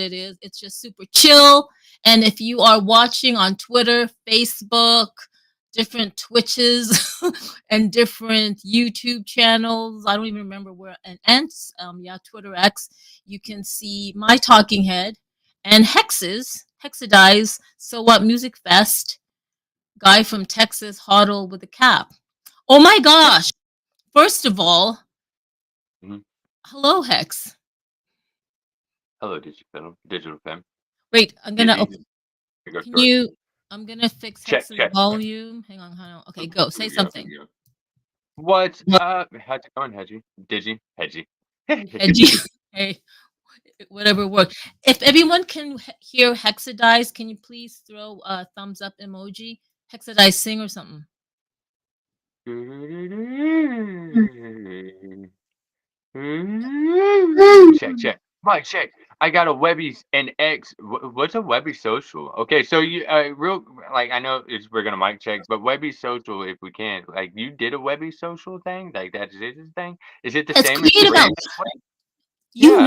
it is. It's just super chill. And if you are watching on Twitter, Facebook, different Twitches, and different YouTube channels, I don't even remember where, and yeah, Twitter X, you can see my talking head and Hexadize, So What Music Fest, guy from Texas, Hoddle with a cap. Oh my gosh! First of all, Mhm. hello Hex. Hello, digital film. Wait, I'm gonna. Digi. Go Can for it. you? I'm gonna fix Check, Hex's check. volume. Hang on, hang on. Okay, go. Say Here we go. Here something. we go. What's What? up? How's it going, Hedgie? Digi? Hedgie. Hedgy. Hey, whatever works. If everyone can hear Hexadize, can you please throw a thumbs up emoji? Hexadize, sing or something. Check, check. Mike, check. I got a Webby and X. What's a Webby social? Okay, so you real like I know we're gonna mic check, but Webby social if we can. Like you did a Webby social thing, like that is his thing. Is it the It's same as Creative Brandon? Owls. Yeah, You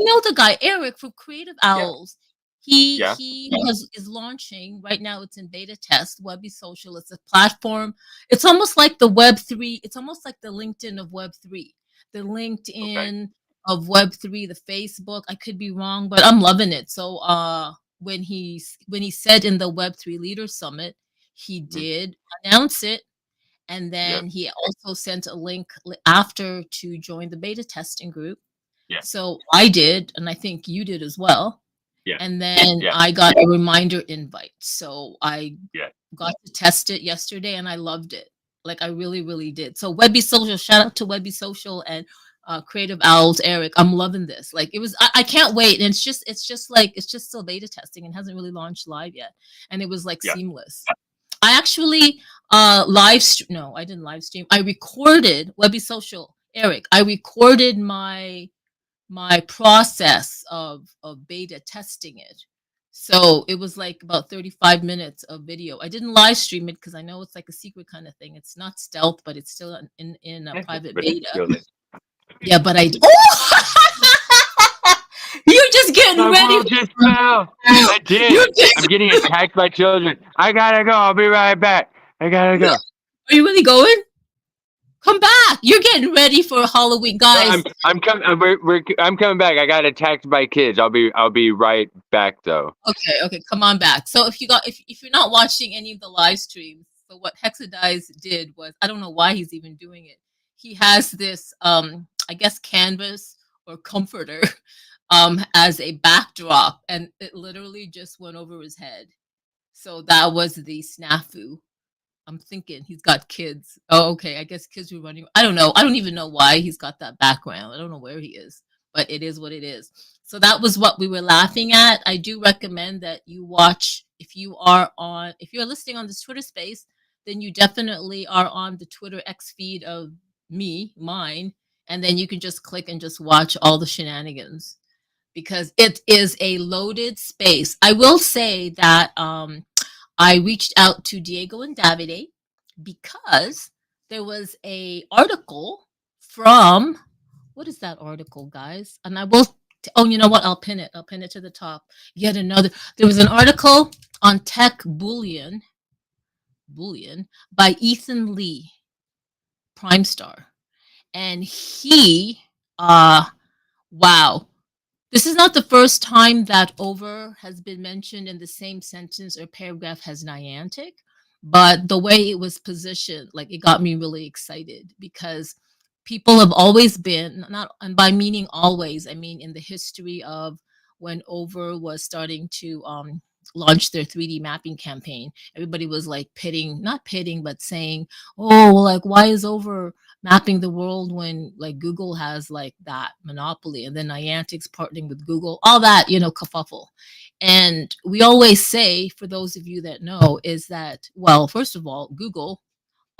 know the guy Eric from Creative yeah, Owls. yeah. Is launching right now. It's in beta test. Webby Social. It's a platform. It's almost like the Web3. It's almost like the LinkedIn of Web3. The Okay. LinkedIn of Web3. The Facebook. I could be wrong, but I'm loving it. So when he said in the Web3 Leader Summit, he Mhm. did announce it. And Yep. then he also sent a link after to join the beta testing group. Yeah. So I did, and I think you did as well. Yeah. And then Yeah. I got a reminder invite. So I Yeah. got to test it yesterday and I loved it. Like I really, really did. So Webby Social, shout out to Webby Social and Creative Owls, Eric. I'm loving this. Like it was, I can't wait. And it's just still beta testing and hasn't really launched live yet. And it was like Yeah. seamless. I actually no, I didn't live stream. I recorded Webby Social, Eric. I recorded my process of beta testing it. So it was like about 35 minutes of video. I didn't live stream it because I know it's like a secret kind of thing. It's not stealth, but it's still in a private But it's beta. still there. Yeah, but I oh you're just getting My ready. world just fell. I did. You're just, I'm getting attacked by children. I gotta go. I'll be right back. I gotta no, go. are you really going? Come back. You're getting ready for Halloween, No, guys. I'm coming. I'm coming back. I got attacked by kids. I'll be right back though. Okay, come on back. So if you're not watching any of the live streams, so what Hexadize did was I don't know why he's even doing it. He has this I guess canvas or comforter as a backdrop and it literally just went over his head. So that was the snafu. I'm thinking he's got kids. Oh, okay. I guess kids were running. I don't know. I don't even know why he's got that background. I don't know where he is, but it is what it is. So that was what we were laughing at. I do recommend that you watch if you're listening on this Twitter space, then you definitely are on the Twitter X feed of mine, and then you can just click and just watch all the shenanigans because it is a loaded space. I will say that I reached out to Diego and Davide because there was a article from what is that article, guys? And I will. Oh, you know what? I'll pin it. I'll pin it to the top. Yet another. There was an article on Tech Bullion by Ethan Lee, Prime Star, and he, wow, this is not the first time that over has been mentioned in the same sentence or paragraph as Niantic, but the way it was positioned, like it got me really excited because people have always been, not, and by meaning always, I mean in the history of when over was starting to launch their 3D mapping campaign, everybody was like not pitting, but saying, oh, well, like, why is over mapping the world when like Google has like that monopoly and then Niantic's partnering with Google, all that, kerfuffle. And we always say, for those of you that know, is that, well, first of all, Google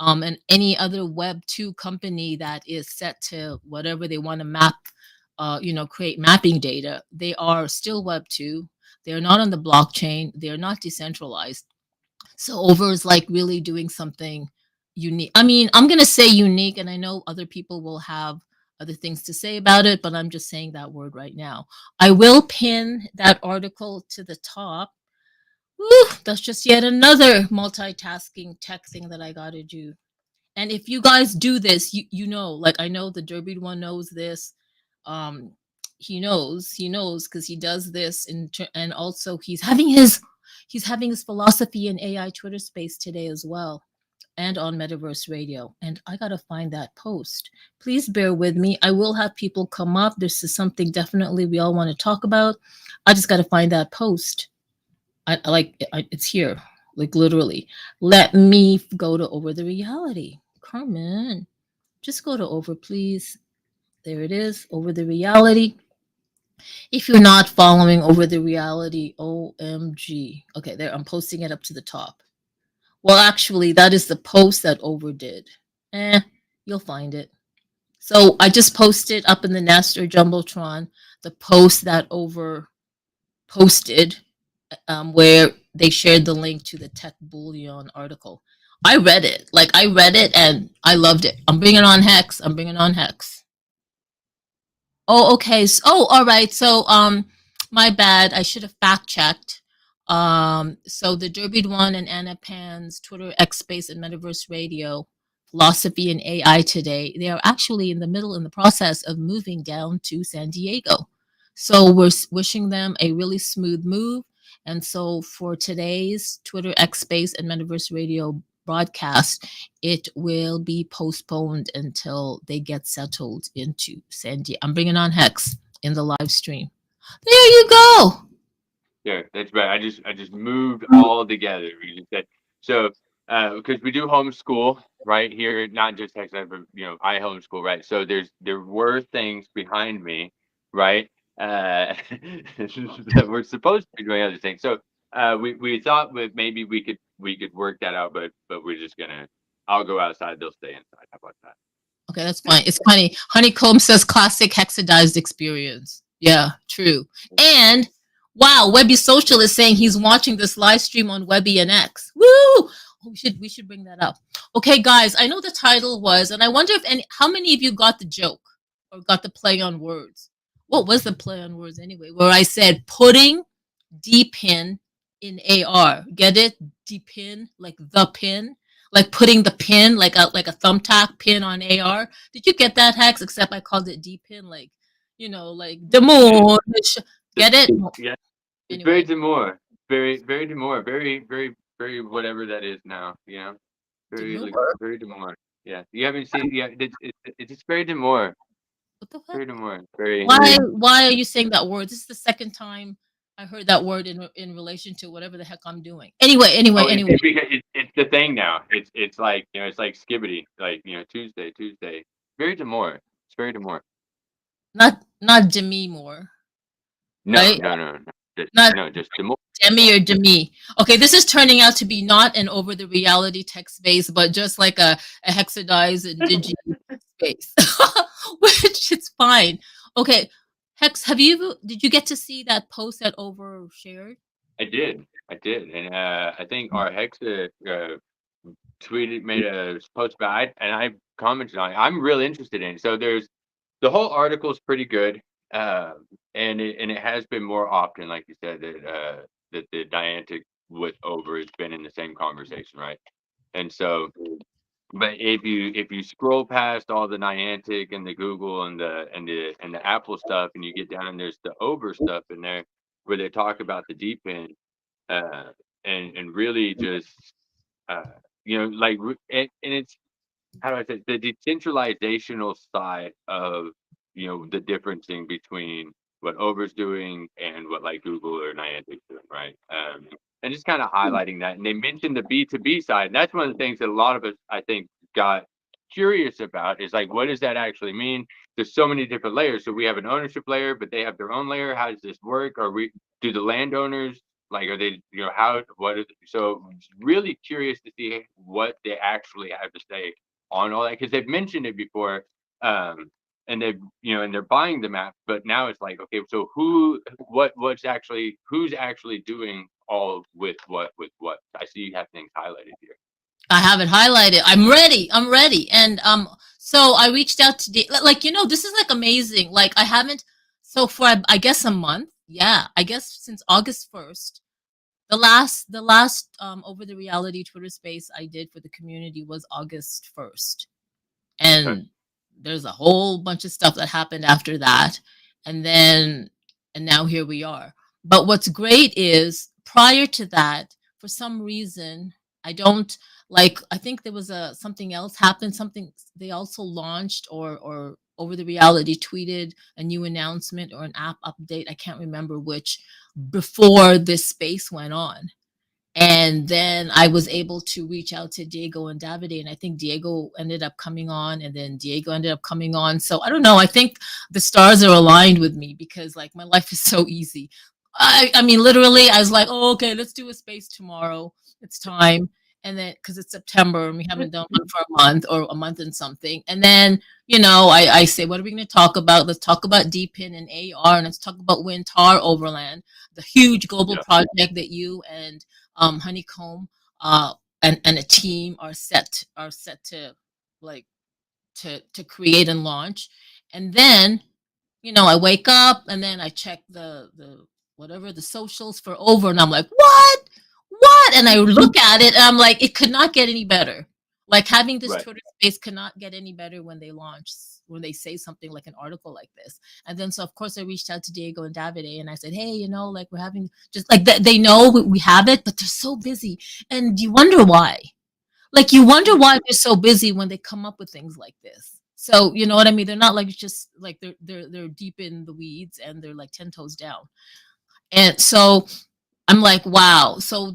and any other Web 2 company that is set to whatever they want to map, create mapping data, they are still Web 2. They're not on the blockchain. They're not decentralized. So over is like really doing something unique. I mean, I'm going to say unique, and I know other people will have other things to say about it, but I'm just saying that word right now. I will pin that article to the top. Woo, that's just yet another multitasking tech thing that I got to do. And if you guys do this, you know, like I know the Derby one knows this. Um, he knows because he does this, and also he's having his philosophy in AI Twitter space today as well, and on Metaverse Radio. And I gotta find that post. Please bear with me. I will have people come up. This is something definitely we all want to talk about. I just gotta find that post. It's here, like literally. Let me go to Over the Reality. Carmen, just go to Over, please. There it is, Over the Reality. If you're not following Over the Reality, OMG. Okay, there, I'm posting it up to the top. Well, actually, that is the post that Over did. You'll find it. So I just posted up in the Nest or Jumbotron the post that Over posted, where they shared the link to the Tech Bullion article. I read it. Like, I read it and I loved it. I'm bringing on Hex. I'm bringing on Hex. Oh, okay. All right. So, my bad. I should have fact checked. So the Derby one and Anna Pan's Twitter X Space and Metaverse Radio, Philosophy and AI today, they are actually in the process of moving down to San Diego. So we're wishing them a really smooth move. And so for today's Twitter X Space and Metaverse Radio broadcast, it will be postponed until they get settled into San Diego. I'm bringing on Hex in the live stream. There you go. Yeah, that's right. I just moved all together. You just said so because we do homeschool right here, not just Texas, but I homeschool, right? So there were things behind me, right? That we're supposed to be doing other things. So we thought that maybe we could work that out, but we're just gonna. I'll go outside. They'll stay inside. How about that? Okay, that's fine. It's funny. Honeycomb says classic hexadized experience. Yeah, true. And wow, Webby Social is saying he's watching this live stream on Webby and X. Woo! Oh, we should bring that up. Okay, guys, I know the title was, and I wonder if how many of you got the joke or got the play on words. What was the play on words anyway? Where I said putting DePIN in AR. Get it? DePIN, like the pin, like putting the pin, like a thumbtack pin on AR. Did you get that, Hex? Except I called it DePIN, like like the moon. Get it? Yeah, it's very Anyway, demure, very demure, very whatever that is now. Very like demure. very demure. Yeah, you haven't seen. Yeah, it's just very demure, What the heck? very demure, very. Why are you saying that word? This is the second time I heard that word in relation to whatever the heck I'm doing. Oh, Anyway. because it's the thing now. It's like it's like skibbity, like Tuesday. Very demure. It's very demure. Not Demi Moore, No, right? no, no, no. Not No, just demure. Demi or Demi. Okay, this is turning out to be not an over the reality text space, but just like a hexadized digi space, which is fine. Okay, Hex, did you get to see that post that Over shared? I did, and I think our Hexa made a post about it, and I commented on it. I'm real interested in it. So the whole article is pretty good, and it has been more often, like you said, that the Niantic with Over has been in the same conversation, right? And so, but if you scroll past all the Niantic and the Google and the Apple stuff, and you get down and there's the Over stuff in there where they talk about the deep end, uh, and really just uh, like and it's how do I say the decentralizational side of the differencing between what Over's doing and what like Google or Niantic's doing, right? And just kind of highlighting that. And they mentioned the B2B side, and that's one of the things that a lot of us I think got curious about is like what does that actually mean? There's so many different layers. So we have an ownership layer, but they have their own layer. How does this work? Do the landowners like are they how what is so really curious to see what they actually have to say on all that because they've mentioned it before, and they're buying the map, but now it's like okay, so who's actually doing all with what? I see you have things highlighted here. I have it highlighted. I'm ready. I'm ready. And so I reached out to like this is like amazing. Like I haven't so for I guess a month. Yeah, I guess since August 1st. The last over the reality Twitter space I did for the community was August 1st. Okay. And there's a whole bunch of stuff that happened after that. And then and now here we are. But what's great is prior to that, for some reason, I don't like I think there was a something else happened, something they also launched or over the reality tweeted a new announcement or an app update, I can't remember which, before this space went on. And then I was able to reach out to Diego and Davide, and I think Diego ended up coming on, and then Diego ended up coming on. So I don't know. I think the stars are aligned with me because like my life is so easy. I mean, literally, I was like, oh, okay, let's do a space tomorrow. It's time. And then because it's September and we haven't done one for a month or a month and something. And then, I say, what are we going to talk about? Let's talk about DePIN and AR, and let's talk about WinTAR Overland, the huge global Yeah. project that you and Honeycomb and a team are set to like to create and launch. And then I wake up and then I check the whatever the socials for over, and I'm like, what? And I look at it and I'm like, it could not get any better. Like having this Right. Twitter space cannot get any better when they launch, when they say something like an article like this. And then so of course I reached out to Diego and Davide and I said, hey, like we're having just like they know we have it, but they're so busy. And you wonder why. Like you wonder Mm. why they're so busy when they come up with things like this. So you know what I mean? They're not like just like they're deep in the weeds and they're like 10 toes down. And so I'm like, wow. So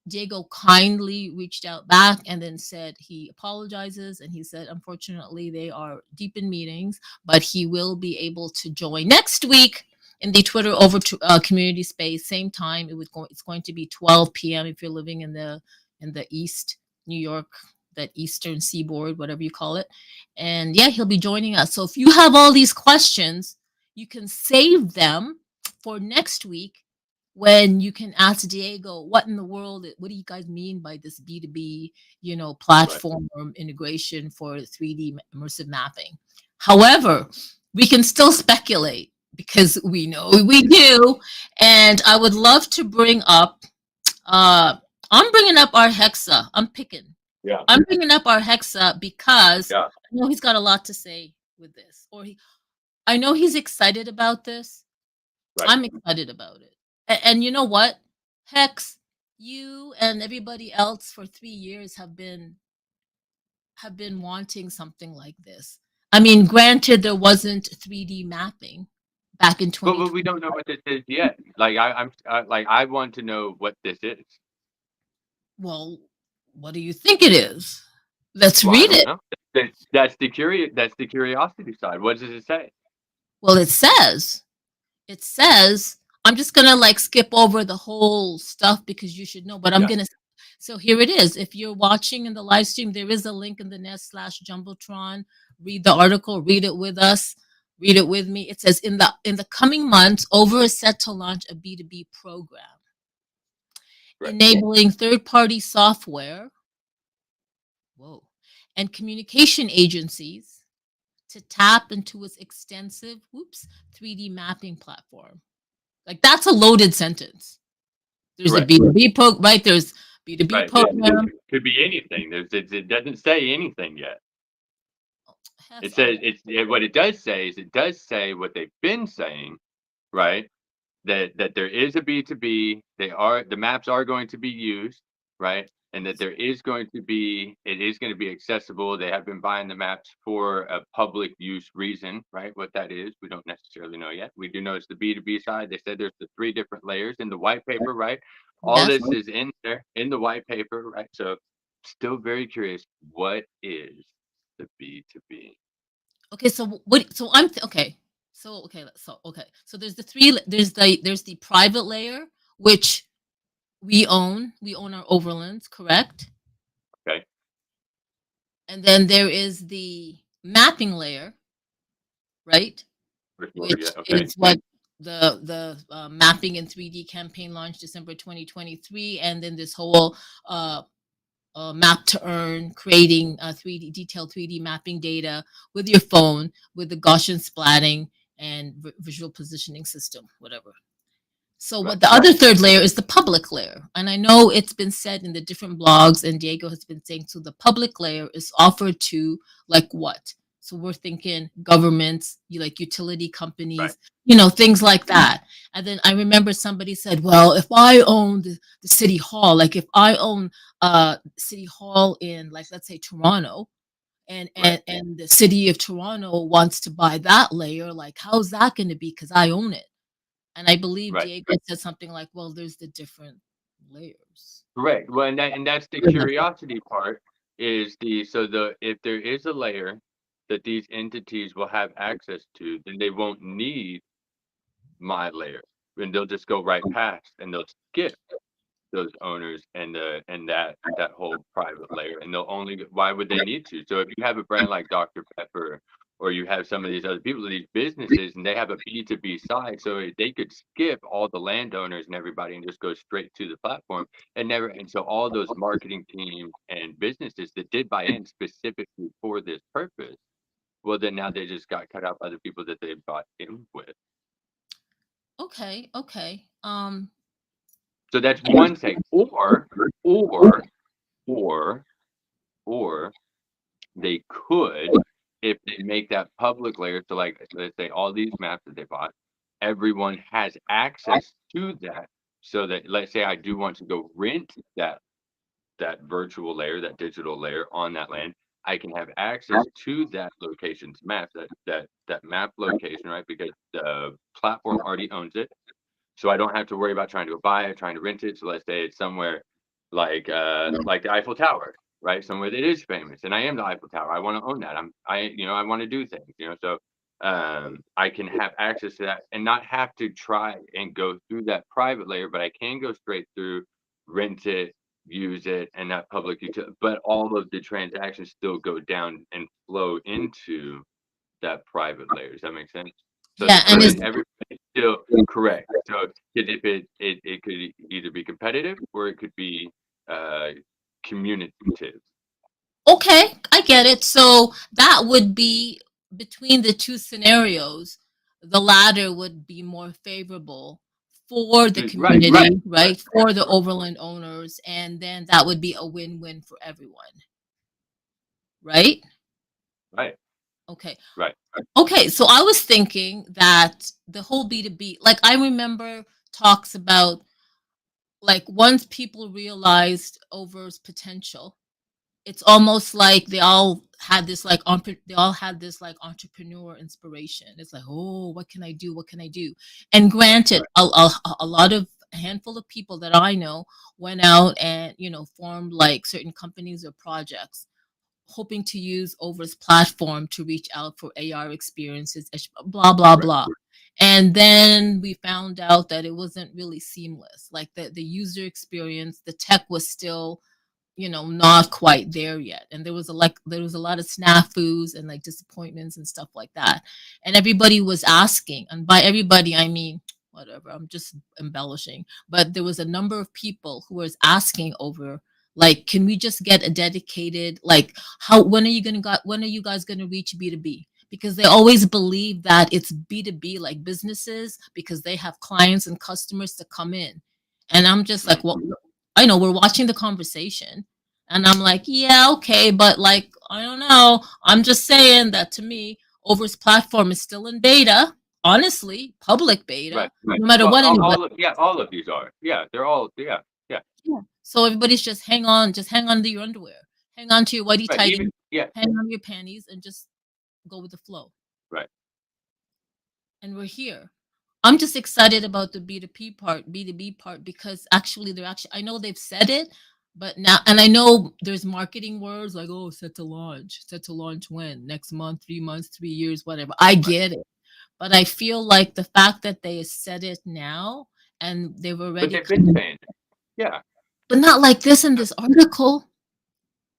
Diego kindly reached out back and then said he apologizes and he said unfortunately they are deep in meetings, but he will be able to join next week in the Twitter over to community space, same time. It's going to be 12 p.m. if you're living in the East New York, that Eastern Seaboard, whatever you call it. And yeah, he'll be joining us. So if you have all these questions, you can save them for next week when you can ask Diego, what in the world, what do you guys mean by this B2B, Right. platform integration for 3D immersive mapping? However, we can still speculate because we know we do. And I would love to bring up, uh, I'm bringing up our Hexa. Yeah. I'm bringing up our Hexa because Yeah. I know he's got a lot to say with this, I know he's excited about this. Right. I'm excited about it. And you know what? Hex, you and everybody else for 3 years have been wanting something like this. I mean, granted, there wasn't 3D mapping back in But we 2020. don't know what this is yet. Like like I want to know what this is. Well, what do you think it is? Let's Well, I read don't it. know. That's the curiosity side. What does it say? Well, it says, I'm just gonna like skip over the whole stuff because you should know, but I'm Yeah. gonna. So here it is. If you're watching in the live stream, there is a link in the nest/jumbotron. Read the article. Read it with us. Read it with me. It says in the coming months, Over is set to launch a B2B program Right. enabling third-party software, whoa, and communication agencies to tap into its extensive, 3D mapping platform. Like that's a loaded sentence. There's a Right. B2B right? There's B2B Right. It program. could be anything. It doesn't say anything yet. Has It a says what it does say is it does say what they've been saying, right? That there is a B2B, the maps are going to be used, right? And that it is going to be accessible. They have been buying the maps for a public use reason, right? What that is, we don't necessarily know yet. We do know it's the B2B side. They said there's the three different layers in the white paper, right? All yes. this is in there in the white paper, right? So still very curious, what is the B2B? Okay, so what so I'm okay. So there's the three there's the private layer which we own. We own our overlands, correct? Okay. And then there is the mapping layer, right? First floor, yeah, Which okay. is what the mapping in 3D campaign launched December 2023, and then this whole uh map to earn, creating 3D detailed 3D mapping data with your phone with the Gaussian splatting and visual positioning system, whatever. So Right. what the other third layer is the public layer. And I know it's been said in the different blogs and Diego has been saying, so the public layer is offered to like what? So we're thinking governments, like utility Right. companies, things like that. And then I remember somebody said, well, if I own the city hall, like if I own city hall in, like, let's say Toronto, and Right. the city of Toronto wants to buy that layer, like how's that going to be? Because I own it. And I believe Right. Diego said something like, "Well, there's the different layers." Correct. Well, and that's the curiosity part is the if there is a layer that these entities will have access to, then they won't need my layer, and they'll just go right past and they'll skip those owners and that whole private layer, and they'll only why would they need to? So if you have a brand like Dr. Pepper, or you have some of these other people, these businesses, and they have a B2B side, so they could skip all the landowners and everybody and just go straight to the platform and so all those marketing teams and businesses that did buy in specifically for this purpose, well, then now they just got cut out by the people that they bought in with. Okay, okay. So that's one thing. Or, or, or they could, if they make that public layer, so like let's say all these maps that they bought, everyone has access to that. So that let's say I do want to go rent that virtual layer, that digital layer on that land, I can have access to that location's map, that map location, right? Because the platform already owns it. So I don't have to worry about trying to go buy it, trying to rent it. So let's say it's somewhere like the Eiffel Tower, right? Somewhere that is famous, and I am the Eiffel Tower. I want to own that. I want to do things, so I can have access to that and not have to try and go through that private layer, but I can go straight through, rent it, use it, and that public utility. But all of the transactions still go down and flow into that private layer. Does that make sense? So Yeah, and then everybody's still correct. So if it could either be competitive or it could be uh communicative. okay, I get it. So that would be between the two scenarios, the latter would be more favorable for the Right, community, right, right? For the overland owners, and then that would be a win-win for everyone, right? right, Okay. right, Okay, so I was thinking that the whole B2B, like I remember talks about like once people realized Over's potential, it's almost like they all had this like entrepreneur inspiration. It's like, oh, what can I do? What can I do? And granted, right, a lot of a handful of people that I know went out and formed like certain companies or projects hoping to use Over's platform to reach out for AR experiences, blah, blah, right, blah. And then we found out that it wasn't really seamless. Like the user experience, the tech was still not quite there yet, and there was a lot of snafus and like disappointments and stuff like that, and everybody was asking, and by everybody I mean whatever, I'm just embellishing, but there was a number of people who was asking Over, like, can we just get a dedicated, like, how when are you guys going to reach B2B, because they always believe that it's B2B, like businesses, because they have clients and customers to come in. And I'm just like, mhm, well, I know we're watching the conversation, and I'm like, yeah, okay, but like, I don't know. I'm just saying that to me, Over's platform is still in beta, honestly, public beta, right, right. no matter Well, what anybody. all of these are. Yeah, they're all. Yeah, yeah, Yeah. So everybody's just hang on to your underwear, hang on to your whitey right. Even tighty, yeah, hang on to your panties, and just go with the flow. right. And we're here. I'm just excited about the B2B part, because actually I know they've said it, but now, and I know there's marketing words like, oh, set to launch when? Next month, 3 months, 3 years, whatever. I Right. get it. But I feel like the fact that they said it now and they've But already they've been come, saying it. Yeah. but not like this in this article.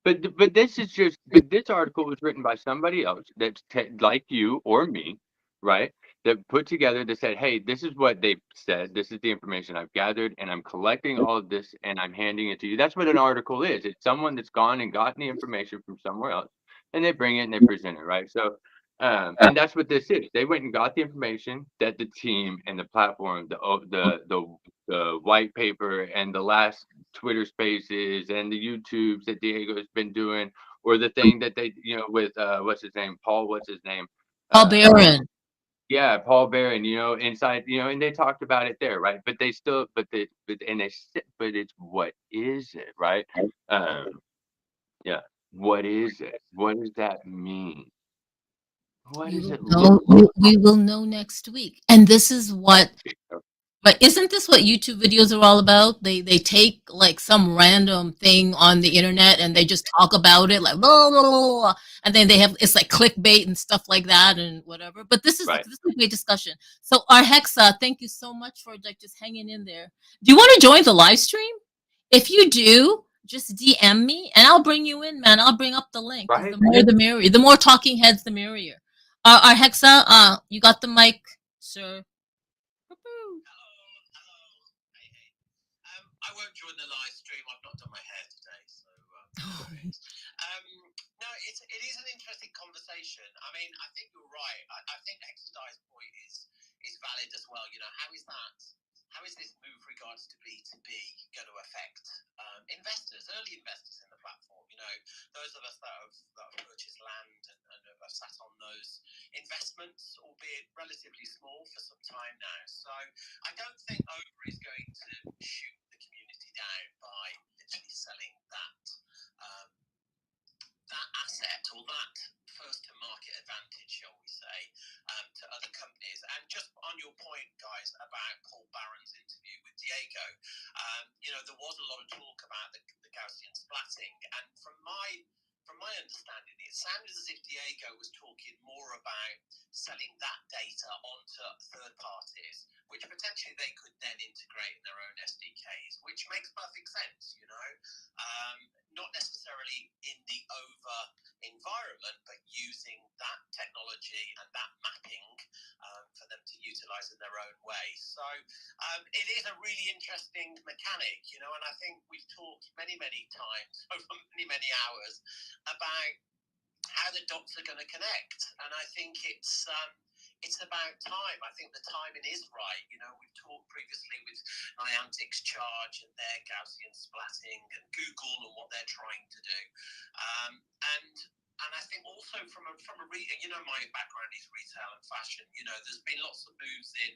But this is just but this article was written by somebody else that's like you or me, right? that put together that said, hey, this is what they said. This is the information I've gathered, and I'm collecting all of this and I'm handing it to you. That's what an article is. It's someone that's gone and gotten the information from somewhere else, and they bring it and they present it, right? So, and that's what this is. They went and got the information that the team and the platform, the white paper and the last Twitter Spaces and the YouTubes that Diego's been doing, or the thing that they, with what's his name, Paul, what's his name, Paul uh, Barron. yeah, Paul Barron, inside, and they talked about it there, right? But they still, but it's what is it, right? Um, yeah, what is it? What does that mean? What We does will it look know. We will know next week. And this is what. like? But isn't this what YouTube videos are all about? They take like some random thing on the internet and they just talk about it like blah, blah, blah, blah, and then they have it's like clickbait and stuff like that and whatever. But Right. this is a great discussion. So our Hexa, thank you so much for like just hanging in there. Do you want to join the live stream? If you do, just DM me and I'll bring you in, man. I'll bring up the link because Right. the more the merrier. The more talking heads, the merrier. Our Hexa, you got the mic, sir. Woo-hoo. I won't join the live stream. I've not done my hair today, so no, it is an interesting conversation. I mean, I think you're right. I think Exodai's point is valid as well. You know, how is this move regards to B2B going to affect investors, early investors in the platform? You know, those of us that have purchased land and have sat on those investments, albeit relatively small, for some time now. So I don't think Over is going to shoot the community down by literally selling um, that asset or that first to market advantage, shall we say, to other companies. And just on your point, guys, about Paul Barron's interview with Diego, there was a lot of talk about the Gaussian splatting, and from my understanding, it sounded as if Diego was talking more about selling that data onto third parties, which potentially they could then integrate in their own SDKs, which makes perfect sense, not necessarily in the over environment, but using that technology and that mapping for them to utilize in their own way. So it is a really interesting mechanic, and I think we've talked many, many times over many, many hours about how the dots are going to connect. And I think it's about time. I think the timing is right. We've talked previously with Niantic's charge and their Gaussian splatting and Google and what they're trying to do. And I think also from a my background is retail and fashion. There's been lots of moves in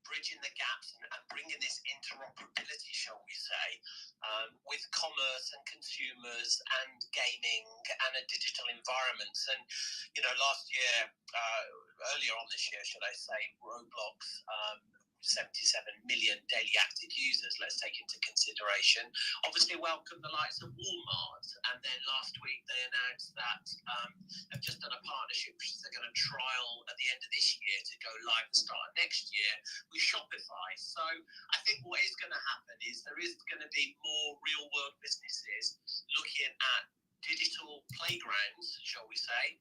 bridging the gaps and bringing this interoperability, shall we say, with commerce and consumers and gaming and a digital environment. And, last year, earlier on this year, should I say, Roblox, 77 million daily active users, let's take into consideration, obviously welcomed the likes of Walmart. And then last week they announced that they've just done a partnership which they're going to trial at the end of this year to go live at the start of next year with Shopify. So I think what is going to happen is there is going to be more real world businesses looking at digital playgrounds, shall we say,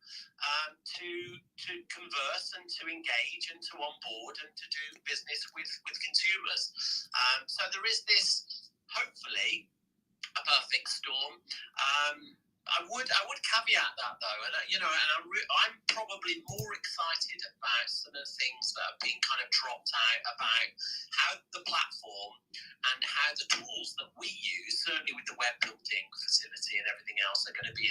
to converse and to engage and to onboard and to do business with consumers. So there is this, hopefully, a perfect storm. I would caveat that though, and I'm probably more excited about some of the things that have been kind of dropped out about how the platform and how the tools that we use, certainly with the web building facility and everything else, are going to be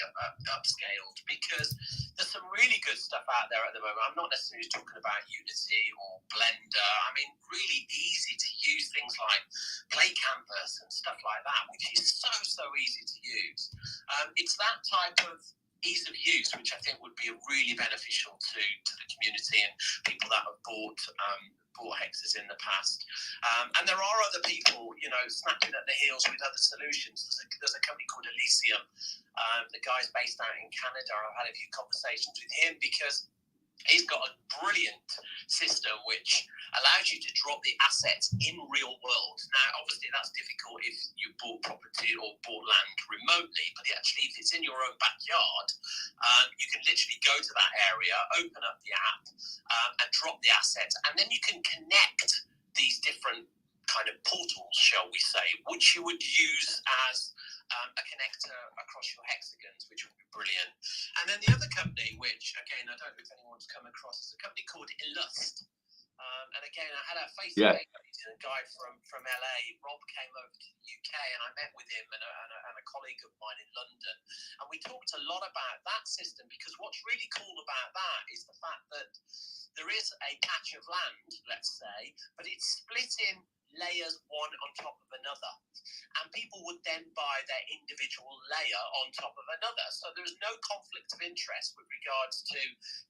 upscaled, because there's some really good stuff out there at the moment. I'm not necessarily talking about Unity or Blender. I mean, really easy to use things like Play Canvas and stuff like that, which is so easy to use. It's that type of ease of use which I think would be really beneficial to the community and people that have bought hexes in the past. And there are other people, snapping at the heels with other solutions. There's a company called Elysium. The guy's based out in Canada. I've had a few conversations with him because he's got a brilliant system which allows you to drop the assets in real world. Now, obviously, that's difficult if you bought property or bought land remotely, but actually, if it's in your own backyard, you can literally go to that area, open up the app, and drop the assets, and then you can connect these different kind of portals, shall we say, which you would use as a connector across your hexagons, which would be brilliant. And then the other company, which again I don't know if anyone's come across, is a company called Illust. And again, I had a face-to-face meeting, a guy from LA. Rob came over to the UK, and I met with him and a colleague of mine in London. And we talked a lot about that system, because what's really cool about that is the fact that there is a patch of land, let's say, but it's split in layers one on top of another. And people would then buy their individual layer on top of another. So there's no conflict of interest with regards to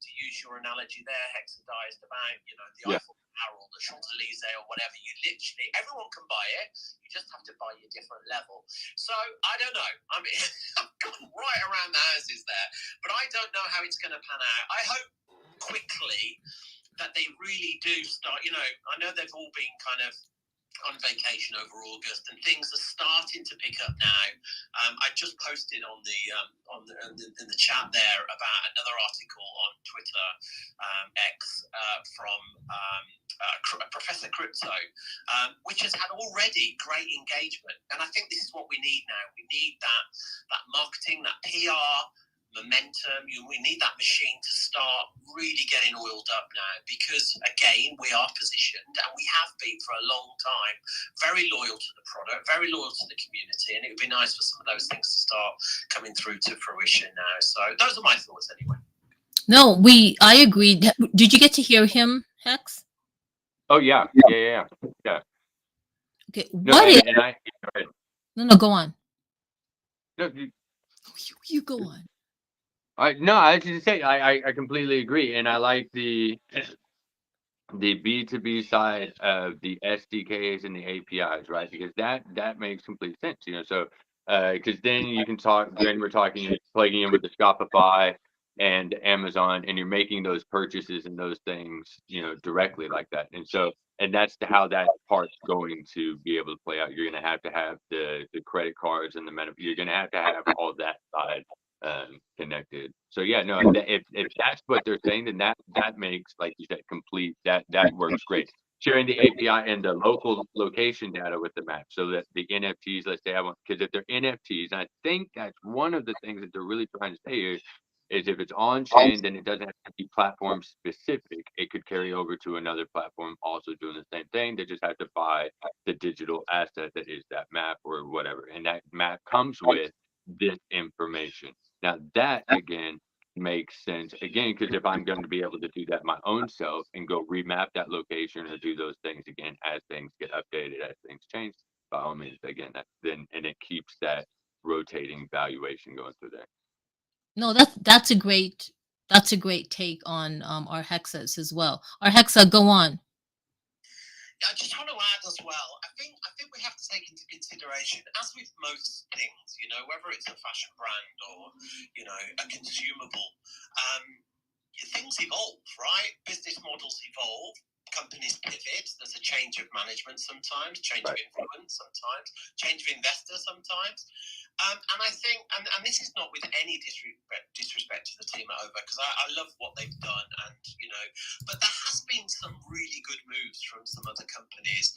use your analogy there, hexadized, about, you know, the Eiffel Tower or the Champs-Elysees or whatever. You literally, everyone can buy it. You just have to buy your different level. So I don't know. I mean, I've gone right around the houses there, but I don't know how it's going to pan out. I hope quickly that they really do start, you know, I know they've all been kind of on vacation over August, and things are starting to pick up now. I just posted on in the chat there about another article on Twitter X from Professor Crypto, which has had already great engagement. And I think this is what we need now. We need that marketing, that PR momentum. We need that machine to start really getting oiled up now, because again, we are positioned, and we have been for a long time, very loyal to the product, very loyal to the community, and it would be nice for some of those things to start coming through to fruition now. So those are my thoughts anyway. No, I agree. Did you get to hear him, Hex? Oh yeah. Okay, No, No, go on. No, You go on. I was just saying, I completely agree, and I like the B2B side of the SDKs and the APIs, right? Because that makes complete sense, you know. So, because then you can talk. Then we're talking plugging in with the Shopify and Amazon, and you're making those purchases and those things, you know, directly like that. And so, and that's how that part's going to be able to play out. You're going to have the credit cards and you're going to have all that side connected. So yeah, no, if that's what they're saying, then that makes, like you said, complete. That works great. Sharing the API and the local location data with the map, so that the NFTs, let's say because if they're NFTs, and I think that's one of the things that they're really trying to say here, is if it's on chain, then it doesn't have to be platform specific. It could carry over to another platform also doing the same thing. They just have to buy the digital asset that is that map or whatever, and that map comes with this information. Now that again makes sense again, because if I'm going to be able to do that my own self and go remap that location or do those things again as things get updated, as things change, by all means, again, and it keeps that rotating valuation going through there. No, that's a great take on our hexas as well. Our hexa, go on. I just want to add as well, I think we have to take into consideration, as with most things, you know, whether it's a fashion brand or, you know, a consumable, things evolve, right? Business models evolve, companies pivot, there's a change of management sometimes, change of influence sometimes, change of investor sometimes. And I think, and this is not with any disrespect to the team at Over, because I love what they've done, and you know, but there has been some really good moves from some other companies,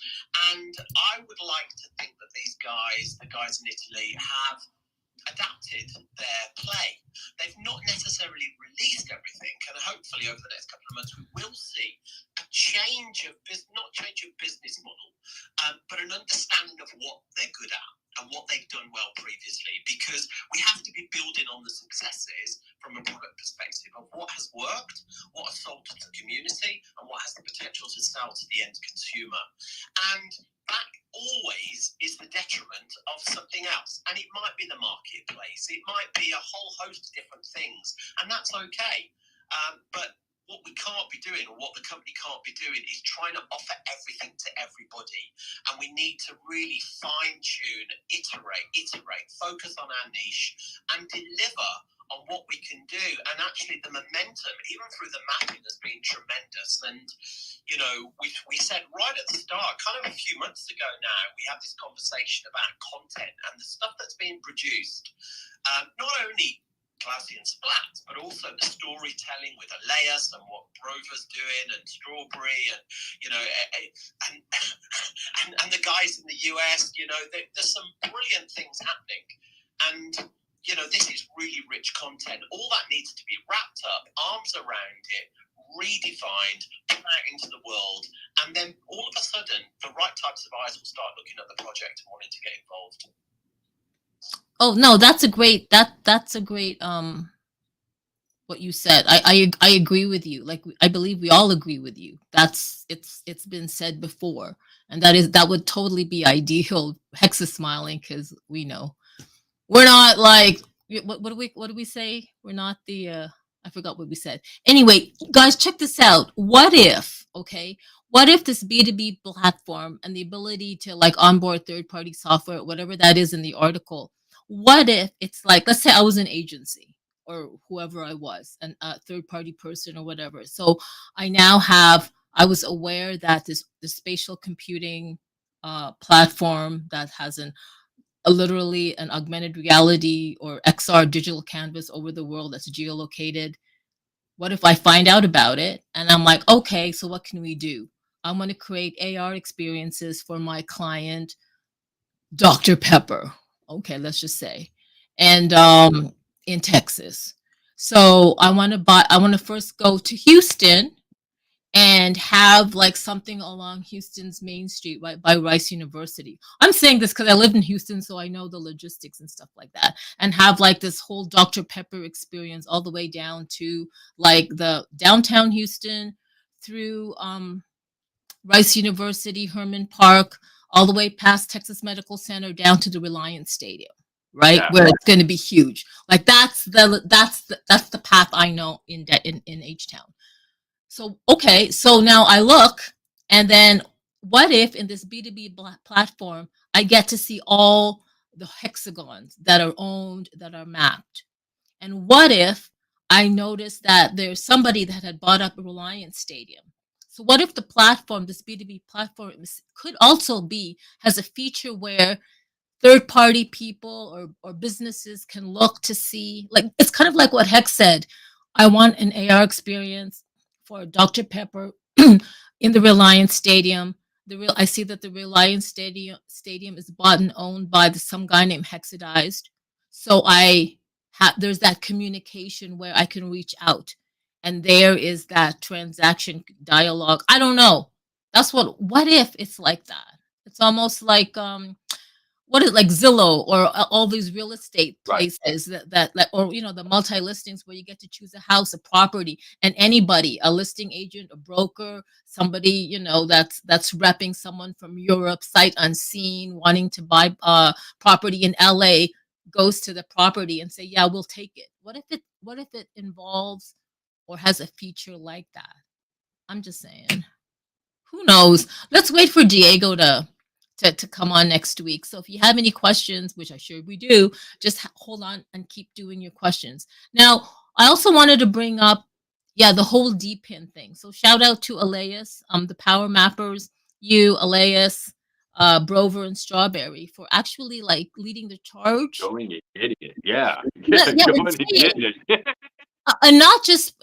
and I would like to think that these guys, the guys in Italy, have adapted their play. They've not necessarily released everything, and hopefully over the next couple of months we will see a change of not change of business model, but an understanding of what they're good at and what they've done well previously, because we have to be building on the successes from a product perspective of what has worked, what has sold to the community, and what has the potential to sell to the end consumer. And that always is the detriment of something else. And it might be the marketplace, it might be a whole host of different things, and that's okay. But what we can't be doing, or what the company can't be doing, is trying to offer everything to everybody. And we need to really fine-tune, iterate, focus on our niche, and deliver on what we can do. And actually the momentum, even through the mapping, has been tremendous. And, you know, we said right at the start, kind of a few months ago now, we had this conversation about content and the stuff that's being produced, not only classy and splat, but also the storytelling with Elias and what Brover's doing and Strawberry and and and the guys in the US. There's some brilliant things happening, and this is really rich content. All that needs to be wrapped up, arms around it, redefined, put out into the world, and then all of a sudden the right types of eyes will start looking at the project and wanting to get involved. Oh no, that's a great what you said. I agree with you. Like I believe we all agree with you. It's been said before, and that would totally be ideal. Hex is smiling because we know we're not like what do we say? We're not the I forgot what we said. Anyway, guys, check this out. What if, okay? What if this B2B platform and the ability to like onboard third party software, whatever that is in the article, what if it's like, let's say I was an agency or whoever I was, and a third party person or whatever. So I was aware that this spatial computing platform that has literally an augmented reality or XR digital canvas over the world that's geolocated. What if I find out about it and I'm like, okay, so what can we do? I'm going to create AR experiences for my client, Dr. Pepper. Okay, let's just say, and in Texas. So I want to first go to Houston and have like something along Houston's Main Street right by Rice University. I'm saying this because I lived in Houston, so I know the logistics and stuff like that. And have like this whole Dr. Pepper experience all the way down to like the downtown Houston through Rice University, Herman Park, all the way past Texas Medical Center down to the Reliance Stadium, right? Yeah. Where it's going to be huge. Like that's the path I know in H Town. So, okay, so now I look, and then what if in this B2B platform, I get to see all the hexagons that are owned, that are mapped? And what if I noticed that there's somebody that had bought up a Reliance Stadium? So, what if the platform, this B2B platform, could also has a feature where third party people or businesses can look to see, like it's kind of like what Hex said. I want an AR experience for Dr. Pepper in the Reliance Stadium. I see that the Reliance Stadium is bought and owned by some guy named Hexadized. So there's that communication where I can reach out, and there is that transaction dialogue. I don't know. What if it's like that? It's almost like what is like Zillow or all these real estate Right. places that or the multi listings where you get to choose a house, a property, and anybody, a listing agent, a broker, somebody that's repping someone from Europe, sight unseen, wanting to buy property in LA, goes to the property and say, yeah, we'll take it. What if it involves or has a feature like that? I'm just saying. Who knows? Let's wait for Diego to come on next week. So if you have any questions, which I sure we do, just hold on and keep doing your questions. Now, I also wanted to bring up, the whole DePIN thing. So shout out to Elias, the Power Mappers, you, Elias, Brover, and Strawberry for actually like leading the charge. Going an idiot. Yeah. Yeah, Going an idiot. and not just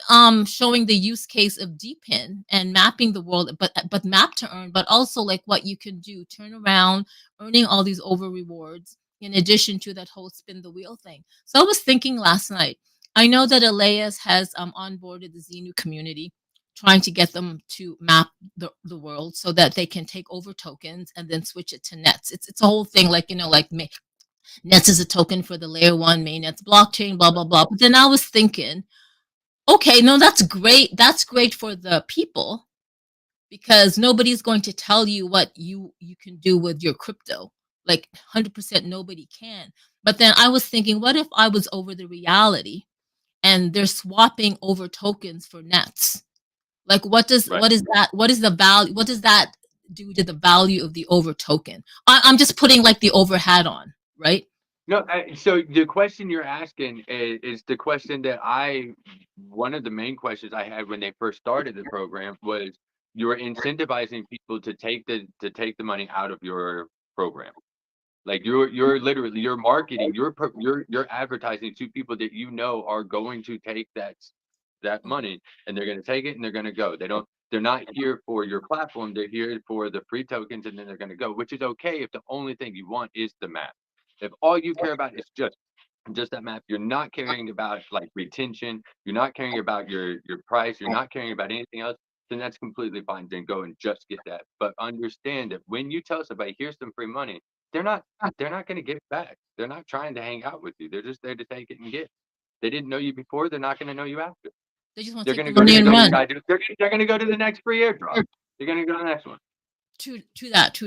showing the use case of DePIN and mapping the world, but map to earn, but also like what you can do, turn around, earning all these over rewards in addition to that whole spin the wheel thing. So I was thinking last night, I know that Elias has onboarded the Xenu community, trying to get them to map the world so that they can take over tokens and then switch it to nets. It's a whole thing, like like Nets is a token for the layer one mainnets blockchain, blah, blah, blah. But then I was thinking, okay, no, that's great. That's great for the people because nobody's going to tell you what you can do with your crypto. Like 100% nobody can. But then I was thinking, what if I was over the reality and they're swapping over tokens for nets? Like what is that? What is the value? What does that do to the value of the over token? I'm just putting like the over hat on, right? No, so the question you're asking is the question that one of the main questions I had when they first started the program was you were incentivizing people to take the money out of your program. Like you're literally you're marketing, you're advertising to people that you know are going to take that Mhm. money, and they're going to take it and they're going to go. They're not here for your platform. They're here for the free tokens, and then they're going to go, which is okay if the only thing you want is the map. If all you care about is just that map, you're not caring about like retention, you're not caring about your price, you're not caring about anything else, then that's completely fine. Then go and just get that. But understand that when you tell somebody, here's some free money, they're not they're not going to give it back. They're not trying to hang out with you. They're just there to take it and get. They didn't know you before. They're not going to know you after. They just want to They're take going the to go to money the and next run. guy. They're going to go to the next free airdrop. They're going to go to the next one. To that.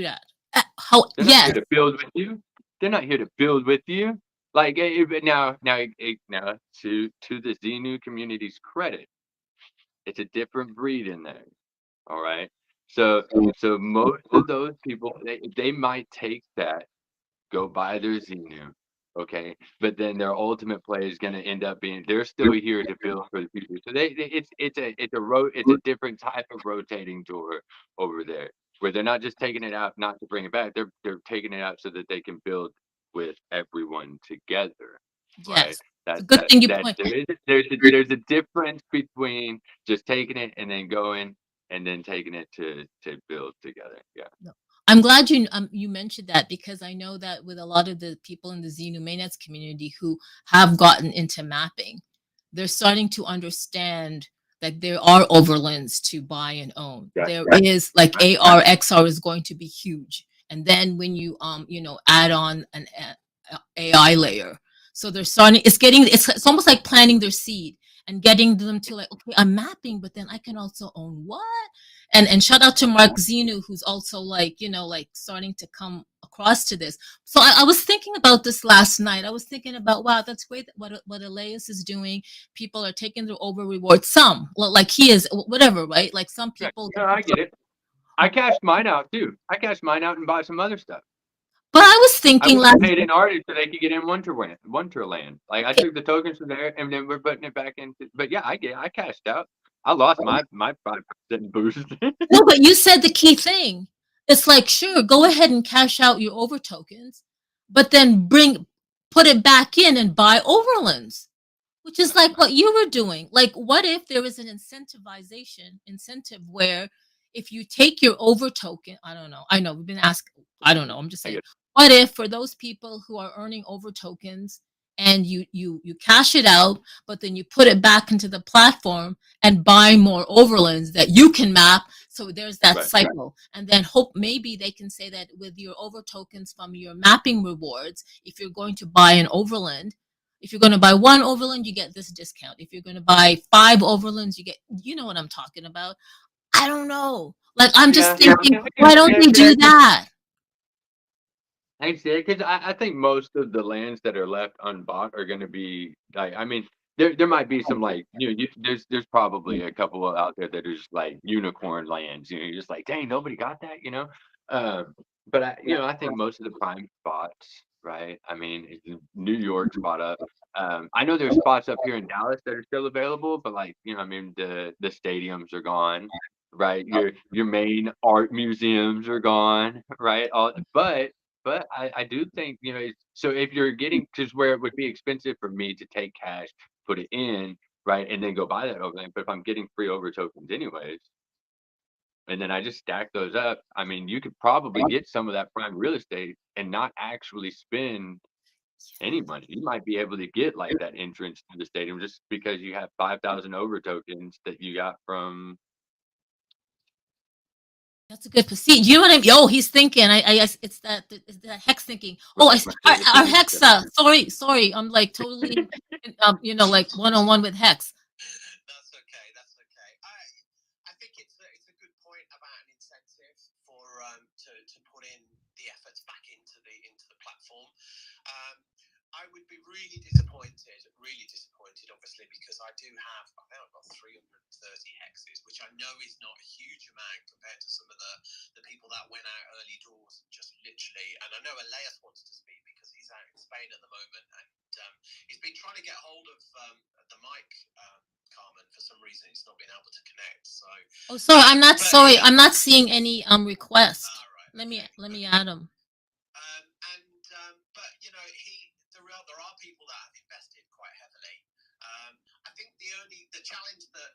How? They're not Yes. here to build with you. They're not here to build with you. Like now to the Xenu community's credit, it's a different breed in there. All right. So most of those people they might take that, go buy their Xenu, okay? But then their ultimate play is going to end up being they're still here to build for the future. So it's a different type of rotating door over there, where they're not just taking it out not to bring it back. They're taking it out so that they can build with everyone together, right? Yes. It's a good thing you That point. there's a difference between just taking it and then going and then taking it to build together. Yeah. No. I'm glad you mentioned that because I know that with a lot of the people in the Xenu mainnets community who have gotten into mapping, they're starting to understand that there are overlands to buy and own. Right. There is like AR XR is going to be huge, and then when you add on an AI layer, so they're starting. It's almost like planting their seed and getting them to like, okay, I'm mapping, but then I can also own what? And shout out to Mark Zenu, who's also like, like starting to come across to this. So I was thinking about this last night. I was thinking about, wow, that's great what Elias is doing. People are taking their over rewards. Some, like he is, whatever, right? Like some Right. people. No, I get it. I cashed mine out too. I cashed mine out and bought some other stuff. But I was I thinking went and last. paid an artist so they could get in Wonderland. Like I took the tokens from there and then we're putting it back into. But yeah, I cashed out. I lost my 5% boost. No, but you said the key thing. It's like, sure, go ahead and cash out your over tokens, but then put it back in and buy overlands, which is like what you were doing. Like, what if there is an incentive where if you take your over token, I don't know. I know we've been asked, I don't know. I'm just I saying, get what if for those people who are earning over tokens and you cash it out, but then you put it back into the platform and buy more overlands that you can map. So there's that right. cycle. And then hope maybe they can say that with your over tokens from your mapping rewards, if you're going to buy an overland, if you're going to buy one overland, you get this discount. If you're going to buy 5 overlands, you know what I'm talking about. I don't know. Like, I'm just Yeah, thinking, I can why see don't they it. do that? I see it because I think most of the lands that are left unbought are going to be like I mean there might be some like there's probably a couple out there that are just like unicorn lands, you're just like dang, nobody got that, but I think most of the prime spots, right? I mean New York spot up. I know there's spots up here in Dallas that are still available, but like I mean the stadiums are gone, right? Your main art museums are gone, right? But I do think, so if you're getting, because where it would be expensive for me to take cash, put it in, right, and then go buy that overlay. But if I'm getting free over tokens anyways, and then I just stack those up, I mean, you could probably get some of that prime real estate and not actually spend any money. You might be able to get like that entrance to the stadium just because you have 5,000 over tokens that you got from. That's a good see. You know what I mean? Oh, he's thinking. I guess it's that hex thinking. Oh, Right, our hexa. Sorry. I'm like totally, like one on one with hex. That's okay. That's okay. I think it's a good point about an incentive for to put in the efforts back into the platform. Um, I would be really disappointed, obviously, because I think I've got 330 hexes, which I know is not a huge amount compared to some of the people that went out early doors and just literally. And I know Elias wants to speak because he's out in Spain at the moment, and he's been trying to get hold of the mic. Carmen, for some reason, he's not been able to connect. So, Oh, sorry. I'm not sorry. I'm not seeing any requests. right, Let me add them. And challenge that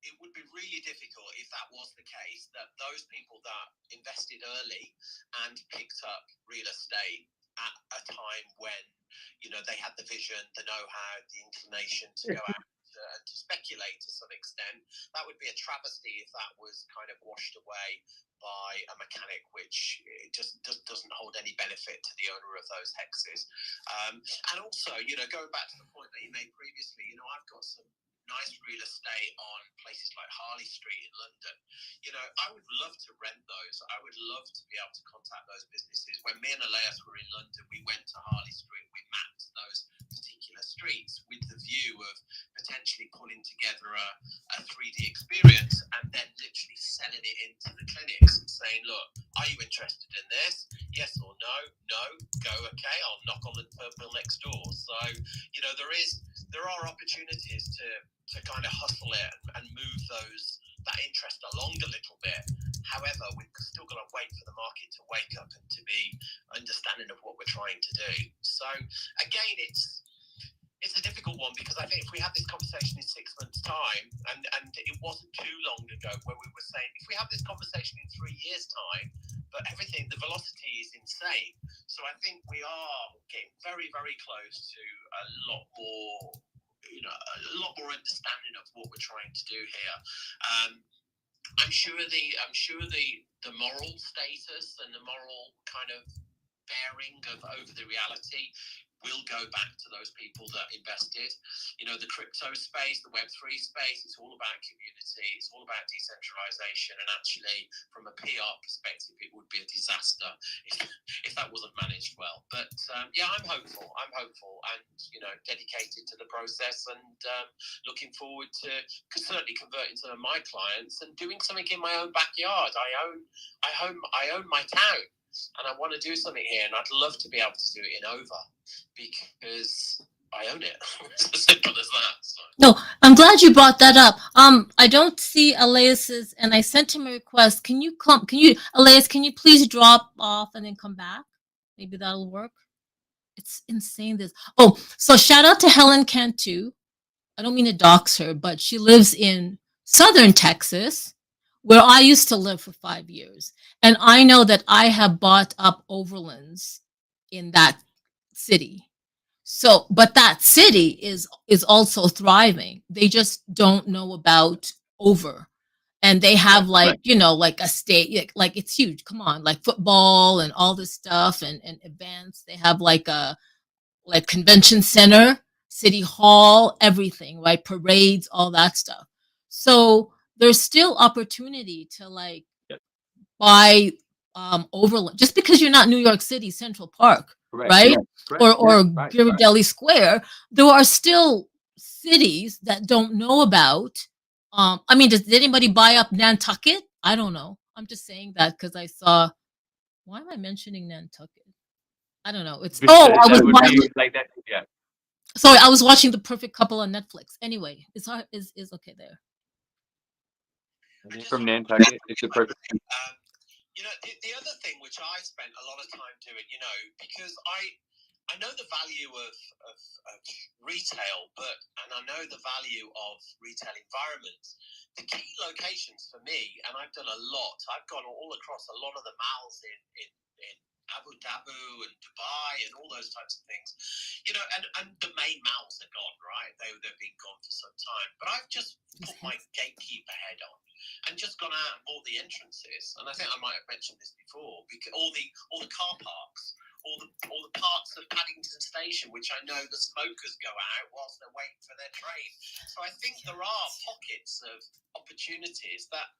it would be really difficult if that was the case, that those people that invested early and picked up real estate at a time when, you know, they had the vision, the know-how, the inclination to go out to speculate to some extent, that would be a travesty if that was kind of washed away by a mechanic which just doesn't hold any benefit to the owner of those hexes. And also, you know, going back to the point that you made previously, you know, I've got some nice real estate on places like Harley Street in London. You know, I would love to rent those. I would love to be able to contact those businesses. When me and Elias were in London, we went to Harley Street, we mapped those particular streets with the view of potentially pulling together a 3D experience and then literally selling it into the clinics and saying, look, are you interested in this? Yes or no? No. Go, okay, I'll knock on the purple next door. So, you know, there are opportunities to kind of hustle it and move that interest along a little bit. However, we've still got to wait for the market to wake up and to be understanding of what we're trying to do. So again, it's a difficult one, because I think if we have this conversation in 6 months' time, and it wasn't too long ago where we were saying, if we have this conversation in 3 years' time, but the velocity is insane. So I think we are getting very, very close to a lot more understanding of what we're trying to do here. I'm sure the moral status and the moral kind of bearing of over the reality will go back to those people that invested. You know, the crypto space, the Web3 space, it's all about community, it's all about decentralization, and actually from a PR perspective it would be a disaster if that wasn't managed well. But yeah, I'm hopeful and, you know, dedicated to the process, and looking forward to certainly converting some of my clients and doing something in my own backyard. I own my town, and I want to do something here, and I'd love to be able to do it in OVR because I own it. It's as simple as that. So. No, I'm glad you brought that up. I don't see Elias's, and I sent him a request. Elias, can you please drop off and then come back? Maybe that'll work. It's insane. So shout out to Helen Cantu. I don't mean to dox her, but she lives in southern Texas, where I used to live for 5 years. And I know that I have bought up OVRLands in that city. So, but that city is also thriving. They just don't know about OVR. And they have like, you know, like a state, like it's huge. Come on, like football and all this stuff and events. They have like a convention center, city hall, everything, right? Parades, all that stuff. So there's still opportunity to like buy OVRLand, just because you're not New York City Central Park, right? Or Ghirardelli Square. There are still cities that don't know about. I mean, did anybody buy up Nantucket? I don't know. I'm just saying that because I saw. Why am I mentioning Nantucket? I don't know. It's I was watching like that. Yeah. Sorry, I was watching The Perfect Couple on Netflix. Anyway, is okay there. From Nantucket, it's the perfect. You know, the other thing which I spent a lot of time doing, you know, because I know the value of retail, and I know the value of retail environments. The key locations for me, and I've done a lot. I've gone all across a lot of the malls in Abu Dhabi and Dubai and all those types of things, you know, and the main malls are gone, right? They've been gone for some time. But I've just put my gatekeeper head on and just gone out and bought the entrances. And I think I might have mentioned this before, because all the car parks, all the parts of Paddington Station, which I know the smokers go out whilst they're waiting for their train. So I think there are pockets of opportunities that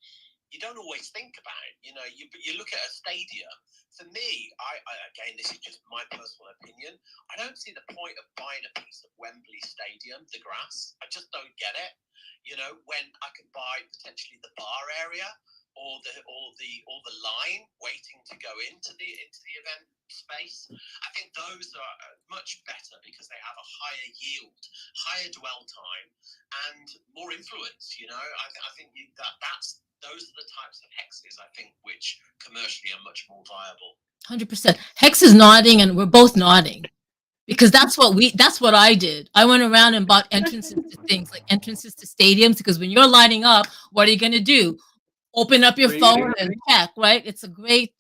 you don't always think about. You know, you look at a stadium. For me, I again, this is just my personal opinion, I don't see the point of buying a piece of Wembley Stadium, the grass. I just don't get it. You know, when I can buy potentially the bar area or the line waiting to go into the event space. I think those are much better because they have a higher yield, higher dwell time, and more influence. You know, I think those are the types of hexes, I think, which commercially are much more viable. 100%. Hex is nodding, and we're both nodding. because that's what I did. I went around and bought entrances to things like entrances to stadiums, because when you're lining up, what are you going to do? Open up your phone and check, right? It's a great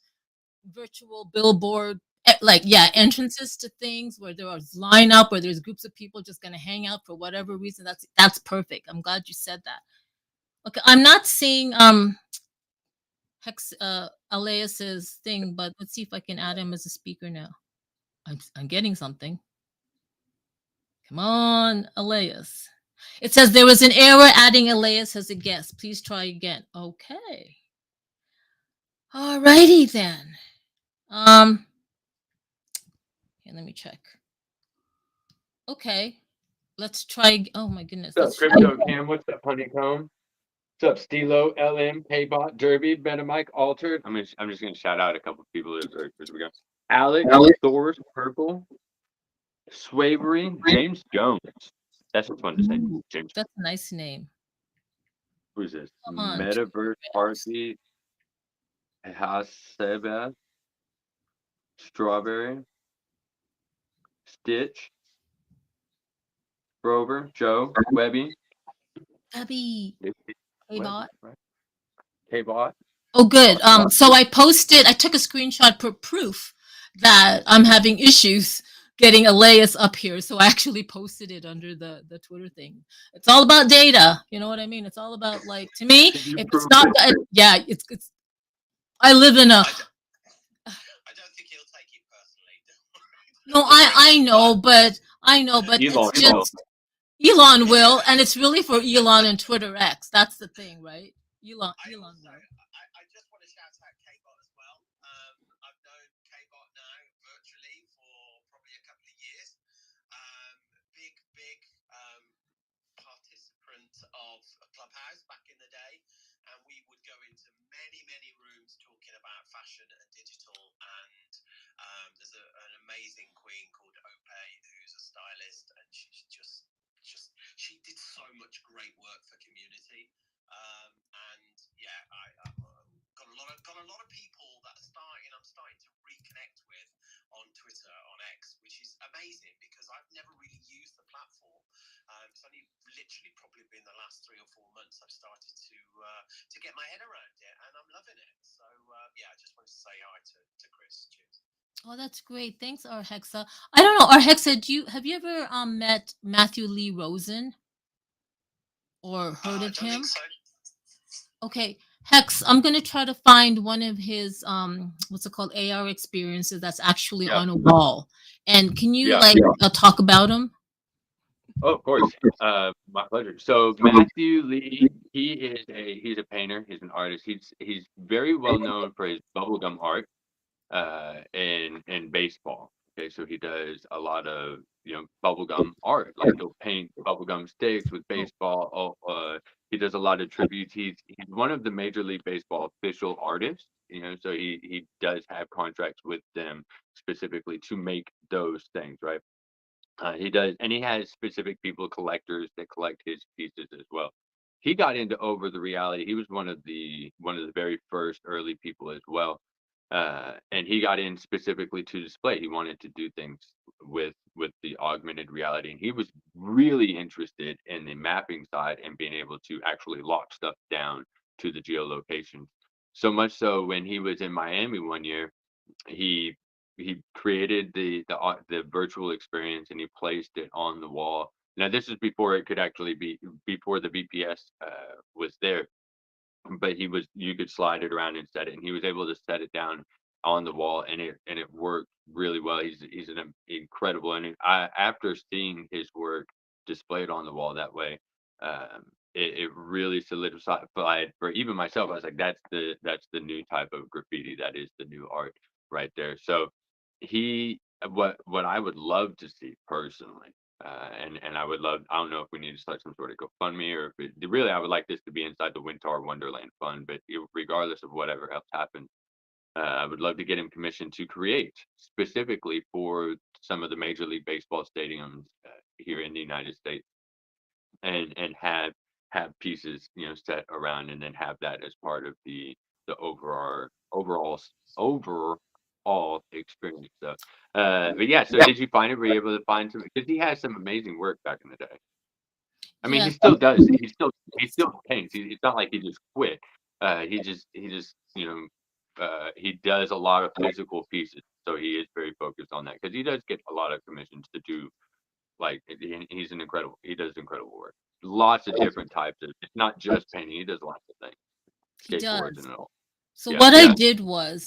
virtual billboard, like, yeah, entrances to things where there is line up, where there's groups of people just going to hang out for whatever reason. That's perfect. I'm glad you said that. Okay, I'm not seeing Elias's thing, but let's see if I can add him as a speaker now. I'm getting something. Come on, Elias. It says there was an error adding Elias as a guest. Please try again. Okay. Alrighty then. Here, let me check. Okay. Let's try. Oh my goodness. What's up, Crypto Cam? What's up, Honeycomb? What's up, Stilo, LM, Paybot, Derby, Betamike, Altered? I'm just gonna shout out a couple of people as we go. Alex, Thor's Purple, Swavery, James Jones. That's what's fun to say. James. That's a nice name. Who's this? Metaverse Party, Haseba, Strawberry, Stitch, Grover, Joe, Webby. Webby. K-Bot. K-Bot. Oh, good. So I took a screenshot for proof that I'm having issues getting Elias up here. So I actually posted it under the Twitter thing. It's all about data. You know what I mean? It's all about, like, to me, if it's not, yeah, it's, I live in a, I don't think he'll take it personally. no, I know, but Elon it's just, Elon will, and it's really for Elon and Twitter X. That's the thing, right? Elon will. I just want to shout out K-Bot as well. I've known K-Bot now virtually for probably a couple of years. Big participant of a Clubhouse back in the day, and we would go into many rooms talking about fashion and digital. And there's an amazing queen called Ope, who's a stylist, and she's just she did so much great work for community. And yeah, I got a lot of people that I'm starting to reconnect with on Twitter, on X, which is amazing because I've never really used the platform. It's only literally probably been the last 3 or 4 months I've started to get my head around it, and I'm loving it. So yeah, I just wanted to say hi to Chris. Cheers. Oh, that's great. Thanks, Arhexa. I don't know, Arhexa, have you ever met Matthew Lee Rosen or heard of him? So. Okay, Hex, I'm gonna try to find one of his what's it called, AR experiences that's actually on a wall. And can you talk about him? Oh, of course. My pleasure. So Matthew Lee, he's a painter. He's an artist. He's very well known for his bubblegum art in baseball. Okay, so he does a lot of bubblegum art. Like he'll paint bubblegum sticks with baseball. He does a lot of tributes. He's one of the Major League Baseball official artists. So he does have contracts with them specifically to make those things, right? He does, and he has specific people, collectors that collect his pieces as well. He got into over the reality. He was one of the very first early people as well, and he got in specifically to display. He wanted to do things with the augmented reality, and he was really interested in the mapping side and being able to actually lock stuff down to the geolocation. So much so, when he was in Miami one year, he created the virtual experience and he placed it on the wall. Now this is before it could actually be before the VPS was there, but you could slide it around and set it, and he was able to set it down on the wall, and it worked really well. He's an incredible, and after seeing his work displayed on the wall that way, it really solidified for even myself. I was like, that's the new type of graffiti. That is the new art right there. So what I would love to see personally, and I would love, I don't know if we need to start some sort of GoFundMe, or if really I would like this to be inside the Wintar Wonderland Fund, but regardless of whatever else happens, I would love to get him commissioned to create specifically for some of the Major League Baseball stadiums here in the United States, and have pieces set around, and then have that as part of the overall all experienced stuff. But yeah, so did you find it? Were you able to find some? Because he has some amazing work back in the day. I mean, Yeah. he still does. He still paints. It's not like he just quit. He just he does a lot of physical pieces. So he is very focused on that because he does get a lot of commissions to do. Like he does incredible work. Lots of different types of. It's not just painting. He does lots of things, He skateboards does. and all. So Yeah. what I did was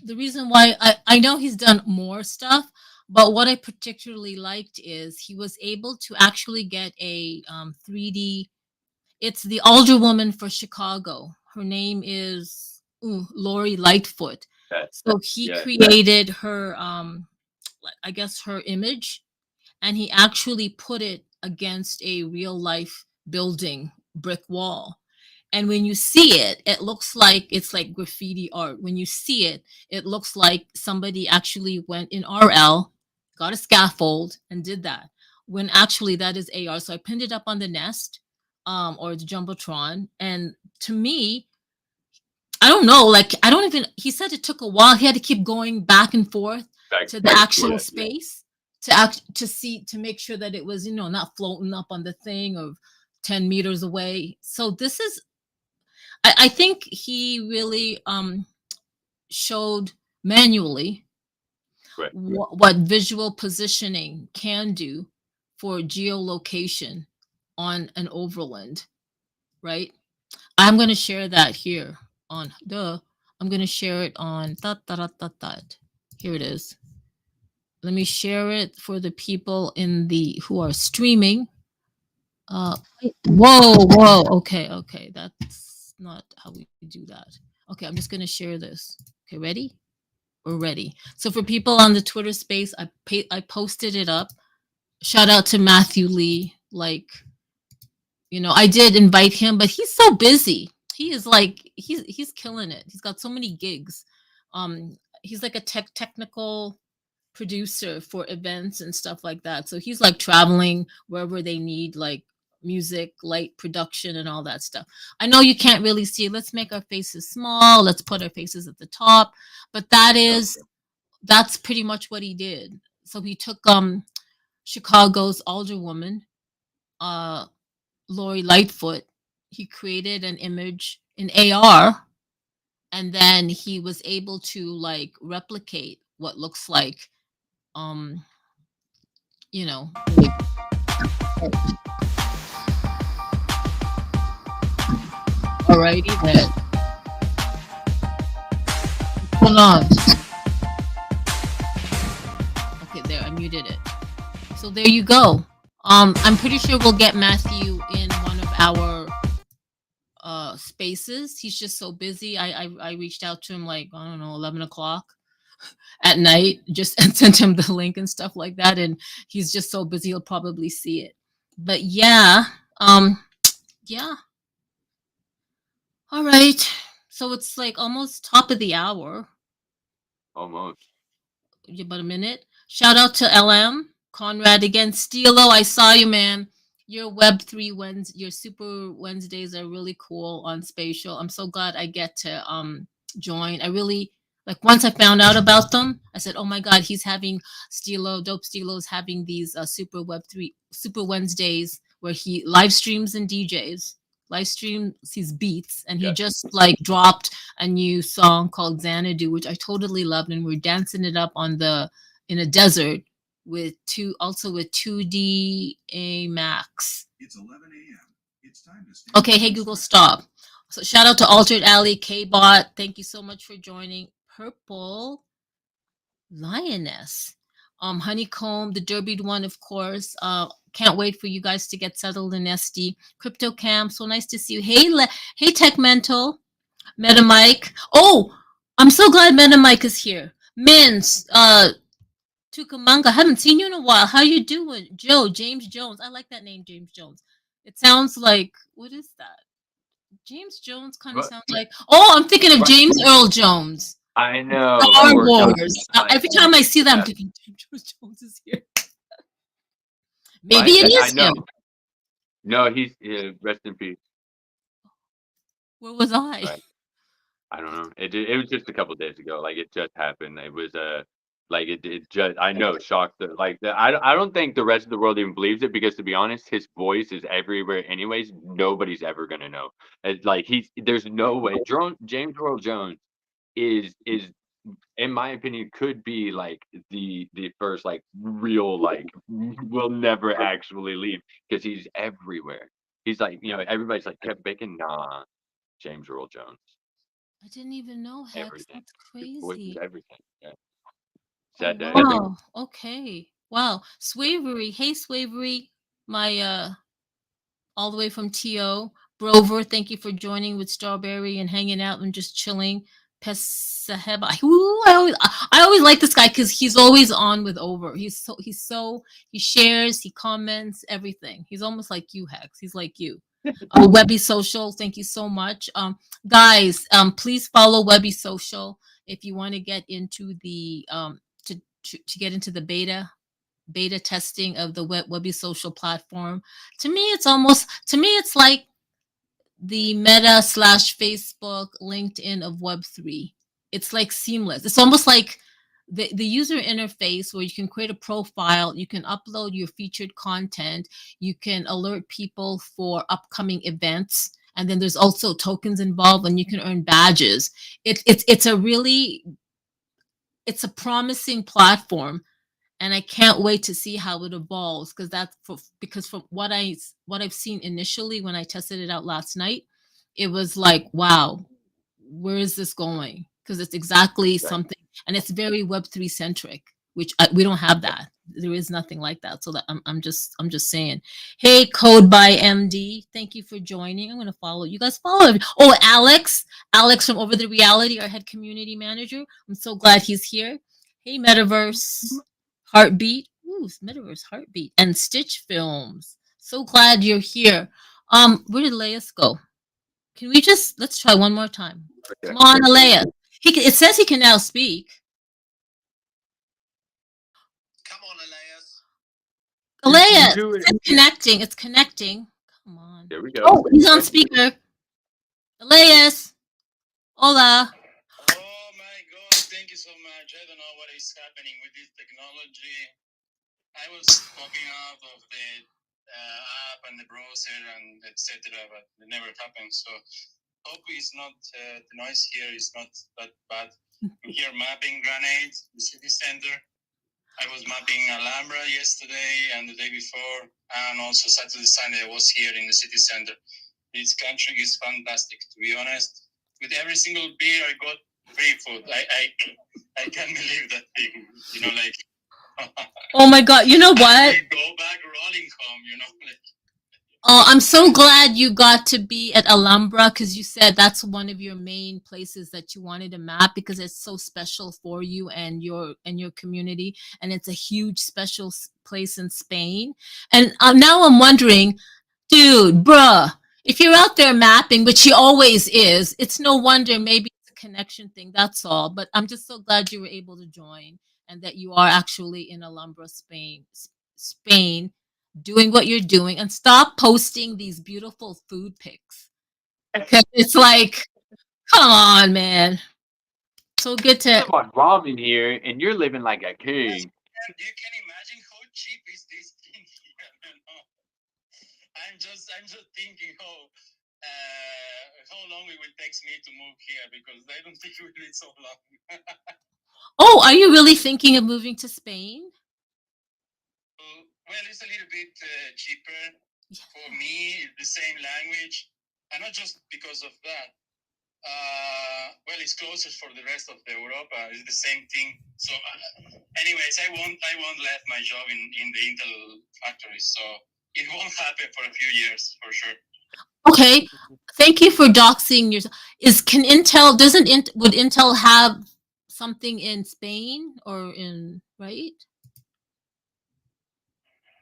the reason why I know he's done more stuff, but what I particularly liked is he was able to actually get a 3D. It's the older woman for Chicago. Her name is Lori Lightfoot. Yeah. So he Yeah. created her I guess her image, and he actually put it against a real life building brick wall. And when you see it, it looks like it's like graffiti art. When you see it, it looks like somebody actually went in RL, got a scaffold, and did that. When actually that is AR. So I pinned it up on the Nest, or the Jumbotron. And to me, I don't know, like I don't even. He said it took a while. He had to keep going back and forth Back to the to actual yeah. space to see to make sure that it was not floating up on the thing of 10 meters away. So this is I think he really showed manually Right. what visual positioning can do for geolocation on an overland, right? I'm going to share that here on I'm going to share it on Here it is. Let me share it for the people in the who are streaming. Whoa. Okay. That's not how we do that. Okay, I'm just gonna share this. Okay, ready? We're ready. So for people on the Twitter space, I posted it up. Shout out to Matthew Lee. Like, I did invite him, but he's so busy. He is like he's killing it. He's got so many gigs. He's like a technical producer for events and stuff like that. So he's like traveling wherever they need like music, light production, and all that stuff. I know you can't really see. Let's make our faces small. Let's put our faces at the top. But that's pretty much what he did. So he took Chicago's alderwoman, uh Lori Lightfoot. He created an image in AR, and then he was able to like replicate what looks like um you know alrighty then. What's going on? Okay, there, I muted it. So there you go. I'm pretty sure we'll get Matthew in one of our spaces. He's just so busy. I reached out to him like, I don't know, 11 o'clock at night, just and sent him the link and stuff like that. And he's just so busy, he'll probably see it. But yeah, yeah. All right. So it's like almost top of the hour. Almost. About a minute. Shout out to LM Conrad again. Steelo, I saw you, man. Your Web3 your Super Wednesdays are really cool on Spatial. I'm so glad I get to join. I really like once I found out about them, I said, "Oh my God, he's having Dope Steelo's having these Super Wednesdays where he live streams and DJs." Live streams his beats, and he just like dropped a new song called Xanadu, which I totally loved, and we're dancing it up in a desert with 2D A Max. It's 11 a.m. It's time to stand. Okay, hey Google, stop. So shout out to Altered Alley, K-Bot. Thank you so much for joining. Purple Lioness. Honeycomb, the derbied one, of course. Can't wait for you guys to get settled in SD. Crypto Cam, so nice to see you. Hey Tech Mental, MetaMike. Oh, I'm so glad MetaMike is here. Mins, Tukamanga, haven't seen you in a while. How you doing? James Jones. I like that name, James Jones. It sounds like, what is that? James Jones kind of sounds like, I'm thinking of James Earl Jones. I know. Star Wars. Every time I see that, I'm thinking James Jones is here. Maybe it is him. No, he's rest in peace. Where was I? I don't know. It was just a couple days ago. Like it just happened. It was like it just I know shocked I don't think the rest of the world even believes it because to be honest, his voice is everywhere anyways. Nobody's ever gonna know. It's like there's no way. James Earl Jones is in my opinion could be like the first like real like will never actually leave because he's everywhere. He's like everybody's like Kevin Bacon. Nah, James Earl Jones. I didn't even know, Hex. Everything. That's His voice is crazy. everything. Yeah. Oh Sad day. wow. Okay. Wow. Swavery. Hey Swavery. My all the way from TO. Brover, thank you for joining with Strawberry and hanging out and just chilling. Pesaheba. Ooh, I always like this guy because he's always on with Over. He shares, he comments, everything. He's almost like you, Hex. He's like you. Oh, Webby Social, thank you so much. Guys, please follow Webby Social if you want to get into the to get into the beta testing of the Webby Social platform. To me, it's like the Meta slash Facebook, LinkedIn of Web3. It's like seamless. It's almost like the user interface where you can create a profile, you can upload your featured content, you can alert people for upcoming events. And then there's also tokens involved and you can earn badges. It's a really, it's a promising platform and I can't wait to see how it evolves because from what I've seen initially when I tested it out last night, it was like, wow, where is this going? Because it's exactly Right. something, and it's very Web3 centric, which we don't have that. There is nothing like that. So that I'm just saying. Hey, Code by MD, thank you for joining. I'm gonna follow you guys. Follow. Oh, Alex from Over the Reality, our head community manager. I'm so glad he's here. Hey, Metaverse. Heartbeat. Ooh, Metaverse Heartbeat and Stitch Films. So glad you're here. Where did Elias go? Can we just let's try one more time? Okay. Come on, Elias. It says he can now speak. Come on, Elias. Elias, Do it. it's connecting. It's connecting. Come on. There we go. Oh, he's on speaker. Elias. Hola. Oh my God! Thank you so much. I don't know what is happening with this technology. I was popping out of the app and the browser and etc., but it never happened. So hope it's not the noise here is not that bad. I'm here mapping Granite, the city center. I was mapping Alhambra yesterday and the day before, and also Saturday, Sunday I was here in the city center. This country is fantastic, to be honest. With every single beer I got free food. I can't believe that thing. You know, like. Oh my God. You know what? Go back rolling home, you know. Oh, I'm so glad you got to be at Alhambra because you said that's one of your main places that you wanted to map because it's so special for you and your community, and it's a huge special place in Spain. And now I'm wondering, dude, bruh, if you're out there mapping, which he always is, it's no wonder maybe it's a connection thing. That's all. But I'm just so glad you were able to join and that you are actually in Alhambra, Spain doing what you're doing and stop posting these beautiful food pics. Because it's like, come on, man. So good to Live on ramen here, and you're living like a king. You can imagine how cheap is this thing here. You know? I'm just thinking how long it will take me to move here because I don't think it will be so long. Oh, are you really thinking of moving to Spain? Well, it's a little bit cheaper for me. The same language, and not just because of that. Well, it's closer for the rest of the Europa. It's the same thing. So, anyways, I won't leave my job in the Intel factory. So it won't happen for a few years for sure. Okay, thank you for doxing yourself. Would Intel have something in Spain or in right?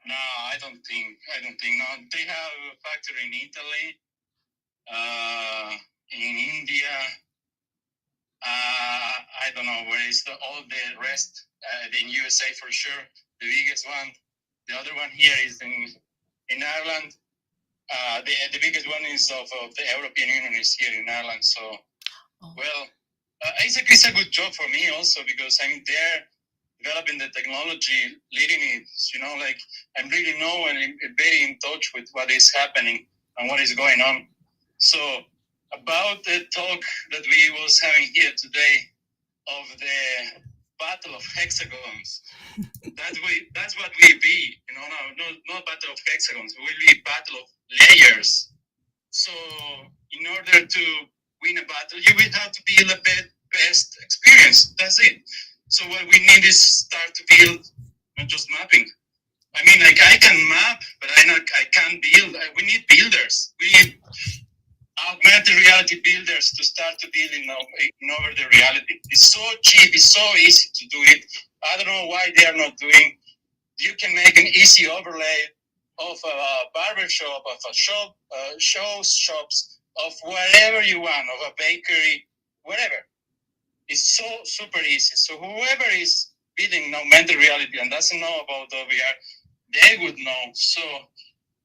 No, I don't think. No, they have a factory in Italy, in India. I don't know where is all the rest. In USA for sure, the biggest one. The other one here is in Ireland. The biggest one is of the European Union is here in Ireland. So Oh. Well, it's a good job for me also because I'm there developing the technology, leading it. Like I'm really know and I'm very in touch with what is happening and what is going on. So about the talk that we was having here today of the battle of hexagons, that's what we be. Not battle of hexagons. We will be battle of layers. So in order to win a battle, you will have to build a best experience. That's it. So what we need is start to build, not just mapping. I mean, like I can map, but I can't build. We need builders. We need augmented reality builders to start to build in over the reality. It's so cheap. It's so easy to do it. I don't know why they are not doing. You can make an easy overlay of a barber shop, of a shop, shops, of whatever you want, of a bakery, whatever. It's so super easy. So whoever is building augmented reality and doesn't know about OVR, they would know. So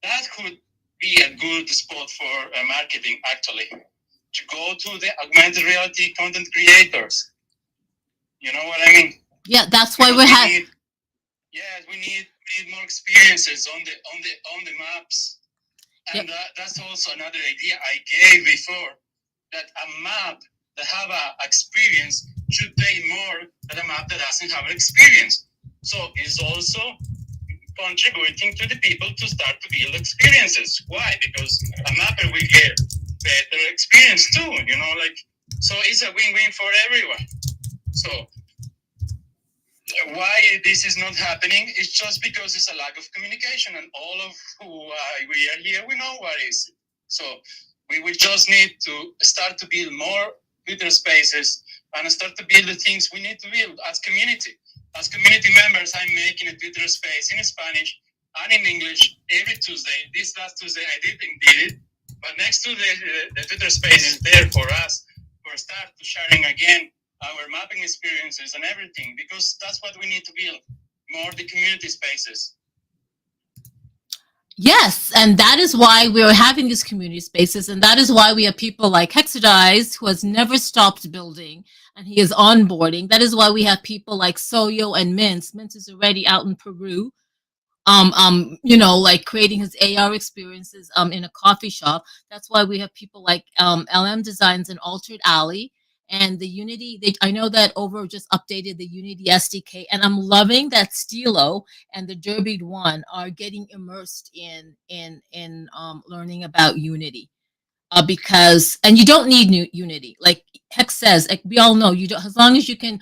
that could be a good spot for marketing, actually, to go to the augmented reality content creators. You know what I mean? Yeah, that's why we have. Yes, we need more experiences on the maps, and that's also another idea I gave before. That a map that have a experience should pay more than a map that doesn't have an experience. So it's also contributing to the people to start to build experiences. Why? Because a mapper will get better experience too. So it's a win-win for everyone. So why this is not happening is just because it's a lack of communication, and all of who we are here, we know what is. So we will just need to start to build more Twitter spaces and start to build the things we need to build as community. As community members, I'm making a Twitter space in Spanish and in English every Tuesday. This last Tuesday I did it, but next Tuesday the Twitter space is there for us for start to sharing again our mapping experiences and everything, because that's what we need to build more, the community spaces. Yes, and that is why we are having these community spaces, and that is why we have people like Hexadize, who has never stopped building, and he is onboarding. That is why we have people like Soyo and Mince. Mince is already out in Peru, like creating his AR experiences in a coffee shop. That's why we have people like LM Designs and Altered Alley and the Unity. I know that Over just updated the Unity SDK, and I'm loving that Stilo and the Derby One are getting immersed in learning about Unity. Because and you don't need new Unity, like Hex says, like we all know, you don't, as long as you can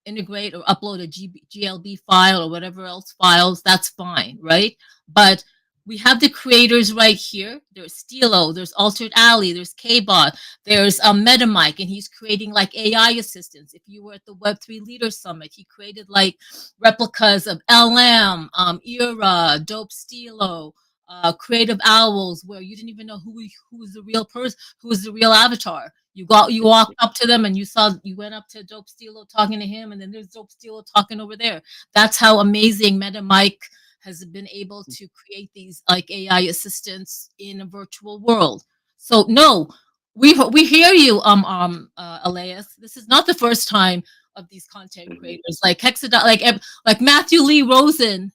integrate or upload a GLB file or whatever else files, that's fine, right? But we have the creators right here. There's Stilo, there's Altered Alley, there's Kbot, there's MetaMike, and he's creating like AI assistants. If you were at the Web3 Leaders Summit, he created like replicas of LM, Era, Dope Stilo, Creative Owls, where you didn't even know who was the real person, who was the real avatar. You walked up to them and you went up to Dope Stilo talking to him, and then there's Dope Stilo talking over there. That's how amazing MetaMike has been able to create these like AI assistants in a virtual world. So no, we hear you, Elias. This is not the first time of these content creators like Hexadot, like Matthew Lee Rosen,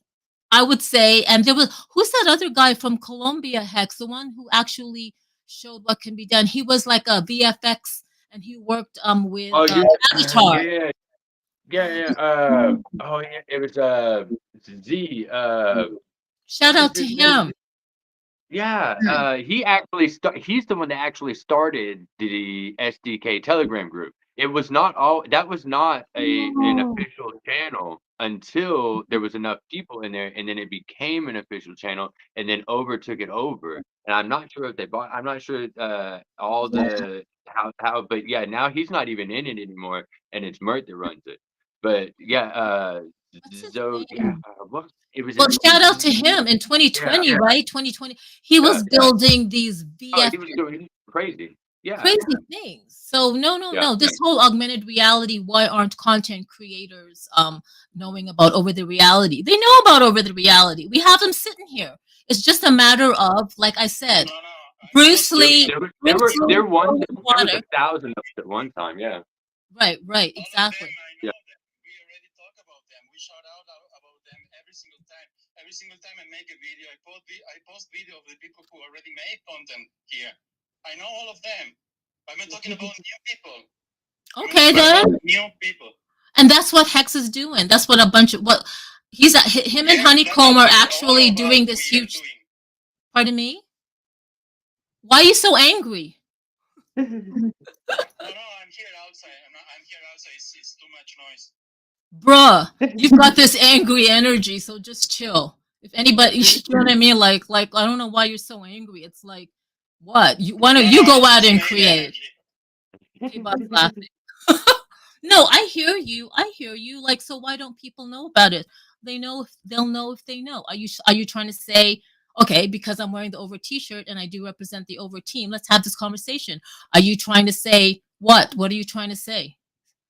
I would say. And there was, who's that other guy from Colombia, Hex, the one who actually showed what can be done. He was like a VFX, and he worked with Avatar. Oh yeah, it was Z. Shout out to him. Yeah, he's the one that actually started the SDK Telegram group. It was not all that was not an official channel until there was enough people in there, and then it became an official channel, and then took it over. And I'm not sure if they bought. I'm not sure all the how, but yeah, now he's not even in it anymore, and it's Mert that runs it. But yeah, so yeah, it was. Well, shout out to him in 2020, right? 2020, he was building these VFX. He was doing crazy. Yeah. Crazy things. So no. This whole augmented reality, why aren't content creators knowing about over the reality? They know about over the reality. We have them sitting here. It's just a matter of, like I said. No. Bruce Lee. There was Water. 1,000 of us at one time. Yeah. Right, All exactly. of them, I know them. We already talk about them. We shout out about them every single time. Every single time I make a video, I post video of the people who already made content here. I know all of them. I'm not talking about new people. Okay, then. New people. And that's what Hex is doing. That's what a bunch of what he's him and Honeycomb are actually doing this huge. Pardon me. Why are you so angry? No, I'm here outside. I'm here outside. It's too much noise. Bruh, you've got this angry energy, so just chill. If anybody, you know what I mean? Like, I don't know why you're so angry. It's like, what? Why don't you go out and create? K-Bot's laughing. No, I hear you. I hear you. Like, so why don't people know about it? They'll know if they know. Are you trying to say, okay, because I'm wearing the Over t-shirt and I do represent the Over team, let's have this conversation. Are you trying to say what? What are you trying to say?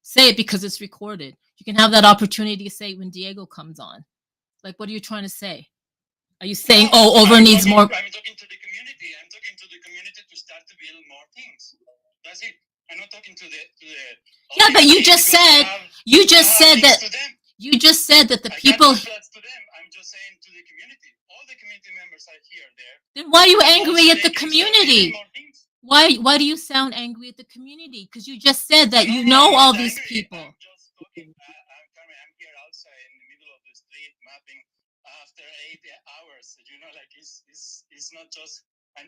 Say it because it's recorded. You can have that opportunity to say it when Diego comes on. Like, what are you trying to say? Are you saying, Over needs more? I'm talking to the community. I'm talking to the community to start to build more things. That's it. I'm not talking to the yeah, but you just said that you just said that the people. To them. I'm just saying to the community. All the community members are here. There. Then why are you angry at the community? Why do you sound angry at the community? Because you just said that you know all these people. I'm just talking. I'm here outside in the middle of the street mapping after 8 hours. You know, like it's not just. I'm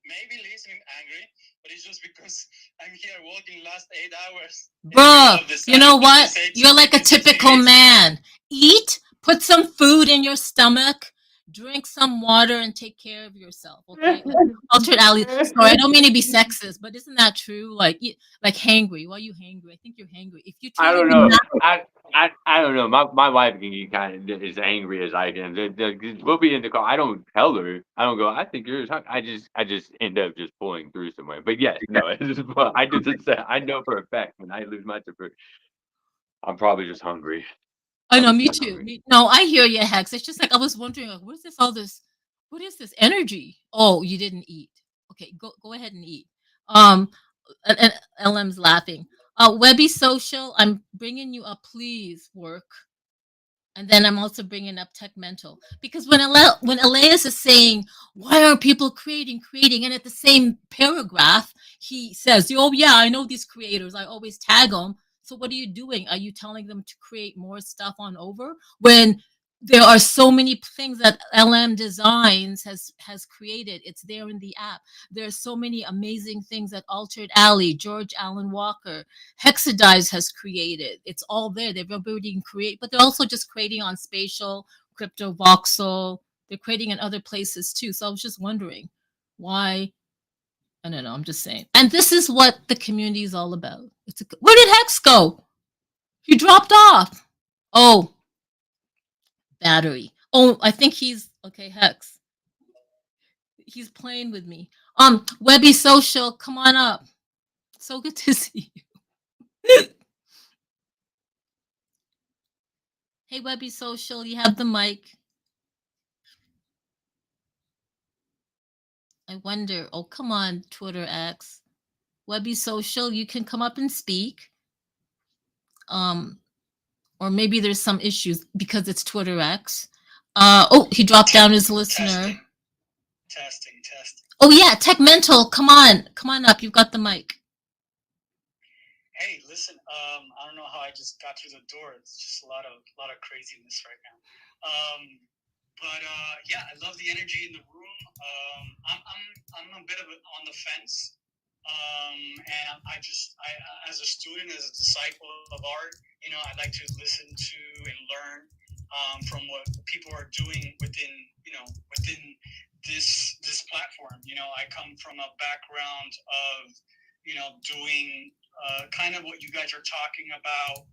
maybe listening angry, but it's just because I'm here walking last 8 hours. Bruh, you know what? You're like a typical man. Eat, put some food in your stomach, drink some water, and take care of yourself. Okay, Altered Alley. Sorry, I don't mean to be sexist, but isn't that true? Like hangry. Why are you hangry? I think you're hangry. If you I don't know. I don't know. My wife can get kind of as angry as I can. We'll be in the car. I don't tell her. I don't go. I think you're. I just end up just pulling through somewhere. But yes, no. I just say. I know for a fact when I lose my temper, I'm probably just hungry. I know. Me too. No, I hear you, Hex. It's just like I was wondering, like, what is this? All this? What is this energy? Oh, you didn't eat. Okay, go ahead and eat. And LM's laughing. Webby Social, I'm bringing you up. Please work. And then I'm also bringing up Tech Mental because when Elias is saying, why aren't people creating, and at the same paragraph he says, oh yeah, I know these creators. I always tag them. So what are you doing? Are you telling them to create more stuff on Over when there are so many things that LM Designs has created? It's there in the app. There's so many amazing things that Altered Alley, George Allen Walker, Hexadize has created. It's all there. They've already created, but they're also just creating on Spatial, Crypto Voxel. They're creating in other places too. So I was just wondering why. I don't know. I'm just saying. And this is what the community is all about. Where did Hex go? He dropped off. Oh, battery. Oh, I think he's okay. Hex. He's playing with me. Webby Social, come on up. So good to see you. Hey, Webby Social, you have the mic. I wonder. Oh, come on, Twitter X. Webby Social, you can come up and speak. Or maybe there's some issues because it's Twitter X. Oh, he dropped down his listener. Testing. Oh yeah, Tech Mental, come on up. You've got the mic. Hey, listen. I don't know how I just got through the door. It's just a lot of craziness right now. But yeah, I love the energy in the room. I'm a bit of on the fence. And I as a student, as a disciple of art, you know, I like to listen to and learn from what people are doing within this platform. You know, I come from a background of, you know, doing kind of what you guys are talking about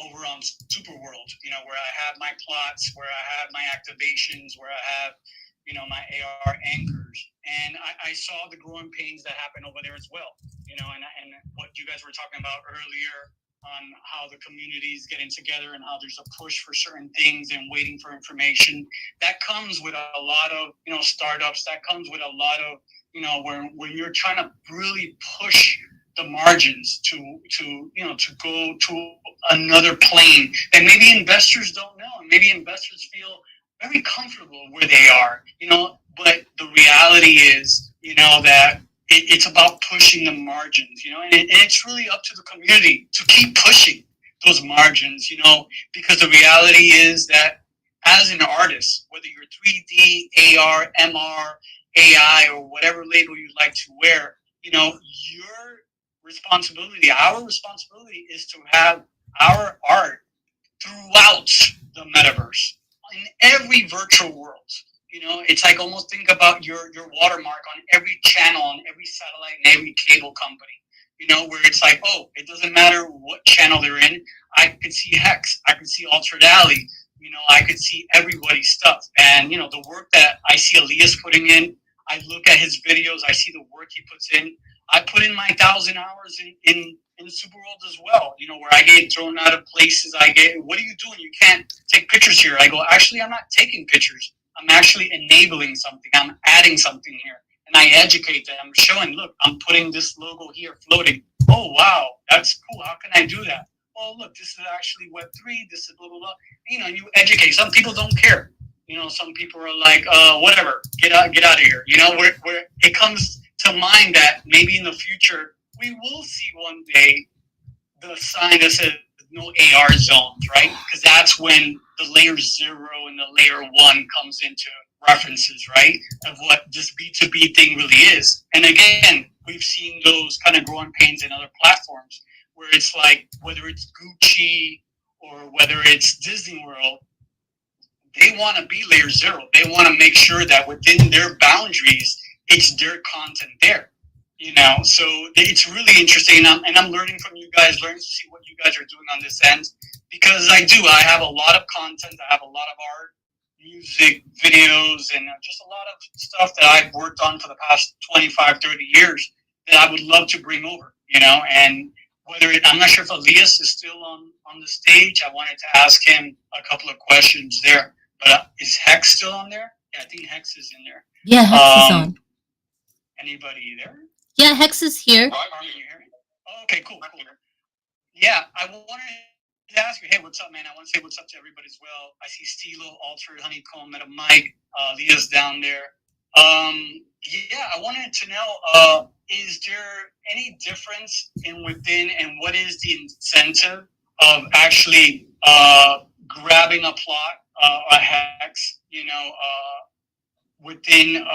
over on Super World, you know, where I have my plots, where I have my activations, where I have, you know, my AR anchors. And I saw the growing pains that happen over there as well, you know, and what you guys were talking about earlier on how the community is getting together and how there's a push for certain things and waiting for information. That comes with a lot of, startups. That comes with a lot of, when you're trying to really push the margins to go to another plane that maybe investors don't know, and maybe investors feel very comfortable where they are, but the reality is, that it's about pushing the margins, and it's really up to the community to keep pushing those margins, because the reality is that as an artist, whether you're 3D, AR, MR, AI, or whatever label you like to wear, your responsibility, our responsibility is to have our art throughout the metaverse in every virtual world. It's like almost think about your watermark on every channel, on every satellite, and every cable company. Where it's like, oh, it doesn't matter what channel they're in. I could see Hex, I could see Altered Alley, I could see everybody's stuff. And the work that I see Elias putting in, I look at his videos, I see the work he puts in. I put in my 1,000 hours in Superworld as well, where I get thrown out of places. What are you doing? You can't take pictures here. I go, actually, I'm not taking pictures. I'm actually enabling something. I'm adding something here. And I educate them. I'm showing, look, I'm putting this logo here floating. Oh, wow, that's cool. How can I do that? Oh, look, this is actually Web3. This is blah, blah, blah. You educate. Some people don't care. Some people are like, whatever, get out of here. Where it comes to mind that maybe in the future, we will see one day the sign that says no AR zones, right? Because that's when the layer 0 and the layer 1 comes into references, right? Of what this B2B thing really is. And again, we've seen those kind of growing pains in other platforms where it's like, whether it's Gucci or whether it's Disney World, they want to be layer 0. They want to make sure that within their boundaries, it's their content there. So it's really interesting, and I'm learning from you guys, learning to see what you guys are doing on this end, because I have a lot of content, I have a lot of art, music, videos, and just a lot of stuff that I've worked on for the past 25, 30 years that I would love to bring over, and I'm not sure if Elias is still on the stage. I wanted to ask him a couple of questions there, but is Hex still on there? Yeah, I think Hex is in there. Yeah, Hex is on. Anybody there? Yeah, Hex is here. Can you hear me? Oh, okay, cool. Yeah, I wanted to ask you, hey, what's up, man? I want to say what's up to everybody as well. I see Stilo, Altered, Honeycomb, Meta Mike, Leah's down there. Yeah, I wanted to know, is there any difference within, and what is the incentive of actually grabbing a plot, a Hex, within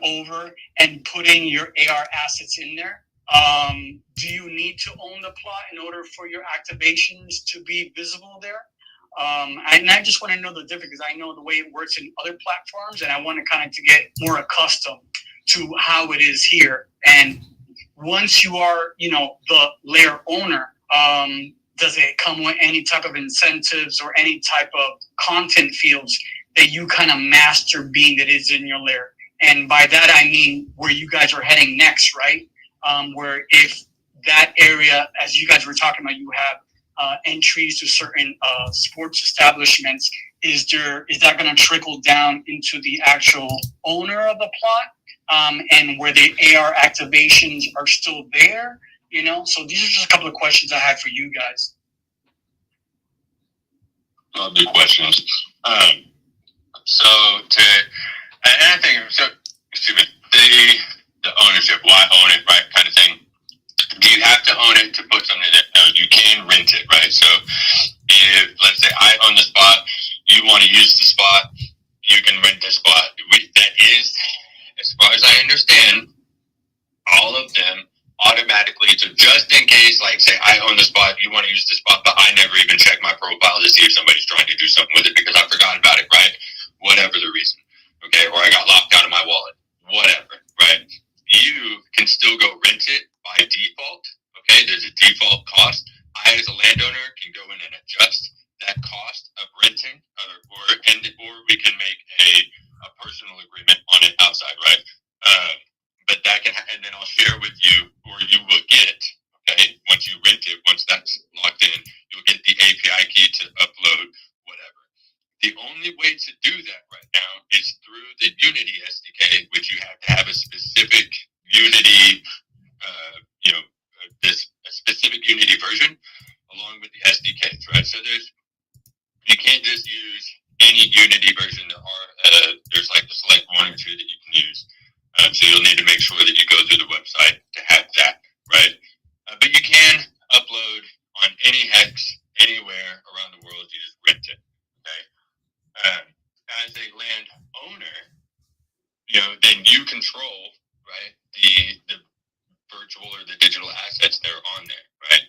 Over and putting your AR assets in there? Do you need to own the plot in order for your activations to be visible there? And I just want to know the difference, because I know the way it works in other platforms, and I want to kind of to get more accustomed to how it is here. And once you are, the layer owner, does it come with any type of incentives or any type of content fields that you kind of master being that is in your layer? And by that, I mean where you guys are heading next, right? Where if that area, as you guys were talking about, you have entries to certain sports establishments, is that going to trickle down into the actual owner of the plot, and where the AR activations are still there? So these are just a couple of questions I had for you guys. Good questions. And I think, the ownership, why own it, right, kind of thing. Do you have to own it to put something there? No, you can rent it, right? So if, let's say, I own the spot, you want to use the spot, you can rent the spot. That is, as far as I understand, all of them automatically. So just in case, like, say, I own the spot, you want to use the spot, but I never even check my profile to see if somebody's trying to do something with it because I forgot about it, right? Whatever the reason, okay? Or I got locked out of my wallet, whatever, right? You can still go rent it by default, okay? There's a default cost. I, as a landowner, can go in and adjust that cost of renting, or we can make a personal agreement on it outside, right? But that can, and then I'll share with you, or you will get, okay, once you rent it, to upload whatever. The only way to do that right now is through the Unity SDK, which you have to have a specific Unity, a specific Unity version along with the SDKs, right? So you can't just use any Unity version. There's like the select one or two that you can use. So you'll need to make sure that you go through the website to have that, right? But you can upload on any hex anywhere around the world. You just rent it, okay? As a land owner, then you control, right, the virtual or the digital assets that are on there, right?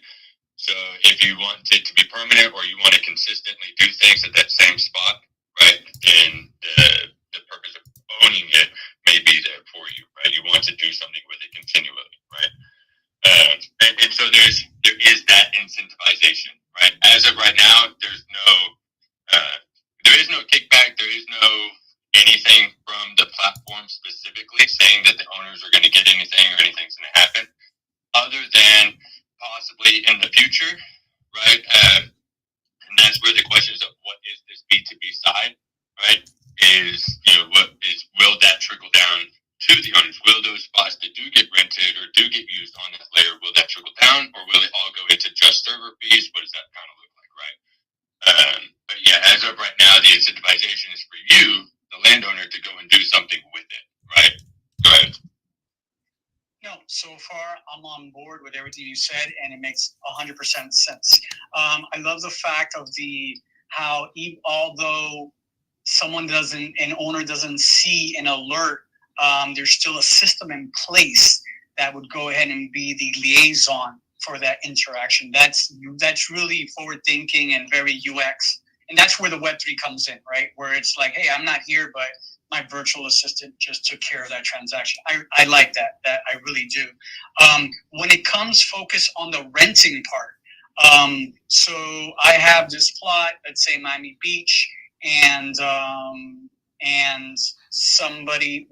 So if you want it to be permanent or you want to consistently do things at that same spot, right, then the purpose of owning it may be there for you, right? You want to do something with it continually, right? And so there is that incentivization, right? As of right now, there is no kickback, there is no anything from the platform specifically saying that the owners are going to get anything or anything's going to happen, other than possibly in the future, right? And that's where the questions of what is this B2B side, right? Will that trickle down to the owners? Will those spots that do get rented or do get used on that layer, will that trickle down, or will it all go into just server fees? What does that kind of look like, right? But yeah, as of right now, the incentivization is for you, the landowner, to go and do something with it, right? Go ahead. No, so far I'm on board with everything you said, and it makes 100% sense. I love the fact of how although an owner doesn't see an alert, there's still a system in place that would go ahead and be the liaison for that interaction. That's really forward thinking and very UX, and that's where the Web3 comes in, right? Where it's like, hey, I'm not here, but my virtual assistant just took care of that transaction. I like that I really do. When it comes focus on the renting part, so I have this plot, let's say Miami Beach, and somebody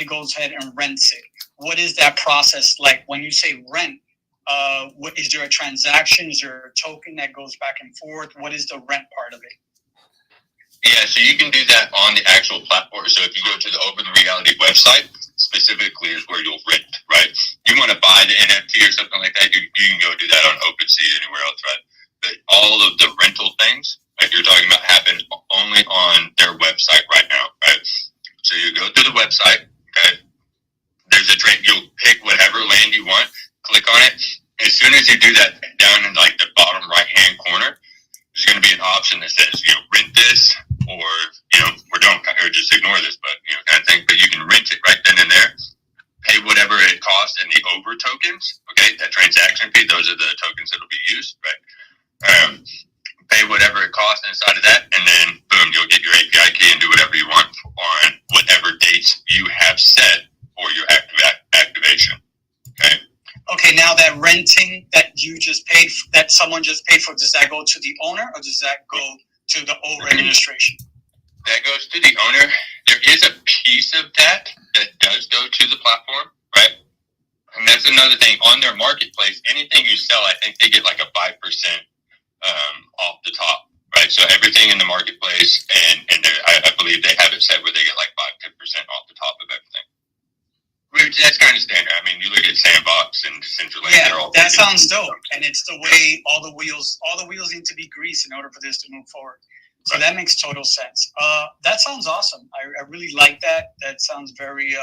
goes ahead and rents it. What is that process like? When you say rent, what is there a transaction? Is there a token that goes back and forth? What is the rent part of it? Yeah, so you can do that on the actual platform. So if you go to the OVRLands website, specifically is where you'll rent, right? You want to buy the NFT or something like that, you can go do that on OpenSea, anywhere else, right? But all of the rental things, like you're talking about, happen only on their website right now, right? So you go to the website, okay? You'll pick whatever land you want, click on it. As soon as you do that, down in like the bottom right-hand corner, there's going to be an option that says, rent this, or don't, or just ignore this, but, kind of thing. But you can rent it right then and there, pay whatever it costs in the over tokens, okay? That transaction fee, those are the tokens that will be used, right? Pay whatever it costs inside of that, and then, boom, you'll get your API key and do whatever you want on whatever dates you have set for your activation, okay? Okay, now that renting that someone just paid for, does that go to the owner, or does that go to the over administration? That goes to the owner. There is a piece of that does go to the platform, right? And that's another thing. On their marketplace, anything you sell, I think they get like a 5% off the top, right? So everything in the marketplace, and I believe they have it set where they get like 5-10% off the top of everything. That's kind of standard. I mean, you look at Sandbox and Decentraland. Yeah, that sounds dope, and it's the way all the wheels need to be greased in order for this to move forward. So that makes total sense. That sounds awesome. I really like that. That sounds very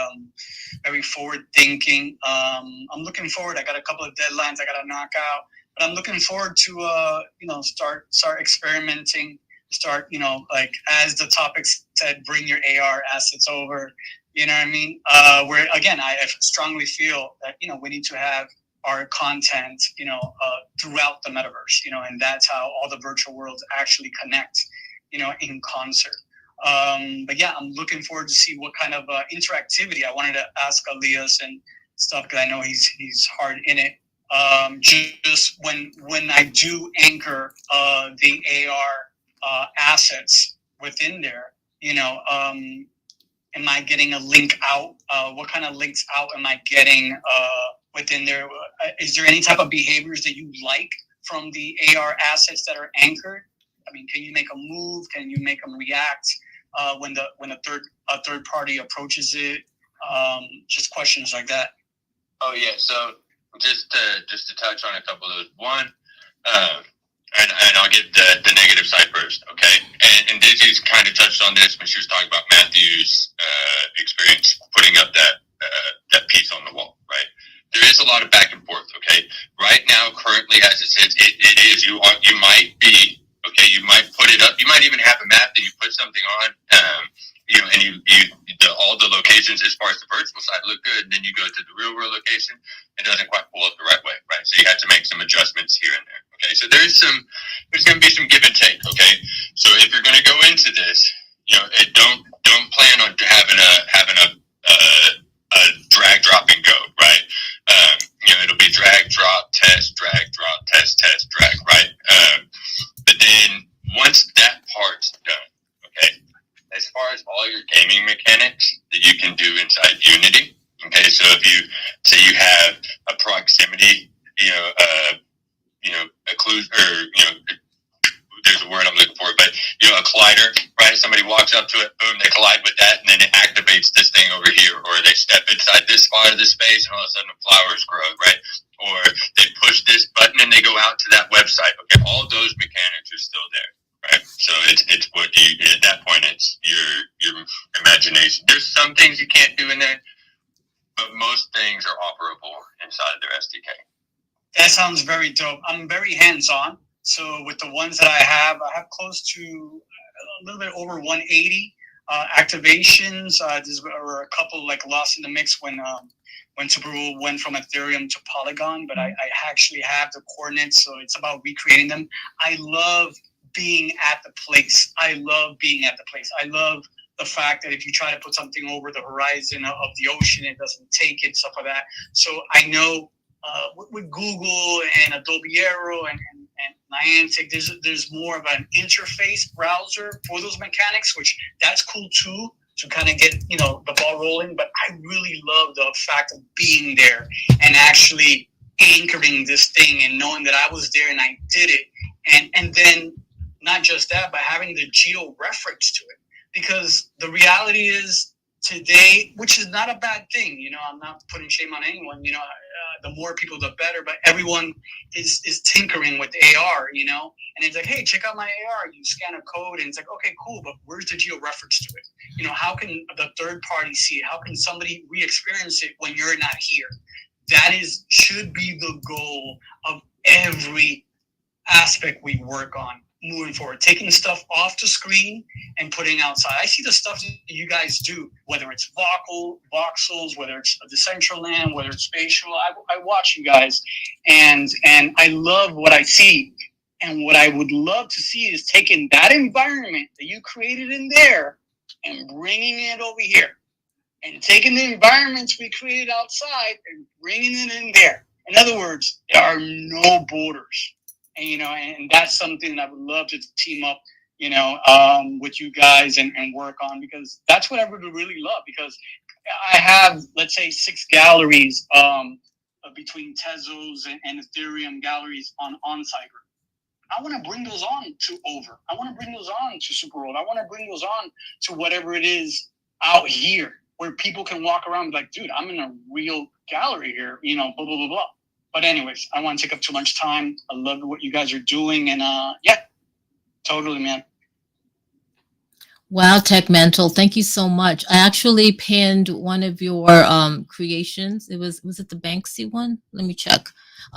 forward thinking. I'm looking forward. I got a couple of deadlines I got to knock out, but I'm looking forward to start experimenting. Start like as the topic said, bring your AR assets over. You know what I mean? Where again, I strongly feel that we need to have our content throughout the metaverse. And that's how all the virtual worlds actually connect. In concert. But yeah, I'm looking forward to see what kind of interactivity. I wanted to ask Elias and stuff because I know he's hard in it. Just when I do anchor the AR assets within there, am I getting a link out? What kind of links out am I getting within there? Is there any type of behaviors that you like from the AR assets that are anchored? I mean, can you make them move? Can you make them react when a third party approaches it? Just questions like that. Oh yeah, so just to touch on a couple of those. One, and I'll get the negative side first, okay? And Daisy's kind of touched on this when she was talking about Matthew's experience putting up that piece on the wall, right? There is a lot of back and forth, okay? Right now, currently, as it sits, it is you might be, okay, you might put it up, you might even have a map that you put something on, and all the locations as far as the virtual side look good, and then you go to the real world location, it doesn't quite pull up the right way, right? So you have to make some adjustments here and there, okay? So there's going to be some give and take, okay? So if you're going to go into this, don't plan on having a drag, drop, and go, right? It'll be drag, drop, test, drag, drop, test, drag, right? But then once that part's done, okay, as far as all your gaming mechanics that you can do inside Unity, okay, so if you say you have a proximity, there's a word I'm looking for, but a collider, right? Somebody walks up to it, boom, they collide with that, and then it activates this thing over here, or they step inside this part of the space, and all of a sudden the flowers grow, right? Or they push this button and they go out to that website. Okay, all those mechanics are still there, right? So it's what at that point it's your imagination. There's some things you can't do in there, but most things are operable inside of their SDK. That sounds very dope. I'm very hands-on. So with the ones that I have close to a little bit over 180 activations. There were a couple like lost in the mix when Superrule went from Ethereum to Polygon, but I actually have the coordinates, so it's about recreating them. I love being at the place. I love the fact that if you try to put something over the horizon of the ocean, it doesn't take it, stuff like that. So I know with Google and Adobe Aero and Niantic, there's more of an interface browser for those mechanics, which that's cool too, to kind of get the ball rolling. But I really love the fact of being there and actually anchoring this thing and knowing that I was there and I did it, and then not just that, but having the geo reference to it, because the reality is today, which is not a bad thing, I'm not putting shame on anyone, the more people the better, but everyone is tinkering with AR, and it's like, hey, check out my AR. You scan a code and it's like, okay, cool, but where's the geo reference to it? How can the third party see it? How can somebody re-experience it when you're not here? That should be the goal of every aspect we work on moving forward, taking stuff off the screen and putting outside. I see the stuff that you guys do, whether it's voxels, whether it's Decentraland, whether it's spatial. I watch you guys, and I love what I see. And what I would love to see is taking that environment that you created in there and bringing it over here, and taking the environments we created outside and bringing it in there. In other words, there are no borders. And that's something that I would love to team up, with you guys and work on, because that's what I would really love. Because I have, let's say, 6 galleries between Tezos and Ethereum galleries on Cyber. I want to bring those on to Over. I want to bring those on to Superworld. I want to bring those on to whatever it is out here, where people can walk around and be like, dude, I'm in a real gallery here, blah, blah, blah, blah. But anyways, I want to take up too much time. I love what you guys are doing. And yeah, totally, man. Wow, Tech Mental, thank you so much. I actually pinned one of your creations. Was it the Banksy one? Let me check.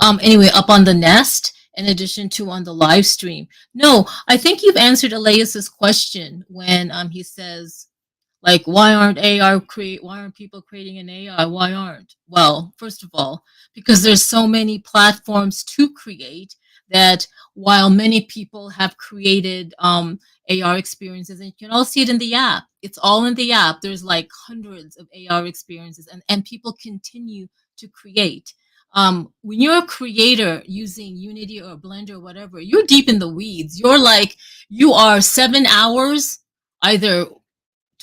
Anyway, up on the Nest, in addition to on the live stream. No, I think you've answered Elias's question when he says, like, why aren't people creating an AI? Why aren't? Well, first of all, because there's so many platforms to create that while many people have created AR experiences, and you can all see it in the app, it's all in the app. There's like hundreds of AR experiences, and people continue to create. When you're a creator using Unity or Blender or whatever, you're deep in the weeds. You are 7 hours either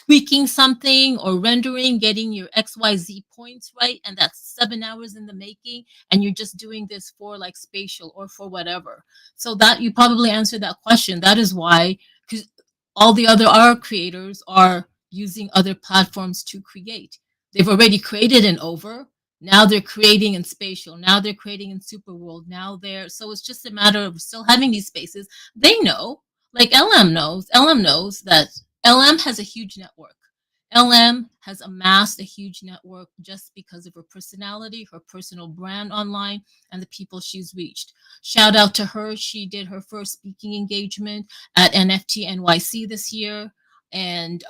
tweaking something or rendering, getting your XYZ points right, and that's 7 hours in the making, and you're just doing this for like spatial or for whatever. So that you probably answered that question. That is why, because all the other art creators are using other platforms to create. They've already created in Over. Now they're creating in spatial. Now they're creating in Superworld. Now they're so it's just a matter of still having these spaces. They know, like LM knows. LM knows that LM has a huge network. LM has amassed a huge network just because of her personality, her personal brand online, and the people she's reached. Shout out to her. She did her first speaking engagement at NFT NYC this year. And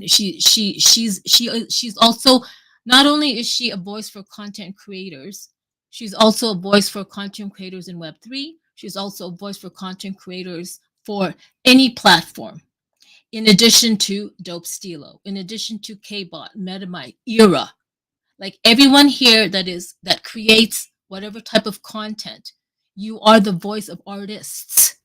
she's also, not only is she a voice for content creators, she's also a voice for content creators in Web3. She's also a voice for content creators for any platform. In addition to Dope Stilo, in addition to Kbot, Metamite, Era, like everyone here that creates whatever type of content, you are the voice of artists.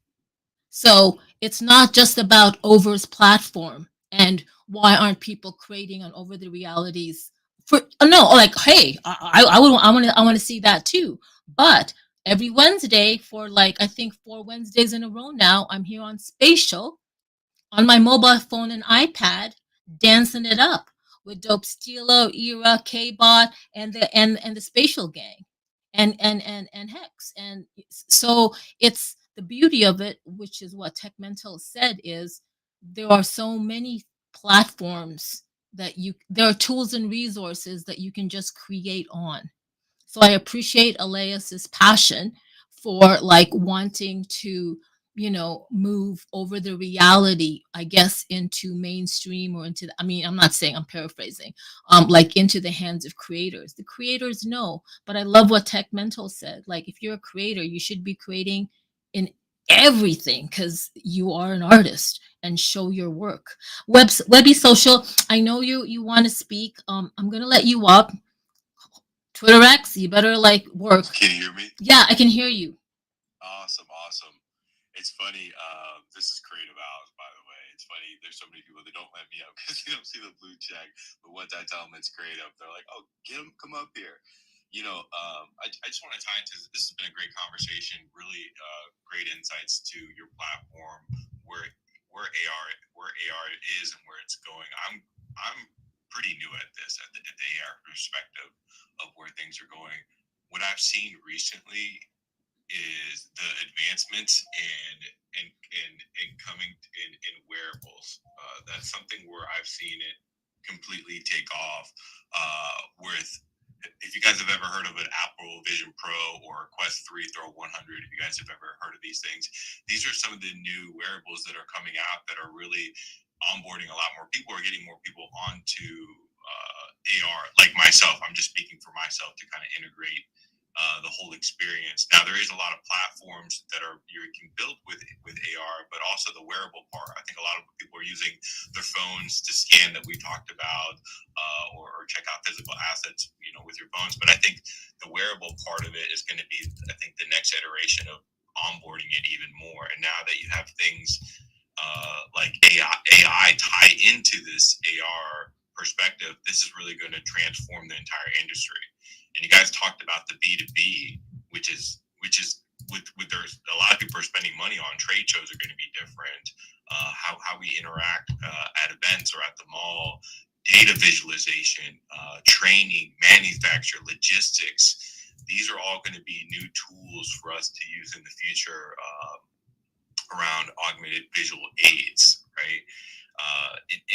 So it's not just about Over's platform and why aren't people creating on Over the Realities. For no, like hey, I want to see that too. But every Wednesday for like I think 4 Wednesdays in a row now, I'm here on Spatial on my mobile phone and iPad, dancing it up with Dope Stilo, Era, K-Bot, and the Spatial Gang, and Hex, and so it's the beauty of it, which is what Tech Mental said, is there are so many platforms that there are tools and resources that you can just create on. So I appreciate Elias's passion for like wanting to, move over the reality, I guess, into mainstream or into, I mean, I'm not saying, I'm paraphrasing, like into the hands of creators. The creators know, but I love what Tech Mental said. Like, if you're a creator, you should be creating in everything because you are an artist and show your work. Webby Social, I know you want to speak. I'm gonna let you up. Twitter X, you better like work. Can you hear me? Yeah, I can hear you. Awesome. It's funny. This is creative hours, by the way. It's funny. There's so many people that don't let me up because they don't see the blue check. But once I tell them it's creative, they're like, "Oh, get them, come up here." I just want to tie into this. This has been a great conversation. Really great insights to your platform, where AR is and where it's going. I'm pretty new at this at the AR perspective of where things are going. What I've seen recently is the advancements and coming in wearables. That's something where I've seen it completely take off. With if you guys have ever heard of an Apple Vision Pro or Quest 3 Throw 100, if you guys have ever heard of these things, these are some of the new wearables that are coming out that are really onboarding a lot more people or getting more people onto AR. Like myself, I'm just speaking for myself to kind of integrate the whole experience. Now there is a lot of platforms that you can build with AR, but also the wearable part. I think a lot of people are using their phones to scan that we talked about, or check out physical assets, with your phones. But I think the wearable part of it is going to be, I think, the next iteration of onboarding it even more. And now that you have things like AI tie into this AR perspective, this is really going to transform the entire industry. And you guys talked about the B2B, which is with there's a lot of people are spending money on. Trade shows are going to be different. How we interact at events or at the mall, data visualization, training, manufacture, logistics. These are all going to be new tools for us to use in the future around augmented visual aids, right?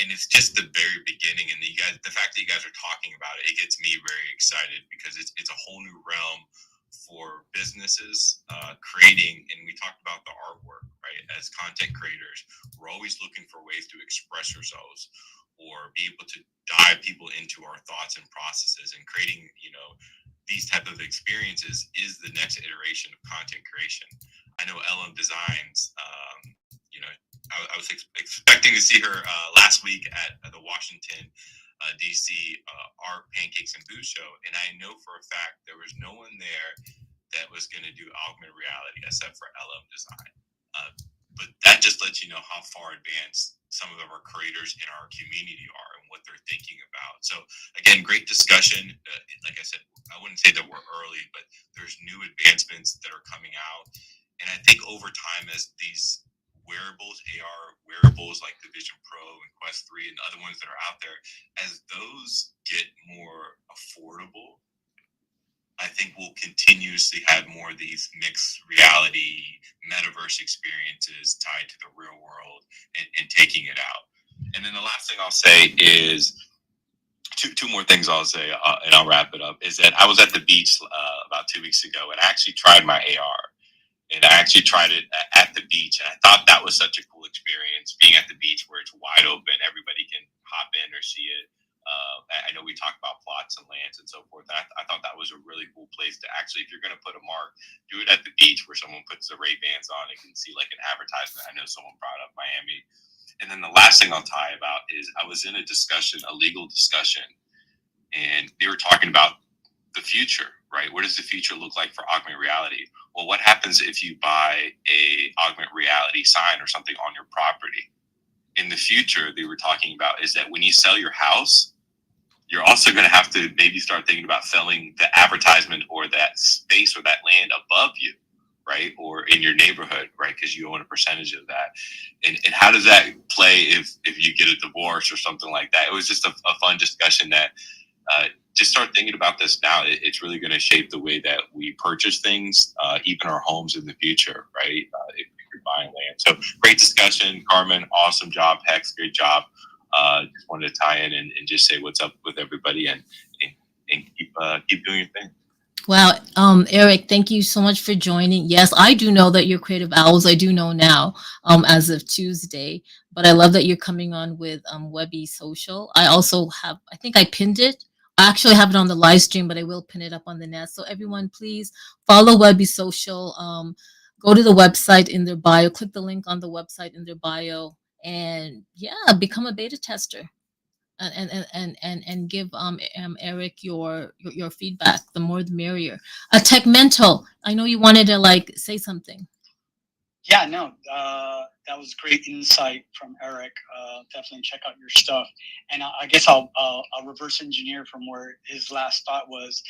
And it's just the very beginning. And the fact that you guys are talking about it, it gets me very excited because it's a whole new realm for businesses creating. And we talked about the artwork, right? As content creators, we're always looking for ways to express ourselves or be able to dive people into our thoughts and processes, and creating, these type of experiences is the next iteration of content creation. I know LM Designs, I was expecting to see her last week at the Washington, D.C. Art, Pancakes, and Booth show, and I know for a fact there was no one there that was going to do augmented reality except for LM Design. But that just lets you know how far advanced some of our creators in our community are and what they're thinking about. So again, great discussion. Like I said, I wouldn't say that we're early, but there's new advancements that are coming out. And I think over time, as these wearables, AR wearables like the Vision Pro and Quest 3 and other ones that are out there, as those get more affordable, I think we'll continuously have more of these mixed reality, metaverse experiences tied to the real world and taking it out. And then the last thing I'll say is two more things I'll say, and I'll wrap it up, is that I was at the beach about 2 weeks ago, and I actually tried my AR. And I actually tried it at the beach, and I thought that was such a cool experience, being at the beach where it's wide open, everybody can hop in or see it. I know we talk about plots and lands and so forth. I thought that was a really cool place to actually, if you're going to put a mark, do it at the beach where someone puts the Ray-Bans on and can see like an advertisement. I know someone brought up Miami. And then the last thing I'll tie about is I was in a discussion, a legal discussion, and they were talking about the future, right? What does the future look like for augmented reality? Well, what happens if you buy a augmented reality sign or something on your property? In the future, they were talking about is that when you sell your house, you're also going to have to maybe start thinking about selling the advertisement or that space or that land above you, right? Or in your neighborhood, right? Because you own a percentage of that. And how does that play if you get a divorce or something like that? It was just a fun discussion that just start thinking about this now. It's really going to shape the way that we purchase things, even our homes in the future, right? If you're buying land. So great discussion, Carmen. Awesome job, Hex. Great job. Just wanted to tie in and just say what's up with everybody and keep doing your thing. Wow, Eric, thank you so much for joining. Yes, I do know that you're Creative Owls. I do know now, as of Tuesday. But I love that you're coming on with Webby Social. I also have, I think I pinned it. I actually have it on the live stream, but I will pin it up on the net. So everyone, please follow Webby Social. Go to the website in their bio. Click the link on the website in their bio, and yeah, become a beta tester. And give Eric your feedback. The more the merrier. Tech Mental, I know you wanted to like say something. Yeah, no, that was great insight from Eric. Definitely check out your stuff. And I guess I'll reverse engineer from where his last thought was.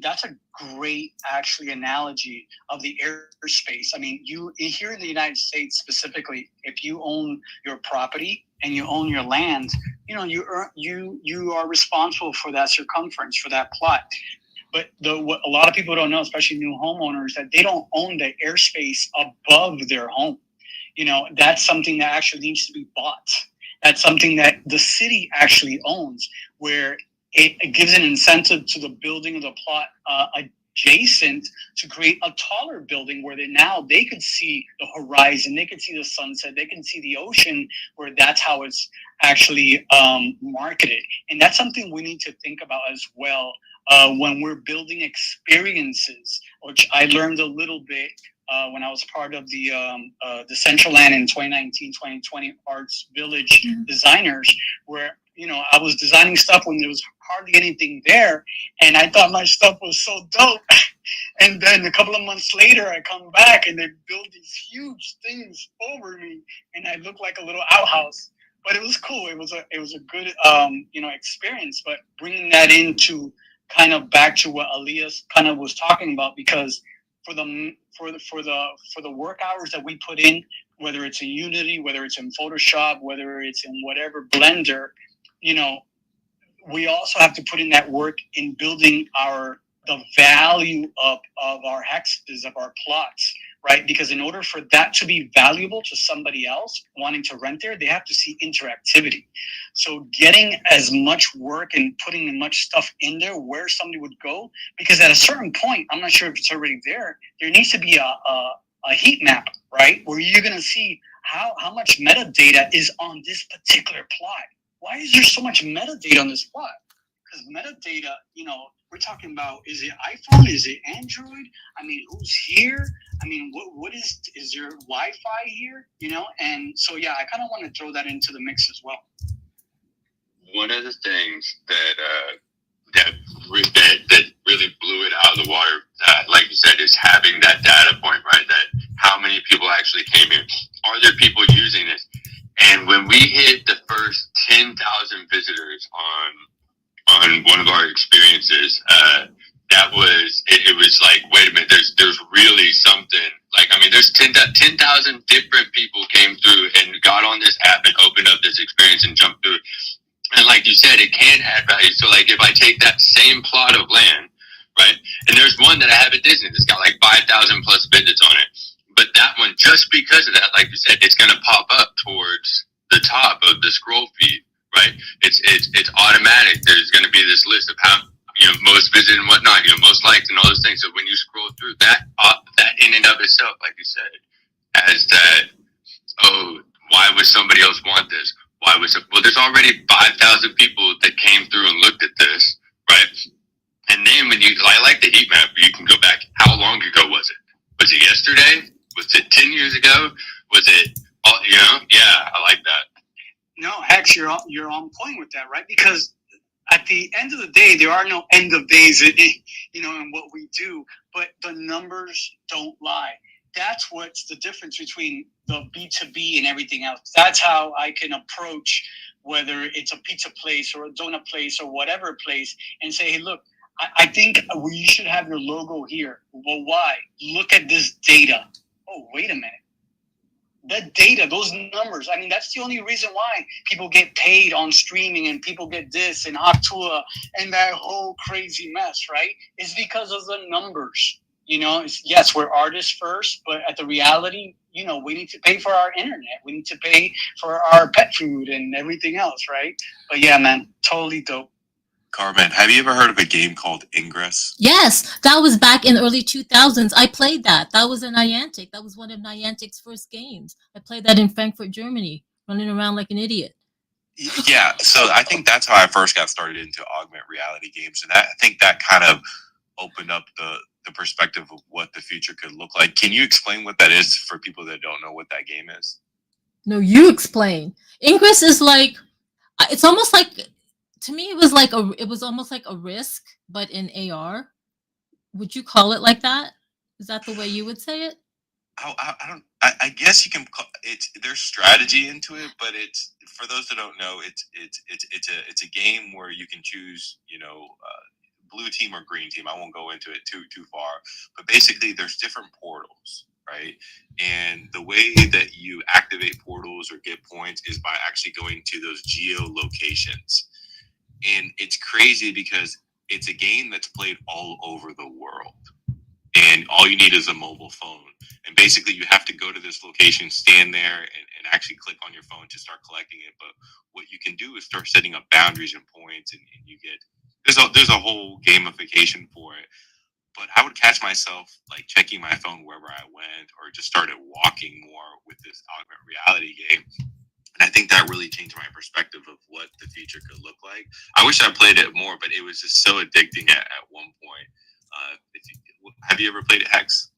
That's a great, actually, analogy of the airspace. I mean, you here in the United States specifically, if you own your property and you own your land, you know, you are responsible for that circumference, for that plot. But what a lot of people don't know, especially new homeowners, that they don't own the airspace above their home. You know, that's something that actually needs to be bought. That's something that the city actually owns, where it gives an incentive to the building of the plot adjacent to create a taller building where they could see the horizon, they could see the sunset, they can see the ocean, where that's how it's actually marketed. And that's something we need to think about as well. When we're building experiences, which I learned a little bit when I was part of the Decentraland in 2019-2020 Arts Village designers, where, you know, I was designing stuff when there was hardly anything there, and I thought my stuff was so dope. And then a couple of months later, I come back and they build these huge things over me, and I look like a little outhouse. But it was cool. It was a good experience. But bringing that into kind of back to what Elias kind of was talking about, because for the work hours that we put in, whether it's in Unity, whether it's in Photoshop, whether it's in whatever Blender, you know, we also have to put in that work in building the value of our hexes, of our plots, right? Because in order for that to be valuable to somebody else wanting to rent there, they have to see interactivity. So getting as much work and putting as much stuff in there where somebody would go, because at a certain point, I'm not sure if it's already there, there needs to be a heat map, right? Where you're going to see how much metadata is on this particular plot. Why is there so much metadata on this plot? Because metadata, you know, we're talking about, is it iPhone? Is it Android? I mean, who's here? I mean, what is there Wi-Fi here? You know, and so, yeah, I kind of want to throw that into the mix as well. One of the things that really blew it out of the water, like you said, is having that data point, right? That how many people actually came in. Are there people using this? And when we hit 10,000 different people came through and got on this app and opened up this experience and jumped through. And like you said, it can add value. So like if I take that same plot of land, right, and there's one that I have at Disney that's got like 5,000 plus visits on it. But that one, just because of that, like you said, it's going to pop up towards the top of the scroll feed, right? It's automatic. There's going to be this list of how, most visited and whatnot, most liked and all those things. So when you scroll through that, that in and of itself, like you said, has that, oh, why would somebody else want this? Why was it? Well, there's already 5,000 people that came through and looked at this, right? And then when I like the heat map, you can go back. How long ago was it? Was it yesterday? Was it 10 years ago? Was it, yeah, I like that. No, Hex, you're on point with that, right? Because at the end of the day, there are no end of days, in what we do, but the numbers don't lie. That's what's the difference between the B2B and everything else. That's how I can approach whether it's a pizza place or a donut place or whatever place and say, hey, look, I think you should have your logo here. Well, why? Look at this data. Oh, wait a minute. That data, those numbers, I mean, that's the only reason why people get paid on streaming and people get this and Octua and that whole crazy mess, right? It's because of the numbers. Yes, we're artists first, but at the reality, we need to pay for our internet. We need to pay for our pet food and everything else, right? But yeah, man, totally dope. Carmen, have you ever heard of a game called Ingress? Yes, that was back in the early 2000s. I played that. That was a Niantic. That was one of Niantic's first games. I played that in Frankfurt, Germany, running around like an idiot. Yeah, so I think that's how I first got started into augmented reality games. And I think that kind of opened up the perspective of what the future could look like. Can you explain what that is for people that don't know what that game is? No, you explain. Ingress is like, it's almost like, to me, it was almost like a Risk, but in AR. Would you call it like that? Is that the way you would say it? I guess you can call there's strategy into it, but it's, for those that don't know, it's a game where you can choose, blue team or green team. I won't go into it too far, but basically there's different portals, right? And the way that you activate portals or get points is by actually going to those geolocations. And it's crazy because it's a game that's played all over the world. And all you need is a mobile phone. And basically you have to go to this location, stand there, and actually click on your phone to start collecting it. But what you can do is start setting up boundaries and points, and you get, there's a whole gamification for it. But I would catch myself like checking my phone wherever I went, or just started walking more with this augmented reality game. And I think that really changed my perspective of what the future could look like. I wish I played it more, but it was just so addicting at one point. Have you ever played it, Hex?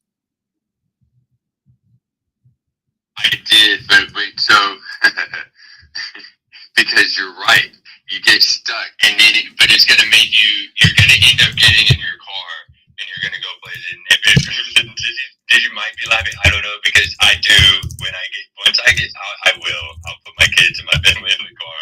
I did, but so because you're right, you get stuck, and then but it's gonna make you're gonna end up getting in your car and you're gonna go play it. Did you might be laughing? I don't know, because I do. Once I get out, I'll put my kids and my family in the car.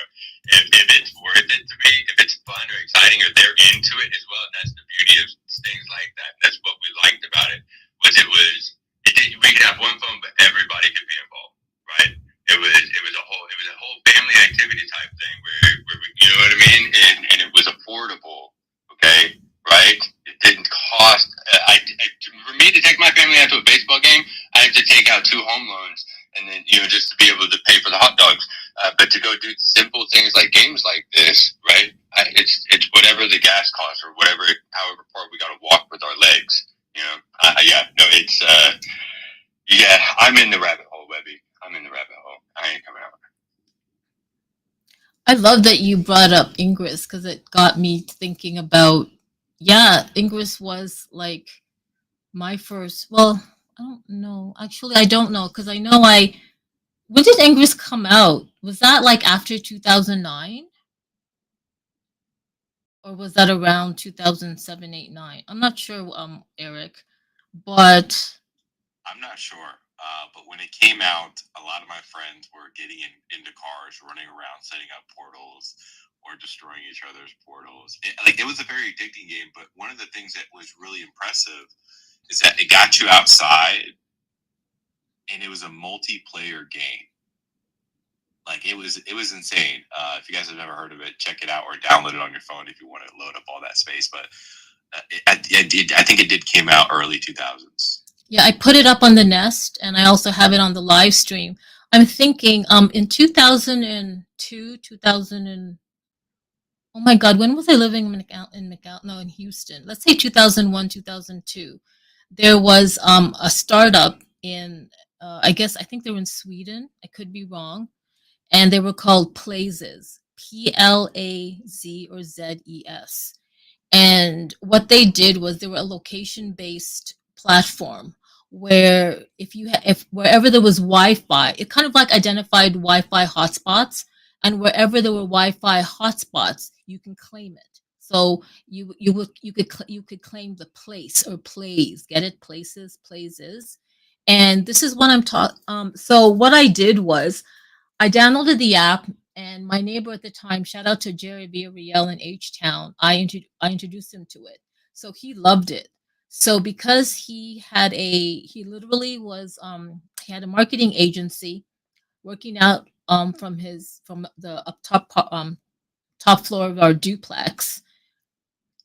If it's worth it to me, if it's fun or exciting, or they're into it as well, and that's the beauty of things like that. That's what we liked about it. We could have one phone, but everybody could be involved, right? It was a whole family activity type thing where you know what I mean, and it was affordable, okay, right? It didn't cost. For me to take my family out to a baseball game, I had to take out 2 home loans, and then just to be able to pay for the hot dogs. But to go do simple things like games like this, right? It's whatever the gas costs or however far we got to walk with our legs. I'm in the rabbit hole, Webby. I'm in the rabbit hole. I ain't coming out. I love that you brought up Ingress, because it got me thinking about, Ingress was like my first, well, I don't know. Actually, I don't know, because I know when did Ingress come out? Was that like after 2009? Or was that around 2007, 8, 9? I'm not sure, Eric, but I'm not sure. But when it came out, a lot of my friends were getting into cars, running around, setting up portals, or destroying each other's portals. It was a very addicting game. But one of the things that was really impressive is that it got you outside, and it was a multiplayer game. Like it was insane. If you guys have never heard of it, check it out or download it on your phone if you want to load up all that space. But I think it did came out early 2000s. Yeah, I put it up on the Nest, and I also have it on the live stream. I'm thinking, in 2002, 2000 and oh my God, when was I living in McAllen? No, in Houston. Let's say 2001, 2002. There was a startup in, I think they were in Sweden. I could be wrong. And they were called Plazes, Plaz or Zes. And what they did was they were a location-based platform where if wherever there was Wi-Fi, it kind of like identified Wi-Fi hotspots, and wherever there were Wi-Fi hotspots, you can claim it. So you could claim the place or plays. Get it? Places. And this is what I'm taught. So what I did was I downloaded the app, and my neighbor at the time, shout out to Jerry Villarreal in H Town, I introduced him to it. So he loved it. So because he literally was he had a marketing agency working out from the top floor of our duplex.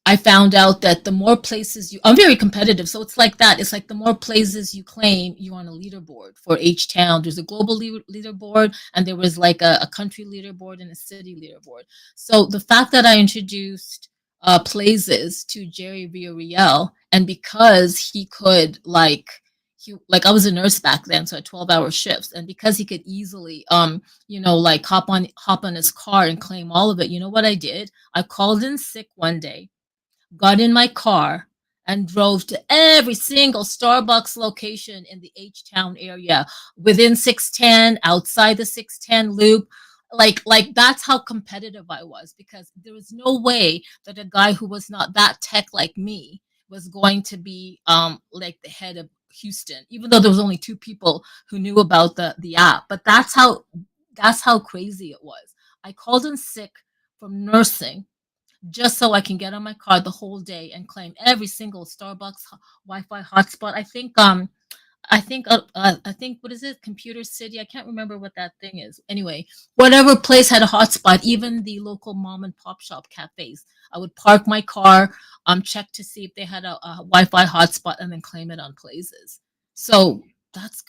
I found out that the more places I'm very competitive, so it's like that. It's like the more places you claim, you're on a leaderboard for H Town. There's a global leaderboard, and there was like a country leaderboard and a city leaderboard. So the fact that I introduced places to Jerry Villarreal, and because he could I was a nurse back then, so I had 12-hour shifts, and because he could easily like hop on his car and claim all of it, you know what I did? I called in sick one day, got in my car, and drove to every single Starbucks location in the H-Town area, within 610, outside the 610 loop. Like that's how competitive I was, because there was no way that a guy who was not that tech like me was going to be like the head of Houston, even though there was only 2 people who knew about the app. But that's how crazy it was. I called in sick from nursing just so I can get on my car the whole day and claim every single Starbucks Wi-Fi hotspot. I think what is it? Computer City. I can't remember what that thing is. Anyway, whatever place had a hotspot, even the local mom and pop shop cafes, I would park my car, check to see if they had a Wi-Fi hotspot, and then claim it on places. So that's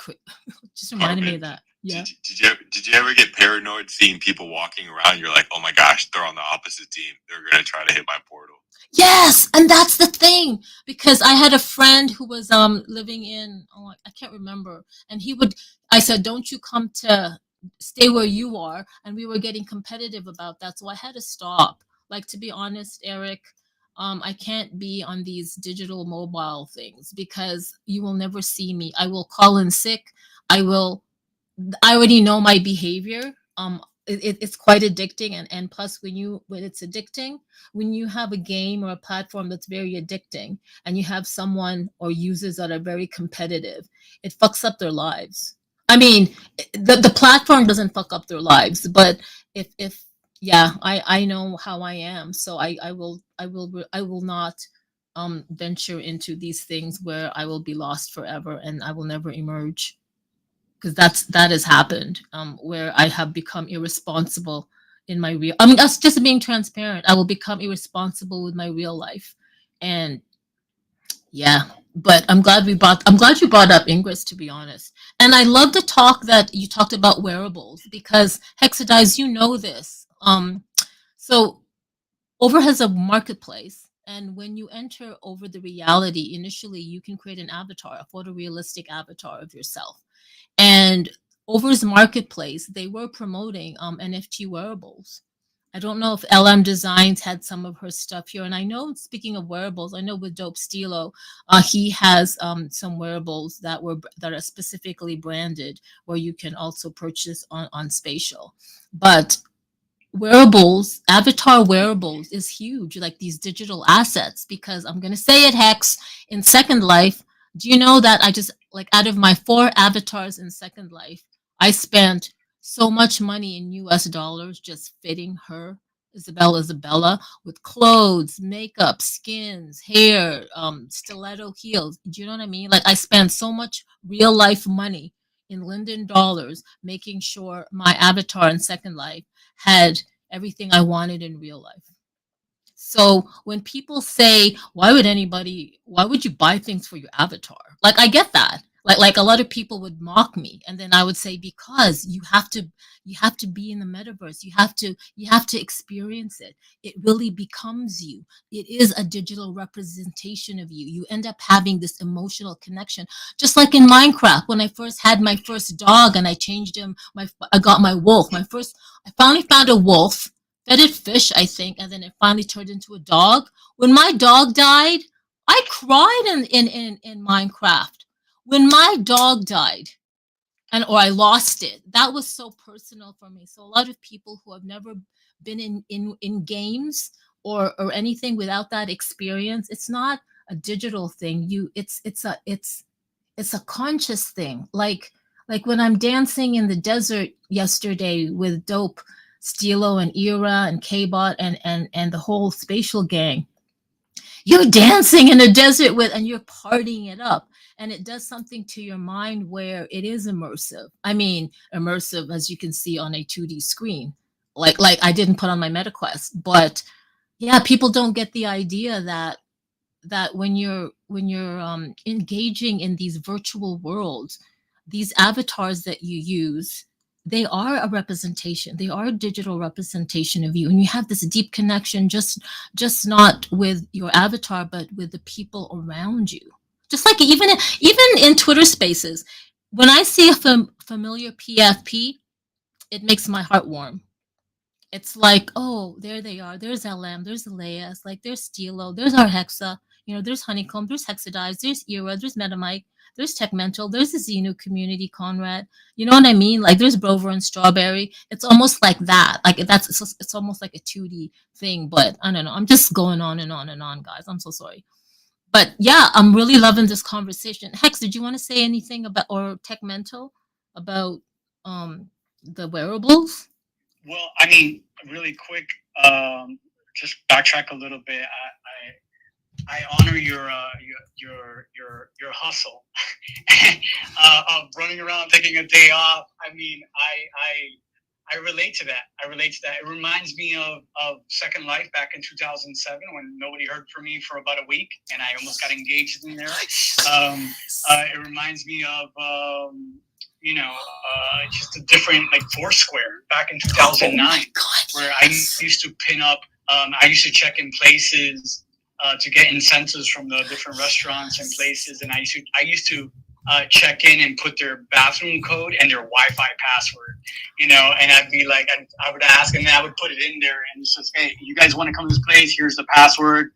just reminded me of that. Yeah. Did you ever get paranoid seeing people walking around? You're like, oh my gosh, they're on the opposite team. They're gonna try to hit my portal. Yes, and that's the thing, because I had a friend who was living in, I can't remember, and I said, don't you come to stay where you are, and we were getting competitive about that, so I had to stop. Like, to be honest, Eric, I can't be on these digital mobile things because you will never see me. I will call in sick. I already know my behavior. It's quite addicting, and plus when it's addicting, when you have a game or a platform that's very addicting, and you have someone or users that are very competitive, it fucks up their lives. I mean, the platform doesn't fuck up their lives, but if yeah, I know how I am, so I will not venture into these things where I will be lost forever and I will never emerge, because that has happened, where I have become irresponsible in my real. I mean, that's just being transparent. I will become irresponsible with my real life, and yeah. But I'm glad you brought up Ingress, to be honest. And I love the talk that you talked about wearables, because Hexadize, you know this. So Over has a marketplace, and when you enter Over the Reality, initially you can create an avatar, a photorealistic avatar of yourself. And Over's marketplace, they were promoting NFT wearables. I don't know if LM Designs had some of her stuff here. And I know, speaking of wearables, I know with Dope Stilo, he has some wearables that are specifically branded, where you can also purchase on Spatial. But avatar wearables is huge, like these digital assets, because I'm going to say it, Hex, in Second Life, do you know that I just, like, out of my 4 avatars in Second Life, I spent so much money in US dollars just fitting her, Isabella, with clothes, makeup, skins, hair, stiletto heels. Do you know what I mean? Like, I spent so much real life money in Linden dollars, making sure my avatar in Second Life had everything I wanted in real life. So when people say, why would you buy things for your avatar? Like, I get that. Like a lot of people would mock me, and then I would say, because you have to be in the metaverse. You have to experience it. It really becomes you. It is a digital representation of you. You end up having this emotional connection. Just like in Minecraft, when I first had my first dog and I changed him, I got my wolf. I finally found a wolf, fed it fish, I think, and then it finally turned into a dog. When my dog died, I cried in Minecraft. When my dog died, or I lost it, that was so personal for me. So a lot of people who have never been in games or anything without that experience, it's not a digital thing. It's a conscious thing. Like when I'm dancing in the desert yesterday with Dope, Stilo, and Era, and K-Bot, and the whole Spatial gang. You're dancing in the desert with, and you're partying it up, and it does something to your mind where it is immersive. I mean, immersive as you can see on a 2D screen. Like I didn't put on my MetaQuest, but yeah, people don't get the idea that when you're engaging in these virtual worlds, these avatars that you use, they are a representation. They are a digital representation of you, and you have this deep connection, just not with your avatar, but with the people around you. Just like even in Twitter Spaces, when I see a familiar PFP, it makes my heart warm. It's like, oh, there they are. There's LM, there's Elias, like there's Stilo, there's our Hexa, there's Honeycomb, there's Hexadize, there's Era, there's Metamike, there's Techmental, there's the Xenu community, Conrad. You know what I mean? Like there's Brover and Strawberry. It's almost like that. Like it's almost like a 2D thing, but I don't know. I'm just going on and on and on, guys. I'm so sorry. But yeah, I'm really loving this conversation. Hex, did you want to say anything about, or Techmental, about the wearables? Well, I mean, really quick, just backtrack a little bit. I honor your hustle of running around, taking a day off. I mean, I relate to that. It reminds me of Second Life back in 2007 when nobody heard from me for about a week and I almost got engaged in there. It reminds me of just a different, like, Foursquare back in 2009, where I used to pin up. I used to check in places to get incentives from the different restaurants and places, and I used to check in and put their bathroom code and their Wi-Fi password, and I'd be like, I would ask, and then I would put it in there, and it's just, hey, you guys want to come to this place? Here's the password.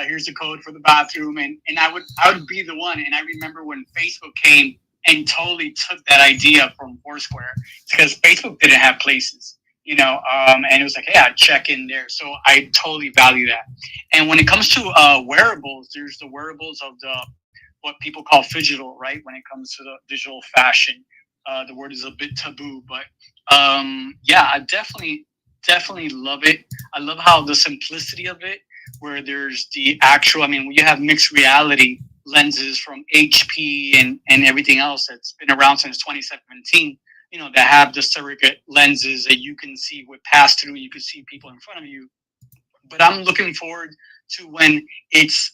Here's the code for the bathroom, and I would be the one. And I remember when Facebook came and totally took that idea from Foursquare, because Facebook didn't have places, and it was like, hey, I'd check in there. So I totally value that. And when it comes to wearables, there's the wearables of what people call phygital, right? When it comes to the digital fashion, the word is a bit taboo, but yeah, I definitely love it. I love how the simplicity of it, where there's the actual, I mean, you have mixed reality lenses from HP and everything else that's been around since 2017, that have the surrogate lenses that you can see with pass through, you can see people in front of you. But I'm looking forward to when it's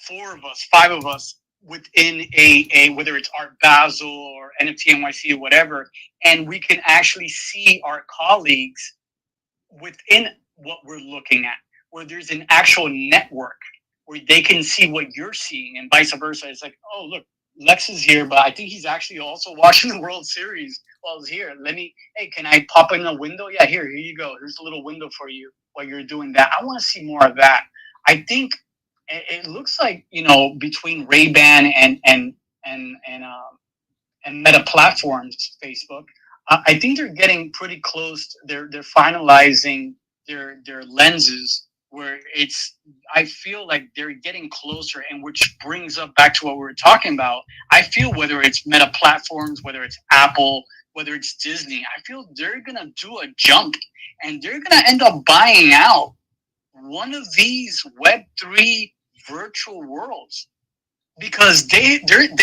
4 of us, 5 of us within a whether it's Art Basel or NFT NYC or whatever, and we can actually see our colleagues within what we're looking at, where there's an actual network where they can see what you're seeing and vice versa. It's like, oh, look, Lex is here, but I think he's actually also watching the World Series while he's here. Hey, can I pop in a window? Yeah, here you go. Here's a little window for you while you're doing that. I want to see more of that. I think it looks like, between Ray-Ban and Meta Platforms, Facebook, I think they're getting pretty close. They're finalizing their lenses, where I feel like they're getting closer, and which brings up back to what we were talking about. I feel whether it's Meta Platforms, whether it's Apple, whether it's Disney, I feel they're going to do a jump, and they're going to end up buying out one of these Web3 virtual worlds, because they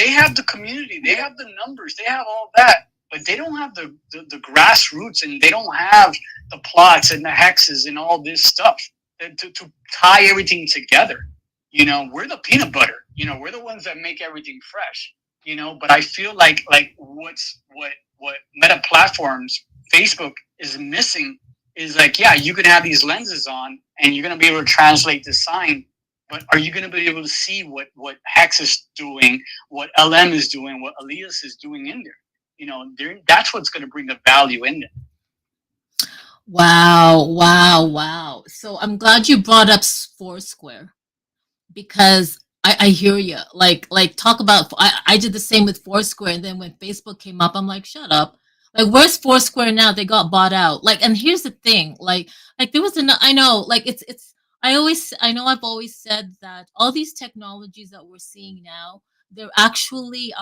have the community, they have the numbers, they have all that, but they don't have the grassroots, and they don't have the plots and the hexes and all this stuff to tie everything together. We're the peanut butter. We're the ones that make everything fresh. But I feel like what Meta platforms, Facebook is missing is like, yeah, you can have these lenses on and you're gonna be able to translate the sign, but are you gonna be able to see what Hex is doing, what LM is doing, what Elias is doing in there? That's what's gonna bring the value in there. Wow. So I'm glad you brought up Foursquare, because I hear you. Like talk about, I did the same with Foursquare, and then when Facebook came up, I'm like, shut up. Like, where's Foursquare now? They got bought out. Like, and here's the thing. Like there was I know, like I know I've always said that all these technologies that we're seeing now, they're actually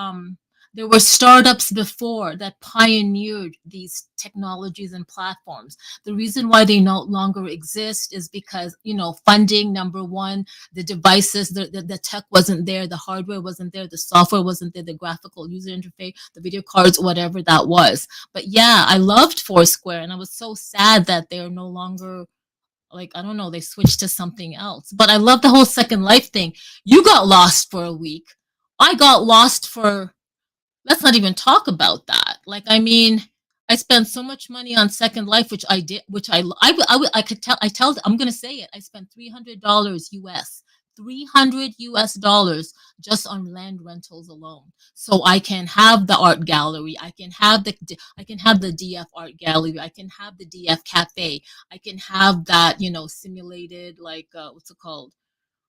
there were startups before that pioneered these technologies and platforms. The reason why they no longer exist is because, funding, number one, the devices, the tech wasn't there, the hardware wasn't there, the software wasn't there, the graphical user interface, the video cards, whatever that was. But yeah, I loved Foursquare, and I was so sad that they're no longer, like, I don't know, they switched to something else. But I love the whole Second Life thing. You got lost for a week. I got lost for, let's not even talk about that. Like, I mean, I spent so much money on Second Life, which I did, which I could tell, I'm going to say it. I spent $300 US, $300 just on land rentals alone. So I can have the art gallery. I can have the DF art gallery. I can have the DF cafe. I can have that, simulated, like, what's it called?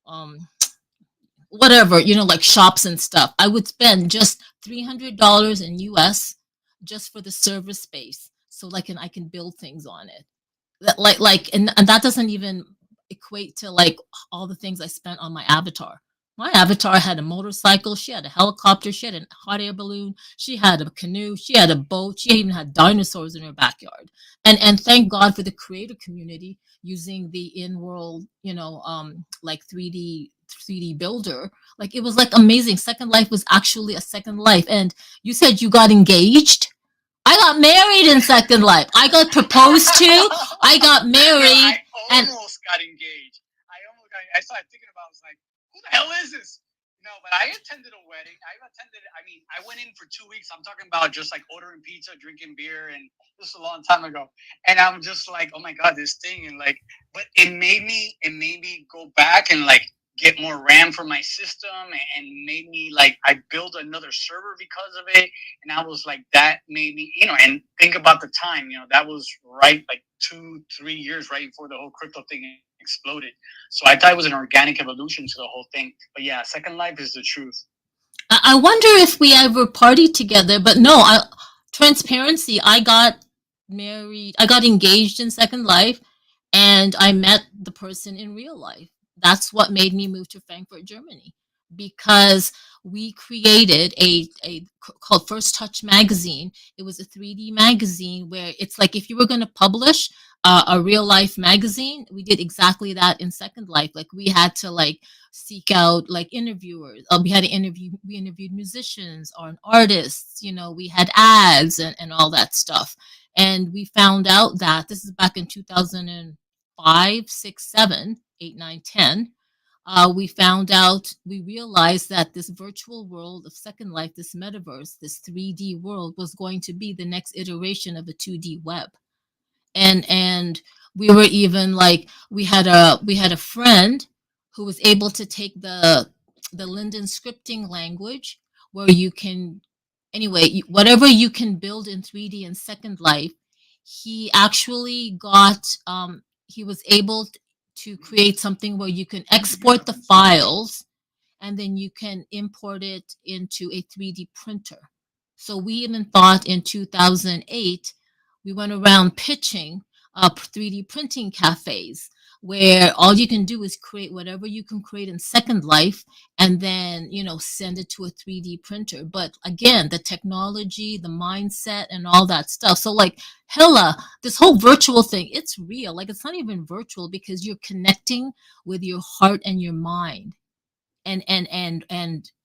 Um, Whatever, like shops and stuff. I would spend just $300 in US just for the server space, so like I can build things on it. And that doesn't even equate to like all the things I spent on my avatar. My avatar had a motorcycle, she had a helicopter, she had a hot air balloon, she had a canoe, she had a boat, she even had dinosaurs in her backyard. And thank God for the creator community using the in-world, like 3D builder. Like, it was like amazing. Second Life was actually a second life. And you said you got engaged. I got married in Second Life. I got proposed to. I got married. I almost got engaged. I started thinking about, I was like, who the hell is this? No, but I attended a wedding. I went in for 2 weeks. I'm talking about just like ordering pizza, drinking beer, and this was a long time ago. And I'm just like, oh my God, this thing. And like, but it made me go back and like get more RAM for my system, and made me like, I built another server because of it. And I was like, that made me, and think about the time, that was right like 2-3 years right before the whole crypto thing exploded. So I thought it was an organic evolution to the whole thing. But yeah, Second Life is the truth. I wonder if we ever partied together, but no, transparency. I got married, I got engaged in Second Life, and I met the person in real life. That's what made me move to Frankfurt, Germany, because we created a called First Touch magazine. It was a 3D magazine where it's like if you were going to publish a real life magazine, we did exactly that in Second Life. Like, we had to like seek out like interviewers. We interviewed musicians or artists. We had ads and all that stuff. And we found out that this is back in 2005, 6, 7, 8, 9, 10. We realized that this virtual world of Second Life, this metaverse, this 3D world was going to be the next iteration of a 2D web. And we were even like, we had a friend who was able to take the Linden scripting language, where you can, anyway, whatever you can build in 3D in Second Life, he actually got he was able to create something where you can export the files, and then you can import it into a 3D printer. So we even thought in 2008, we went around pitching 3D printing cafes, where all you can do is create whatever you can create in Second Life, and then send it to a 3D printer. But again, the technology, the mindset, and all that stuff. So like, hella, this whole virtual thing, it's real. Like, it's not even virtual, because you're connecting with your heart and your mind. And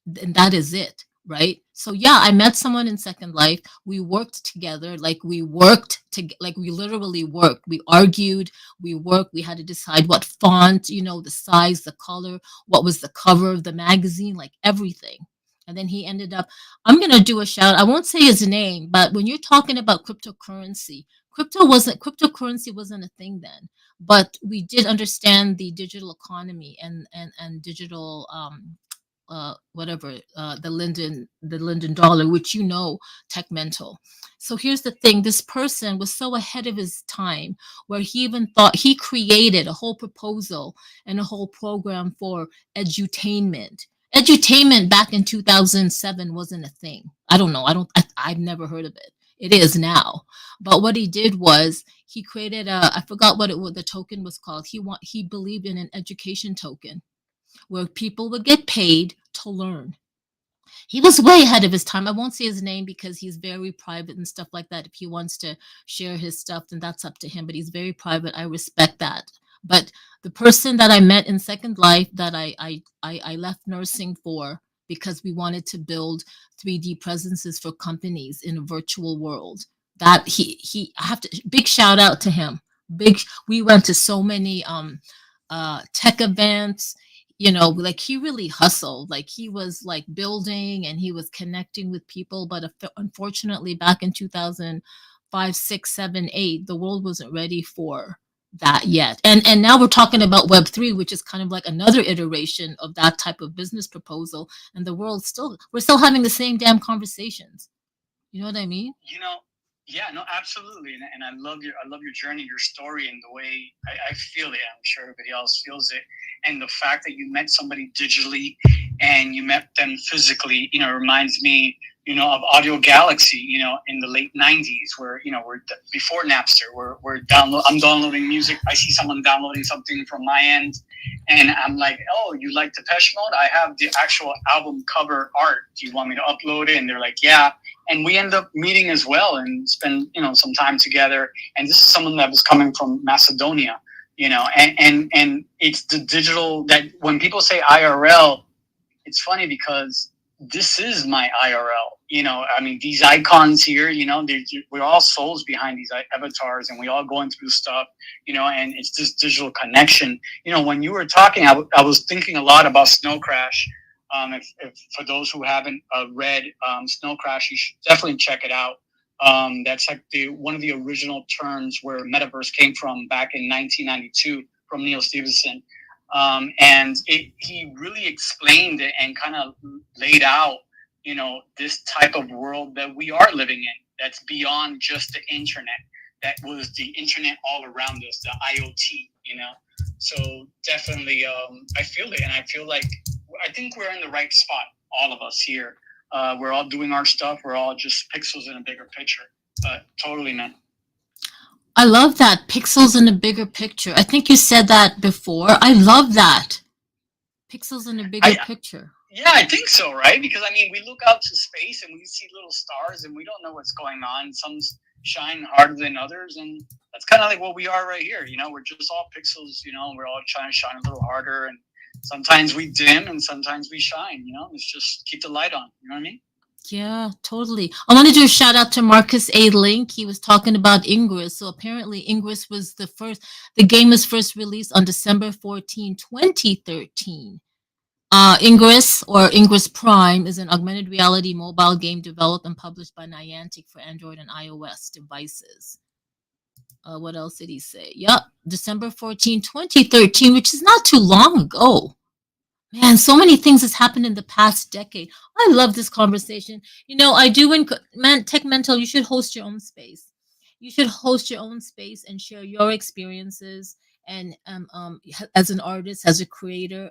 and that is it, right? So yeah, I met someone in Second Life. We worked together, like we literally worked. We argued, we worked. We had to decide what font, the size, the color, what was the cover of the magazine, like everything. And then he ended up. I'm gonna do a shout. I won't say his name, but when you're talking about cryptocurrency, cryptocurrency wasn't a thing then, but we did understand the digital economy and digital whatever, the Linden dollar, which tech mental. So here's the thing: this person was so ahead of his time, where he even thought he created a whole proposal and a whole program for edutainment. Edutainment back in 2007 wasn't a thing. I don't know. I've never heard of it. It is now. But what he did was he created I forgot what the token was called. He believed in an education token where people would get paid to learn. He was way ahead of his time. I won't say his name because he's very private and stuff like that. If he wants to share his stuff, then that's up to him. But he's very private. I respect that. But the person that I met in Second Life that I left nursing for because we wanted to build 3D presences for companies in a virtual world. That I have to big shout out to him. Big We went to so many tech events, like he really hustled, like he was like building and he was connecting with people. But unfortunately, back in 2005, 6, 7, 8, the world wasn't ready for that yet. And now we're talking about Web3, which is kind of like another iteration of that type of business proposal. And we're still having the same damn conversations. You know what I mean? Yeah, no, absolutely, and I love your journey, your story, and the way I feel it. I'm sure everybody else feels it, and the fact that you met somebody digitally and you met them physically, reminds me, of Audio Galaxy, in the late '90s, where we're before Napster, I'm downloading music. I see someone downloading something from my end, and I'm like, oh, you like Depeche Mode? I have the actual album cover art. Do you want me to upload it? And they're like, yeah. And we end up meeting as well and spend, some time together. And this is someone that was coming from Macedonia, and it's the digital that when people say IRL, it's funny because this is my IRL. I mean, these icons here, we're all souls behind these avatars, and we all going through stuff, and it's this digital connection. When you were talking, I was thinking a lot about Snow Crash. If for those who haven't read Snow Crash, you should definitely check it out. That's like one of the original terms where metaverse came from back in 1992 from Neil Stephenson. And he really explained it and kind of laid out, this type of world that we are living in, that's beyond just the internet. That was the internet all around us, the IoT, So definitely, I feel it, and I think we're in the right spot, all of us here. We're all doing our stuff. We're all just pixels in a bigger picture. But totally, man. I love that, pixels in a bigger picture. I think you said that before. I love that. Pixels in a bigger picture. Yeah, I think so, right? Because we look out to space and we see little stars and we don't know what's going on. Some shine harder than others, and that's kind of like what we are right here. We're just all pixels. We're all trying to shine a little harder, and sometimes we dim and sometimes we shine. It's just keep the light on. You know what I mean? Yeah, totally. I want to do a shout out to Marcus A. Link. He was talking about Ingress. So apparently Ingress was the game was first released on December 14, 2013. Ingress, or Ingress Prime, is an augmented reality mobile game developed and published by Niantic for Android and iOS devices. What else did he say? Yep, December 14, 2013, which is not too long ago. Man, so many things has happened in the past decade. I love this conversation. I do Tech Mental, you should host your own space. You should host your own space and share your experiences. And as an artist, as a creator,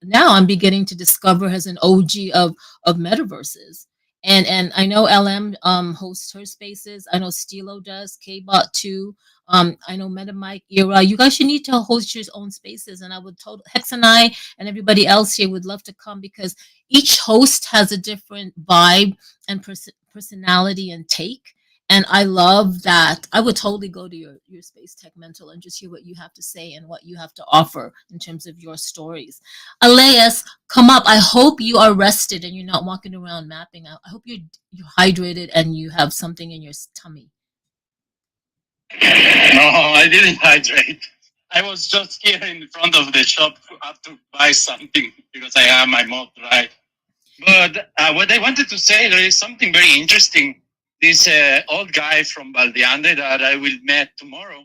now I'm beginning to discover as an OG of metaverses. And I know LM hosts her spaces. I know Stilo does, KBot too. I know MetaMike, Era. You guys should need to host your own spaces. And I would Hex and I and everybody else here would love to come, because each host has a different vibe and personality and take. And I love that. I would totally go to your space tech mental and just hear what you have to say and what you have to offer in terms of your stories. Elias, come up. I hope you are rested and you're not walking around mapping. I hope you're hydrated and you have something in your tummy. No, I didn't hydrate. I was just here in front of the shop up to buy something because I have my mouth dry. But what I wanted to say, there is something very interesting. This old guy from Baldeande that I will meet tomorrow.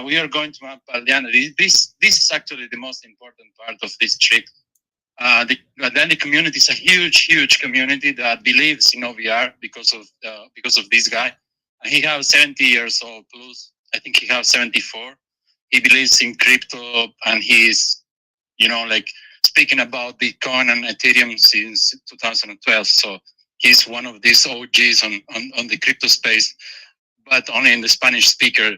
We are going to map Baldeande. This is actually the most important part of this trip. The Baldeande community is a huge community that believes in OVR because of this guy. He has 70 years old plus. I think he has 74. He believes in crypto and he's, like speaking about Bitcoin and Ethereum since 2012. So he's one of these OGs on the crypto space, but only in the Spanish speaker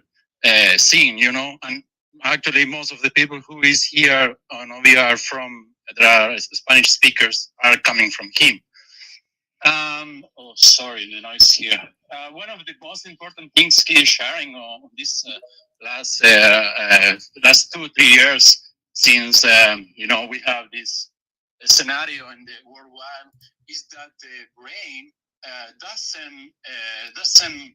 scene, and actually most of the people who is here on OVR there are Spanish speakers are coming from him. Oh, sorry, the noise here. One of the most important things he is sharing on this last 2-3 years since we have this scenario in the worldwide is that the brain doesn't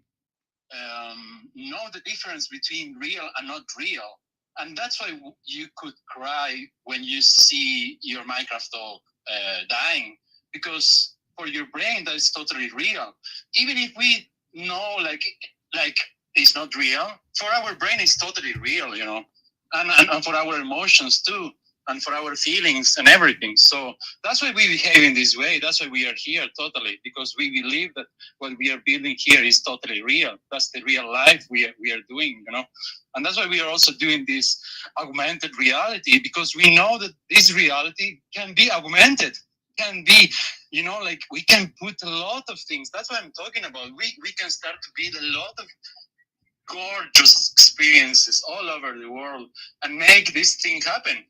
know the difference between real and not real, and that's why you could cry when you see your Minecraft doll dying, because for your brain that is totally real. Even if we know like it's not real, for our brain it's totally real, and for our emotions too, and for our feelings and everything. So that's why we behave in this way. That's why we are here totally, because we believe that what we are building here is totally real. That's the real life we are doing, and that's why we are also doing this augmented reality, because we know that this reality can be augmented, can be, like we can put a lot of things. That's what I'm talking about. We can start to build a lot of gorgeous experiences all over the world and make this thing happen.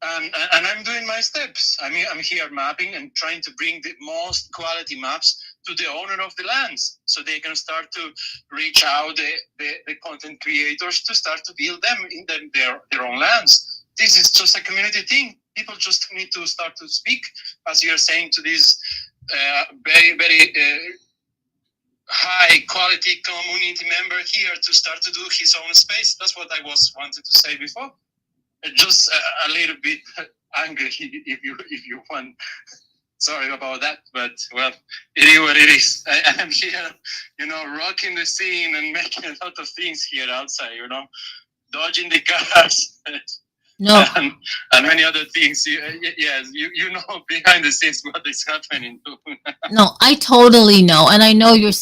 And I'm doing my steps. I mean, I'm here mapping and trying to bring the most quality maps to the owner of the lands, so they can start to reach out the content creators to start to build them in their own lands. This is just a community thing. People just need to start to speak, as you're saying, to this very high quality community member here to start to do his own space. That's what I was wanted to say before. Just a little bit angry, if you want. Sorry about that, but well, it is what it is. I'm here, rocking the scene and making a lot of things here outside, dodging the cars. No, and many other things. Yes, you know behind the scenes what is happening too. no, I totally know, and I know you're.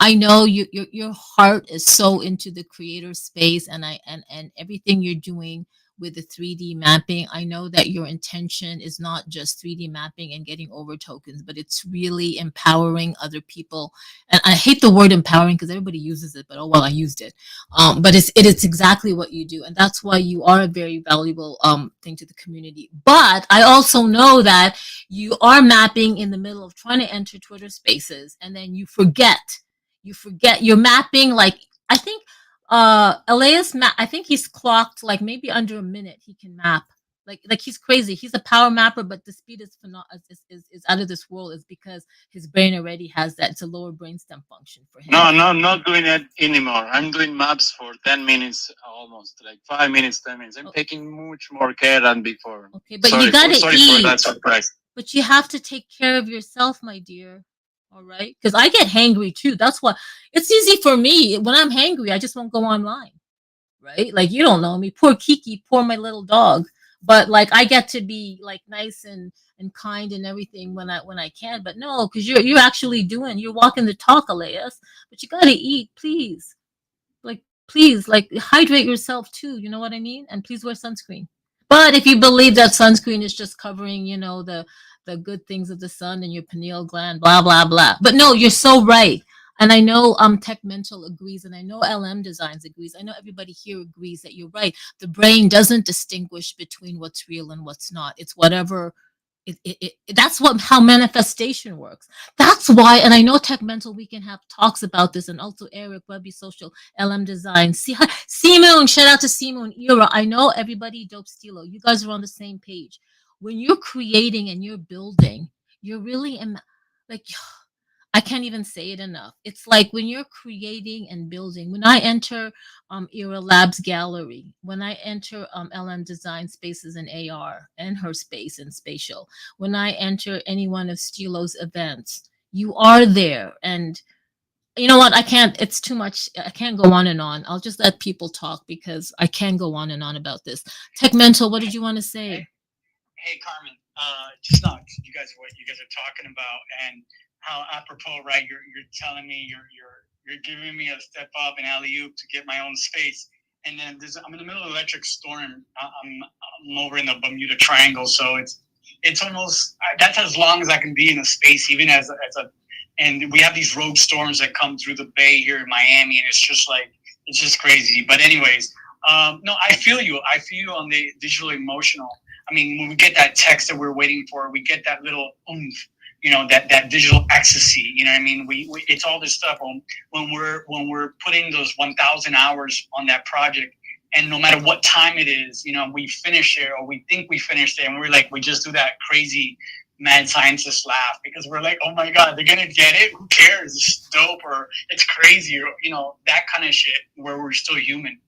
I know your heart is so into the creator space, and and everything you're doing with the 3D mapping. I know that your intention is not just 3D mapping and getting over tokens, but it's really empowering other people. And I hate the word empowering because everybody uses it, but oh well, I used it. But it is exactly what you do, and that's why you are a very valuable thing to the community. But I also know that you are mapping in the middle of trying to enter Twitter Spaces, and then you forget you're mapping. Like, I think Elias I think he's clocked like maybe under a minute he can map. Like he's crazy. He's a power mapper, but the speed is is out of this world. Is because his brain already has that. It's a lower brainstem function for him. No, I'm not doing it anymore. I'm doing maps for 10 minutes, almost like 5 minutes, 10 minutes. I'm taking much more care than before. Okay, but sorry you gotta sorry eat. for that surprise. But you have to take care of yourself, my dear. All right? Because I get hangry too. That's why it's easy for me. When I'm hangry, I just won't go online. Right? Like, you don't know me. Poor Kiki, poor my little dog. But like, I get to be like nice and kind and everything when I can. But no, because you're actually you're walking the talk, Elias. But you gotta eat, please. Like, please, like, hydrate yourself too. You know what I mean? And please wear sunscreen. But if you believe that sunscreen is just covering, the good things of the sun and your pineal gland, blah blah blah. But no, you're so right. And I know Tech Mental agrees, and I know LM Designs agrees. I know everybody here agrees that you're right. The brain doesn't distinguish between what's real and what's not. It's whatever That's how manifestation works. That's why, and I know Tech Mental we can have talks about this, and also Eric, Webby Social, LM Design. See, Moon, shout out to Moon, Era. I know everybody, Dope Stilo. You guys are on the same page. When you're creating and you're building, you're really like I can't even say it enough. It's like when you're creating and building. When I enter Era Labs Gallery, when I enter LM Design Spaces in AR and her space in Spatial, when I enter any one of Stilo's events, you are there. And you know what? I can't, it's too much. I can't go on and on. I'll just let people talk because I can go on and on about this. Tech Mental, what did you want to say? Hey Carmen, just not you guys what you guys are talking about and how apropos, right? You're telling me you're giving me a step up and alley oop to get my own space, and then I'm in the middle of electric storm. I'm over in the Bermuda Triangle, so it's almost that's as long as I can be in a space, even as a. And we have these rogue storms that come through the bay here in Miami, and it's just crazy. But anyways, no, I feel you. I feel you on the digital emotional. I mean, when we get that text that we're waiting for, we get that little oomph, that digital ecstasy. You know what I mean? We it's all this stuff when we're putting those 1,000 hours on that project, and no matter what time it is, we finish it or we think we finished it, and we just do that crazy mad scientist laugh because we're like, oh my god, they're gonna get it. Who cares? It's dope or it's crazy or that kind of shit where we're still human.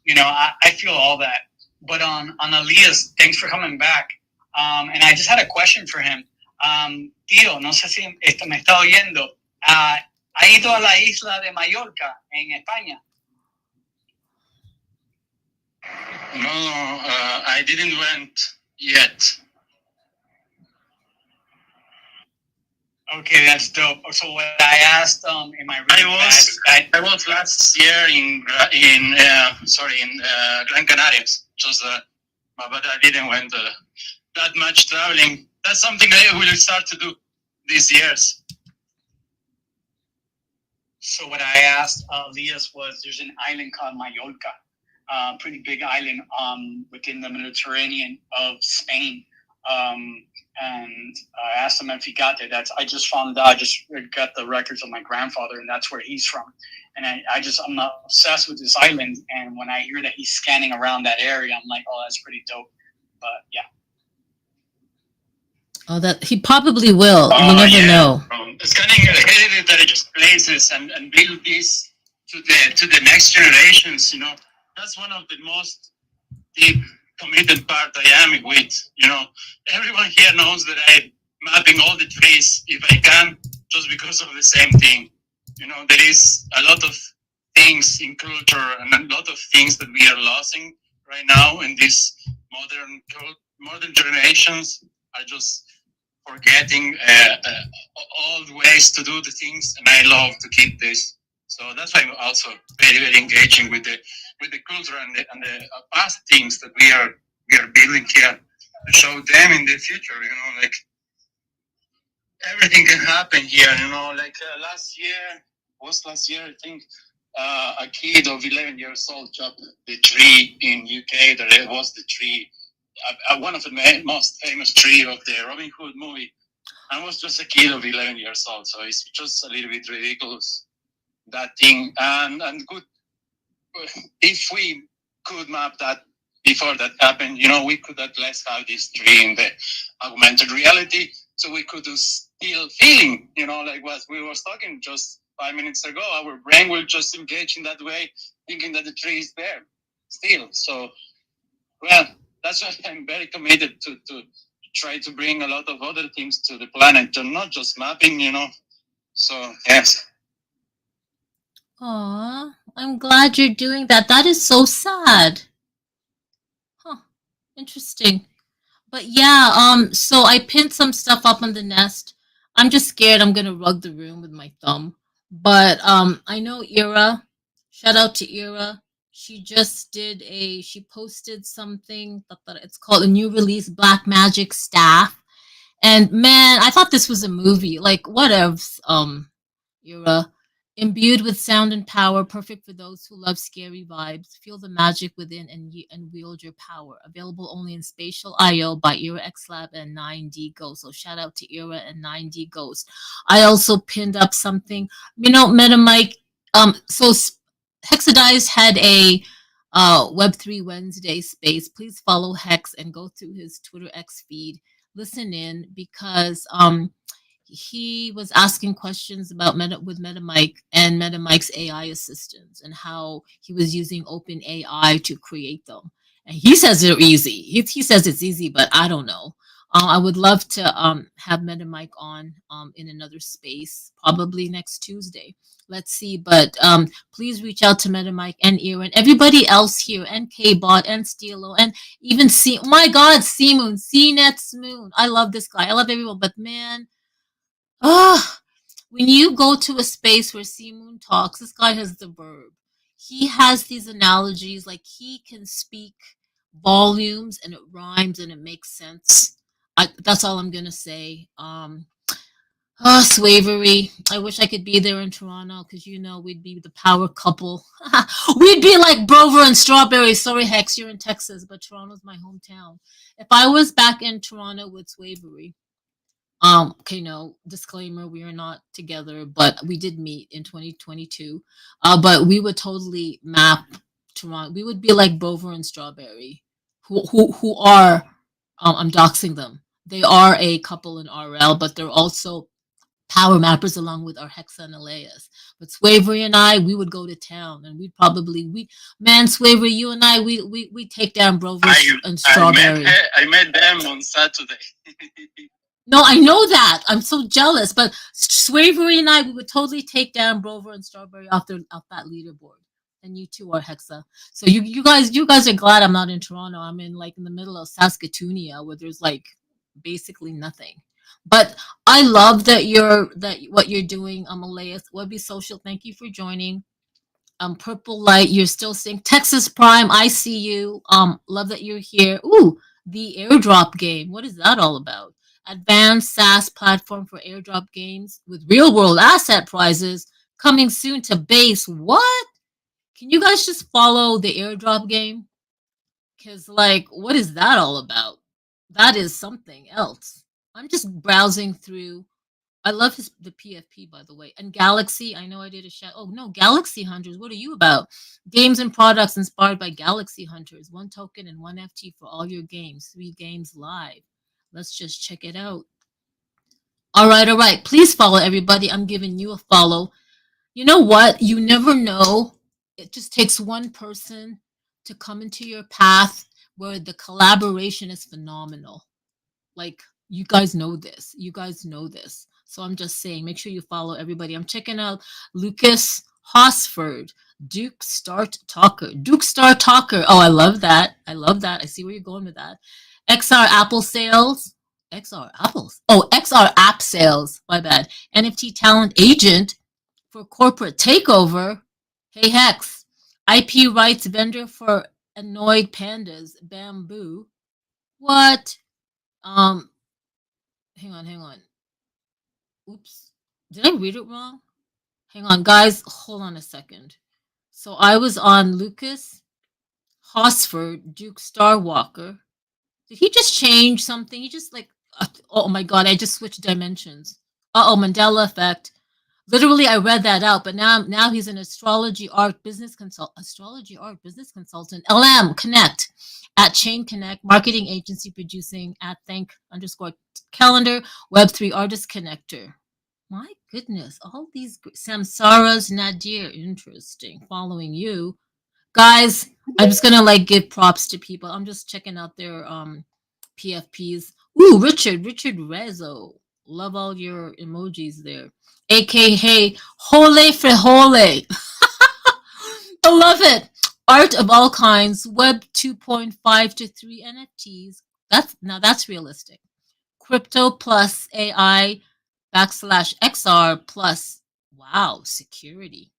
I feel all that. But on Elias, thanks for coming back. And I just had a question for him. Tío, no sé si me está oyendo. ¿Ha ido a la isla de Mallorca en España? No, I didn't went yet. Okay, that's dope. So what I asked in my I was last year in Gran Canarias, but I didn't went that much traveling. That's something I will start to do these years. So what I asked Elias was, there's an island called Mallorca, pretty big island within the Mediterranean of Spain. And I asked him if he got there. I just found out. I just got the records of my grandfather, and that's where he's from. And I'm obsessed with this island. And when I hear that he's scanning around that area, I'm like, oh, that's pretty dope. But yeah. Oh, that he probably will. You never know. Scanning heritage places and build this to the next generations. That's one of the most deep committed part I am with. Everyone here knows that I'm mapping all the trees if I can, just because of the same thing. There is a lot of things in culture and a lot of things that we are losing right now, and these modern generations are just forgetting all the ways to do the things, and I love to keep this. So that's why I'm also very, very engaging with the culture and the past things that we are building here to show them in the future. Like everything can happen here. Like last year I think a kid of 11 years old chopped the tree in UK. That was the tree, one of the most famous tree of the Robin Hood movie. I was just a kid of 11 years old, so it's just a little bit ridiculous, that thing. And good, if we could map that before that happened, we could at least have this tree in the augmented reality, so we could do still feeling, like what we were talking just 5 minutes ago. Our brain will just engage in that way, thinking that the tree is there still. So, well, that's why I'm very committed to try to bring a lot of other things to the planet, and not just mapping, So, yes. Aw, I'm glad you're doing that. That is so sad. Huh. Interesting. But yeah, so I pinned some stuff up on the nest. I'm just scared I'm gonna rug the room with my thumb. But I know Ira. Shout out to Ira. She posted something. It's called a new release, Black Magic Staff. And man, I thought this was a movie. Like, whatevs, Ira. Imbued with sound and power, perfect for those who love scary vibes. Feel the magic within and wield your power. Available only in Spatial IO by Era X Lab and 9D Ghost. So shout out to Era and 9D Ghost. I also pinned up something. MetaMike. So Hexadice had a Web3 Wednesday space. Please follow Hex and go through his Twitter X feed. Listen in because he was asking questions about with MetaMike and MetaMike's AI assistants and how he was using Open AI to create them. And he says they're easy. He says it's easy, but I don't know. I would love to have MetaMike on in another space, probably next Tuesday. Let's see. But please reach out to MetaMike and Ear and everybody else here, and Kbot and Steelo, and even C. My God, Moon, CNET's Moon. I love this guy. I love everyone. But man, when you go to a space where Moon talks, this guy has the verb. He has these analogies, like he can speak volumes and it rhymes and it makes sense. That's all I'm gonna say. Slavery. I wish I could be there in Toronto because we'd be the power couple. We'd be like Brover and Strawberry. Sorry, Hex, you're in Texas, but Toronto's my hometown. If I was back in Toronto with Slavery, okay, no, disclaimer, we are not together, but we did meet in 2022. But we would totally map Toronto. We would be like Brover and Strawberry, who are, I'm doxing them. They are a couple in RL, but they're also power mappers along with our Hexa and Elias. But Swavery and I, we would go to town and we'd probably, Swavery, you and I, we take down Brover and Strawberry. I met them on Saturday. No, I know that. I'm so jealous. But Swavery and I, we would totally take down Brover and Strawberry off that leaderboard. And you two are Hexa. So you guys are glad I'm not in Toronto. I'm in the middle of Saskatoonia where there's basically nothing. But I love that what you're doing, Elias. Webby Social, thank you for joining. Purple Light, you're still seeing Texas Prime. I see you. Love that you're here. Ooh, the airdrop game. What is that all about? Advanced SaaS platform for airdrop games with real world asset prizes coming soon to base. What? Can you guys just follow the airdrop game? Because, what is that all about? That is something else. I'm just browsing through. I love the PFP, by the way. And Galaxy, I know I did a shout. Oh, no, Galaxy Hunters. What are you about? Games and products inspired by Galaxy Hunters. 1 token and 1 FT for all your games. 3 games live. Let's just check it out. All right. Please follow everybody. I'm giving you a follow. You know what? You never know. It just takes one person to come into your path where the collaboration is phenomenal. You guys know this. So I'm just saying, make sure you follow everybody. I'm checking out Lucas Hosford, Duke Star Talker. Oh, I love that. I see where you're going with that. XR Apple sales. XR Apples. Oh, XR app sales. My bad. NFT talent agent for corporate takeover. Hey, Hex. IP rights vendor for annoyed pandas. Bamboo. What? Hang on. Oops. Did I read it wrong? Hang on, guys. Hold on a second. So I was on Lucas Hosford, Duke Starwalker. Did he just change something? He just oh my God, I just switched dimensions. Mandela effect. Literally, I read that out, but now he's an astrology art business consultant. LM Connect at Chain Connect marketing agency producing at thank_calendar Web3 artist connector. My goodness, all these Samsara's Nadir, interesting. Following you guys. I'm just gonna give props to people. I'm just checking out their PFPs. Ooh, Richard Rezo. Love all your emojis there. AKA Hole Frejole. I love it. Art of all kinds. Web 2.5 to 3 NFTs. That's realistic. Crypto plus AI /XR plus security.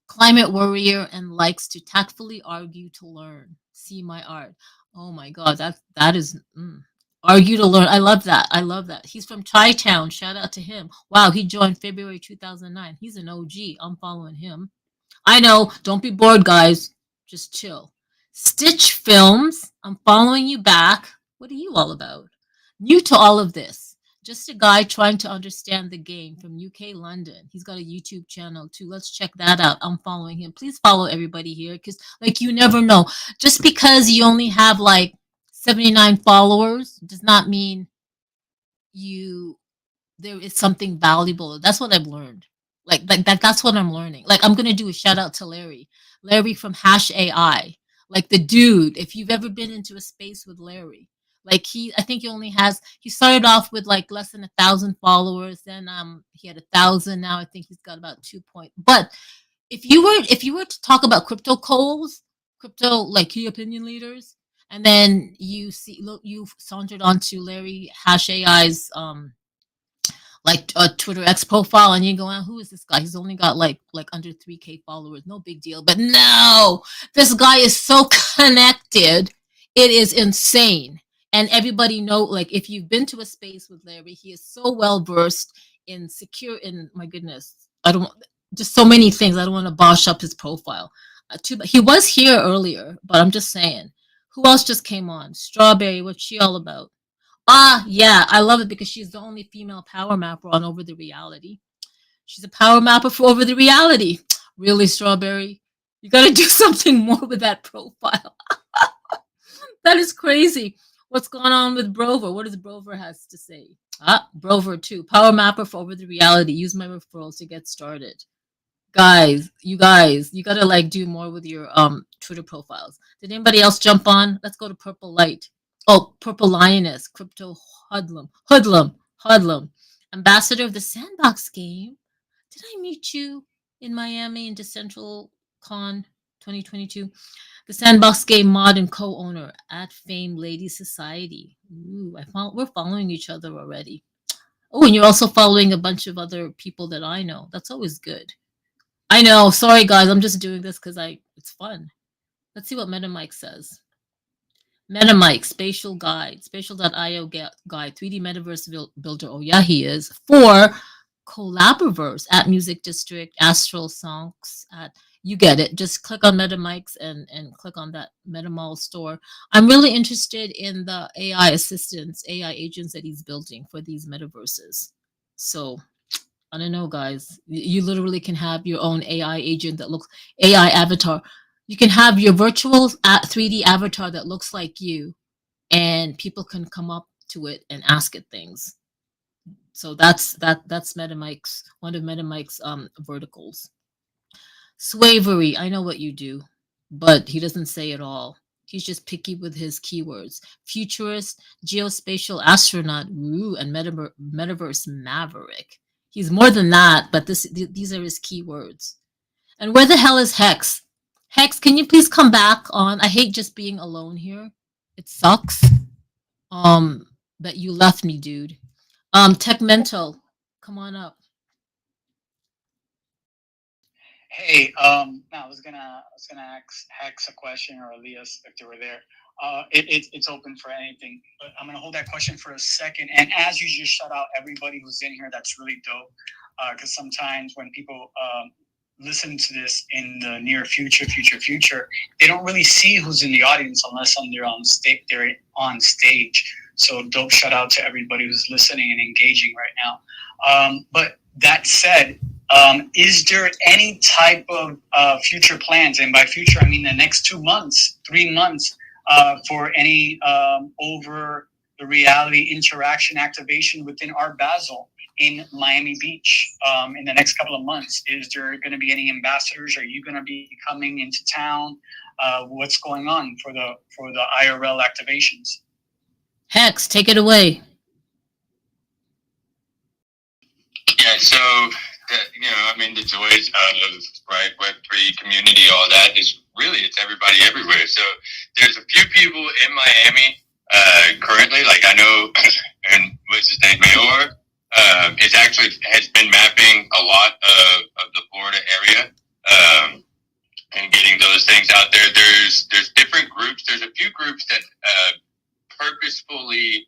Climate warrior and likes to tactfully argue to learn. See my art. Oh my God, that is Argue to learn. I love that. I love that. He's from Chi-Town. Shout out to him. Wow, he joined February 2009. He's an OG. I'm following him. I know. Don't be bored, guys. Just chill. Stitch Films. I'm following you back. What are you all about? New to all of this. Just a guy trying to understand the game from UK London. He's got a YouTube channel too. Let's check that out. I'm following him. Please follow everybody here because, like, you never know. Just because you only have like 79 followers does not mean you there is something valuable. That's what I've learned. That's what I'm learning. Like I'm gonna do a shout out to Larry. Larry from Hash AI. Like the dude, if you've ever been into a space with Larry, like I think he started off with like less than 1,000 followers, then he had 1,000, now I think he's got about 2 point. But if you were to talk about crypto coals, crypto like key opinion leaders, and then you sauntered onto Larry Hash AI's like a Twitter X profile, and you go, who is this guy? He's only got like under 3K followers, no big deal. But no, this guy is so connected, it is insane. And everybody know, like if you've been to a space with Larry, he is so well versed in my goodness, I don't just so many things. I don't want to bosh up his profile. He was here earlier, but I'm just saying. Who else just came on? Strawberry, what's she all about? Yeah, I love it because she's the only female power mapper on Over the Reality. She's a power mapper for Over the Reality. Really, Strawberry? You got to do something more with that profile. That is crazy. What's going on with Brover? What does Brover has to say? Brover too. Power mapper for Over the Reality. Use my referrals to get started. Guys, you gotta like do more with your Twitter profiles. Did anybody else jump on? Let's go to Purple Light. Oh, Purple Lioness, Crypto Hoodlum, ambassador of the Sandbox game. Did I meet you in Miami in Decentral Con 2022? The Sandbox game mod and co-owner at Fame Ladies Society. Ooh, we're following each other already. Oh, and you're also following a bunch of other people that I know. That's always good. I know. Sorry, guys. I'm just doing this because it's fun. Let's see what MetaMike says. MetaMike, Spatial Guide, Spatial.io guide, 3D Metaverse Builder. Oh, yeah, he is. 4, Collaboraverse at Music District, Astral Songs at, you get it. Just click on MetaMikes and click on that MetaMall store. I'm really interested in the AI assistants, AI agents that he's building for these metaverses. So I don't know, guys. You literally can have your own AI agent that looks AI avatar. You can have your virtual 3D avatar that looks like you, and people can come up to it and ask it things. So that's MetaMike's one of MetaMike's verticals. Swavery, I know what you do, but he doesn't say it all. He's just picky with his keywords. Futurist, geospatial astronaut, ooh, and metaverse maverick. He's more than that, but these are his keywords. And where the hell is Hex? Hex, can you please come back on? I hate just being alone here. It sucks. That you left me, dude. Tech Mental, come on up. Hey, I was gonna ask Hex a question, or Elias if they were there. It's open for anything, but I'm gonna hold that question for a second. And as you just shout out everybody who's in here, that's really dope. Because sometimes when people listen to this in the near future, they don't really see who's in the audience unless they're on stage. So dope shout out to everybody who's listening and engaging right now. But that said, is there any type of future plans, and by future I mean the next 2 months, 3 months, for any over the reality interaction activation within Art Basel in Miami Beach in the next couple of months? Is there going to be any ambassadors? Are you going to be coming into town? What's going on for the IRL activations? Hex, take it away. Yeah, so I mean, the joys of Web3 community, all that is really, it's everybody everywhere. So there's a few people in Miami currently, like I know, and what's his name, Mayor, has been mapping a lot of the Florida area and getting those things out there. There's different groups. There's a few groups that purposefully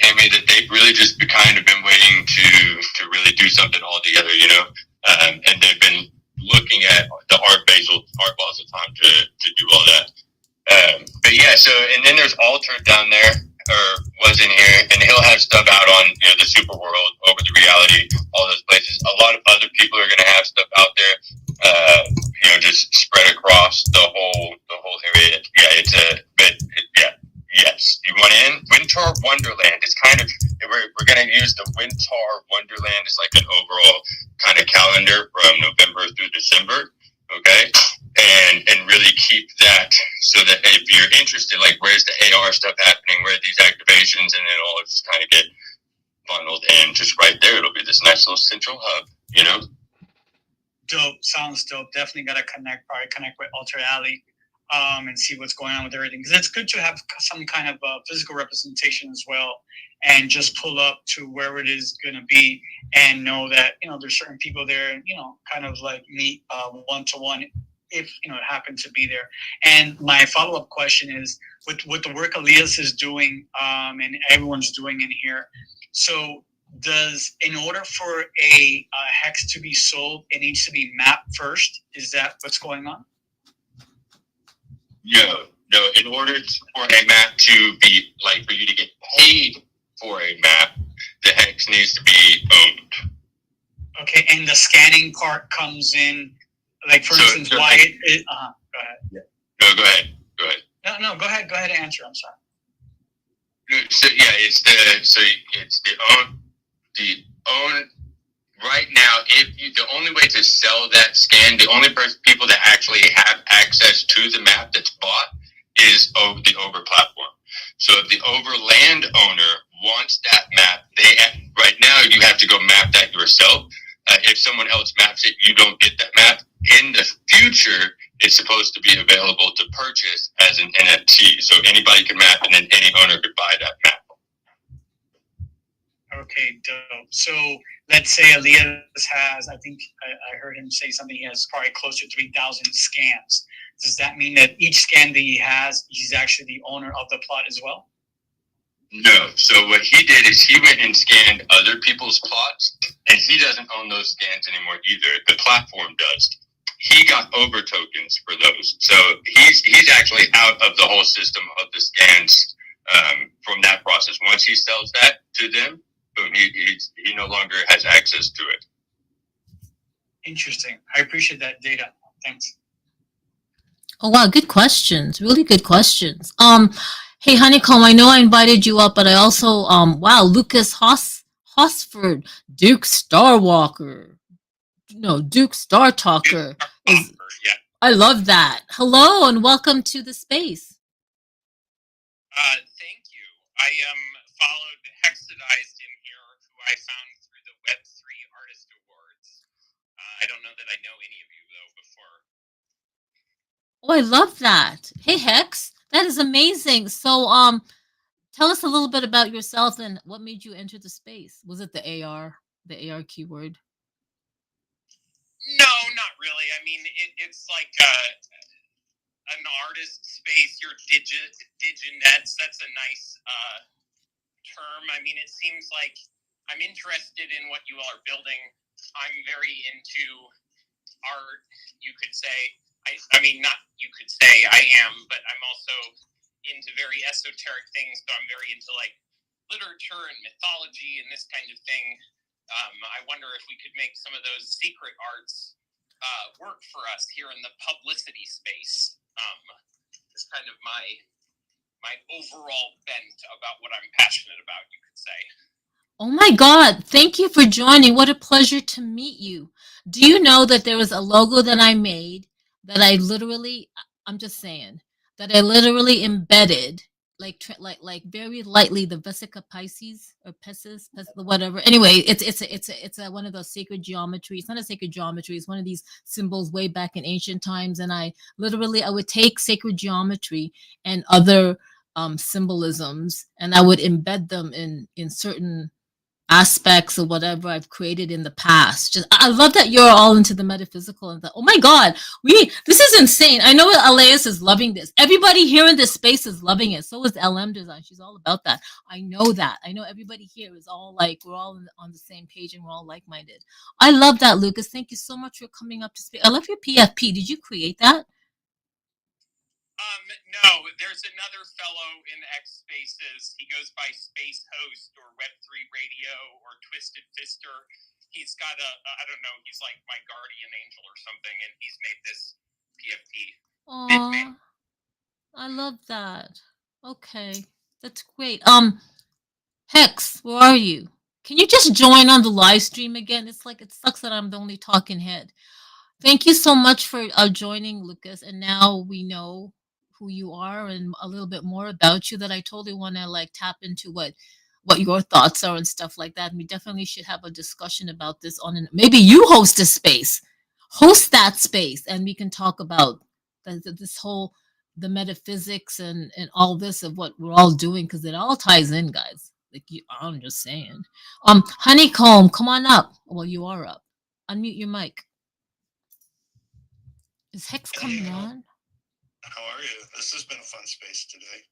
Tammy, that they've really just kind of been waiting to really do something all together, you know, and they've been looking at the art balls of time to do all that. But yeah, so and then there's Alter down there, or was in here, and he'll have stuff out on, you know, the Super World, Over the Reality, all those places. A lot of other people are going to have stuff out there, you know, just spread across the whole area. Yes, you want in Winter Wonderland. It's kind of, we're going to use the Winter Wonderland as like an overall kind of calendar from November through December. Okay. And really keep that so that if you're interested, like where's the AR stuff happening, where are these activations, and it'll all just kind of get funneled in just right there. It'll be this nice little central hub, you know? Dope. Sounds dope. Definitely got to probably connect with Alter Alley and see what's going on with everything. Because it's good to have some kind of physical representation as well, and just pull up to wherever it is going to be and know that, you know, there's certain people there, and, you know, kind of like meet one-to-one if, you know, it happened to be there. And my follow-up question is, with the work Elias is doing and everyone's doing in here, so in order for a hex to be sold, it needs to be mapped first? Is that what's going on? No. In order for a map to be, like, for you to get paid for a map, the hex needs to be owned. Okay, and the scanning part comes in, like, for instance, why go ahead. Yeah. No, go ahead. No, go ahead and answer. I'm sorry. So yeah, it's the own. Right now, the only way to sell that scan, the only people that actually have access to the map that's bought is over the Over platform. So if the OVRLand owner wants that map, right now you have to go map that yourself. If someone else maps it, you don't get that map. In the future, it's supposed to be available to purchase as an NFT. So anybody can map, and then any owner could buy that map. Okay, dope. So let's say Elias has, I think I heard him say something, he has probably close to 3,000 scans. Does that mean that each scan that he has, he's actually the owner of the plot as well? No. So what he did is he went and scanned other people's plots, and he doesn't own those scans anymore either. The platform does. He got over tokens for those. So he's actually out of the whole system of the scans from that process. Once he sells that to them, boom, he no longer has access to it. Interesting. I appreciate that data. Thanks. Oh wow, good questions. Really good questions. Hey Honeycomb, I know I invited you up, but I also wow, Lucas Hosford, Duke Starwalker. No, Duke Star Talker. Yeah. I love that. Hello and welcome to the space. Thank you. I followed Hexadized in here, who I found through the Web3 Artist Awards. I don't know that I know any of you though before. Oh, I love that. Hey Hex, that is amazing. So tell us a little bit about yourself and what made you enter the space. Was it the AR keyword? No, not really. I mean, it's like an artist space, your diginets. That's a nice term. I mean, it seems like I'm interested in what you all are building. I'm very into art, you could say. I mean, not you could say, I am, but I'm also into very esoteric things. So I'm very into like literature and mythology and this kind of thing. I wonder if we could make some of those secret arts work for us here in the publicity space. Is kind of my overall bent about what I'm passionate about, you could say. Oh my God, thank you for joining. What a pleasure to meet you. Do you know that there was a logo that I made that I literally, I'm just saying, that I literally embedded like very lightly the Vesica Pisces or Pisces, whatever. Anyway, it's one of those sacred geometry. It's not a sacred geometry. It's one of these symbols way back in ancient times. And I would take sacred geometry and other symbolisms, and I would embed them in certain aspects of whatever I've created in the past. Just I love that you're all into the metaphysical and the oh my god, this is insane. I know Elias is loving this. Everybody here in this space is loving it. So is LM Design. She's all about that. I know that. I know everybody here is all like we're all on the same page and we're all like-minded. I love that, Lucas. Thank you so much for coming up to speak. I love your PFP. Did you create that? No, there's another fellow in X Spaces. He goes by Space Host or Web3 Radio or Twisted Fister. He's got I don't know, he's like my guardian angel or something, and he's made this PFP. Aww, I love that. Okay, that's great. Hex, where are you? Can you just join on the live stream again? It's like it sucks that I'm the only talking head. Thank you so much for joining, Lucas. And now we know who you are and a little bit more about you that I totally want to like tap into what your thoughts are and stuff like that. And we definitely should have a discussion about this maybe you host a space, host that space, and we can talk about this whole the metaphysics and all this of what we're all doing because it all ties in, guys. Like I'm just saying. Honeycomb, come on up. Well, you are up. Unmute your mic. Is Hex coming on? How are you? This has been a fun space today.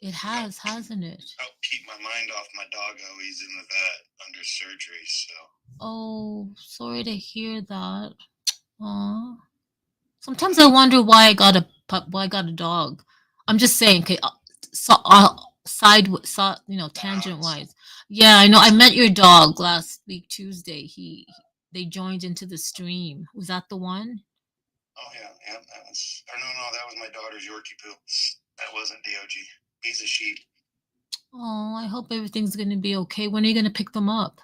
It has, hasn't it? Help keep my mind off my doggo. He's in the vet under surgery, so. Oh, sorry to hear that. Aw. Sometimes I wonder why I got a dog. I'm just saying, okay, tangent wise. Yeah, I know. I met your dog last week, Tuesday. They joined into the stream. Was that the one? Oh yeah, that was. Or no, that was my daughter's Yorkie poo. That wasn't DOG. He's a sheep. Oh, I hope everything's gonna be okay. When are you gonna pick them up?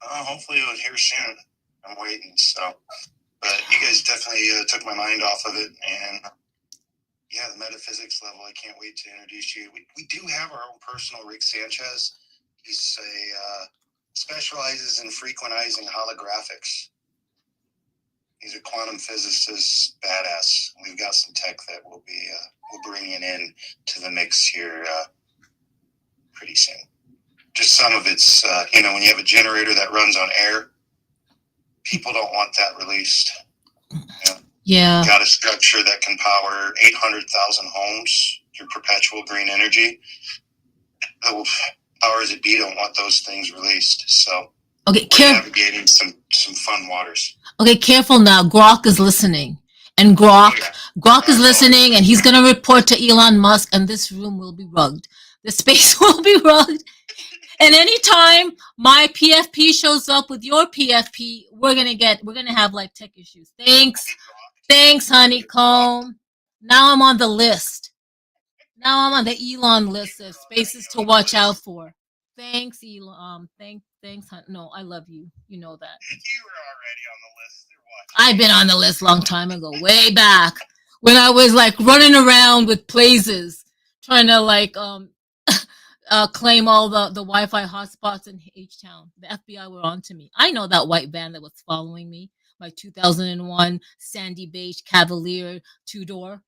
Hopefully it'll here soon. I'm waiting. So, but you guys definitely took my mind off of it, and yeah, the metaphysics level. I can't wait to introduce you. We do have our own personal Rick Sanchez. He's specializes in frequentizing holographics. He's a quantum physicist, badass. We've got some tech that we'll bring in to the mix here pretty soon. Just some of it's, when you have a generator that runs on air, people don't want that released. Yeah. Got a structure that can power 800,000 homes through perpetual green energy. The powers that be don't want those things released. So okay, we're navigating some fun waters. Okay, careful now. Grok is listening. And Grok is listening, and he's going to report to Elon Musk, and this room will be rugged. The space will be rugged. And anytime my PFP shows up with your PFP, we're gonna have like tech issues. Thanks, Honeycomb. Now I'm on the list. Now I'm on the Elon list of spaces to watch out for. Thanks, Elon. Thanks. No, I love you. You know that. You were already on the list. I've been on the list a long time ago, way back when I was like running around with places trying to like claim all the Wi-Fi hotspots in H-Town. The FBI were on to me. I know that white van that was following me. My 2001 Sandy beige Cavalier 2-door.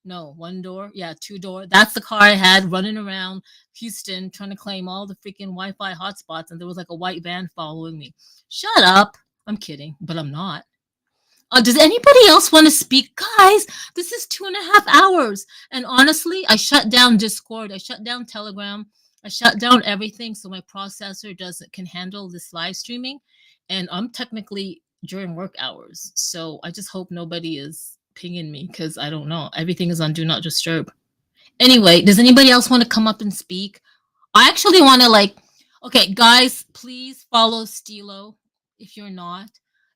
No, 1-door. Yeah, 2-door. That's the car I had running around Houston trying to claim all the freaking Wi-Fi hotspots, and there was like a white van following me. Shut up. I'm kidding, but I'm not. Does anybody else want to speak? Guys, this is 2.5 hours. And honestly, I shut down Discord. I shut down Telegram. I shut down everything so my processor can handle this live streaming. And I'm technically during work hours. So I just hope nobody is pinging me because I don't know. Everything is on Do Not Disturb. Anyway, does anybody else want to come up and speak? I actually want to okay, guys, please follow Stilo if you're not.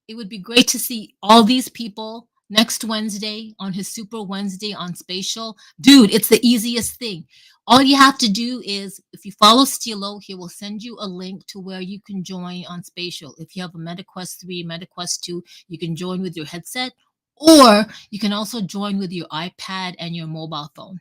It would be great to see all these people next Wednesday on his Super Wednesday on Spatial. Dude, it's the easiest thing. All you have to do is, if you follow Stilo, he will send you a link to where you can join on Spatial. If you have a MetaQuest 3, MetaQuest 2, you can join with your headset, or you can also join with your iPad and your mobile phone.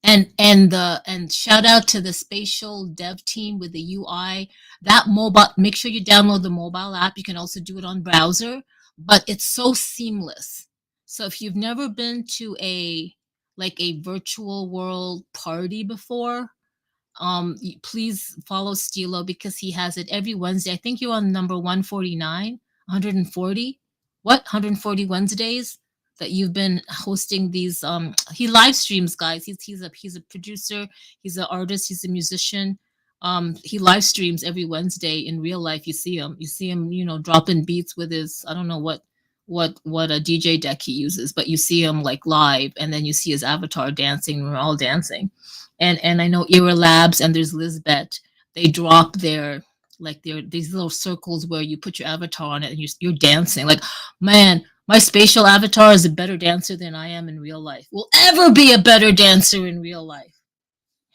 And shout out to the Spatial dev team with the UI. That mobile, make sure you download the mobile app. You can also do it on browser, but it's so seamless. So if you've never been to a virtual world party before, Please follow Stilo because he has it every Wednesday. I think you're on number 149, 140. What? 140 Wednesdays that you've been hosting these he live streams, guys. He's a producer, he's an artist, he's a musician. He live streams every Wednesday in real life. You see him, dropping beats with his, I don't know what a DJ deck he uses, but you see him like live, and then you see his avatar dancing. We're all dancing, and I know Era Labs and there's Lizbeth. They drop their these little circles where you put your avatar on it and you're dancing. Like, man, my spatial avatar is a better dancer than I am in real life. Will ever be a better dancer in real life,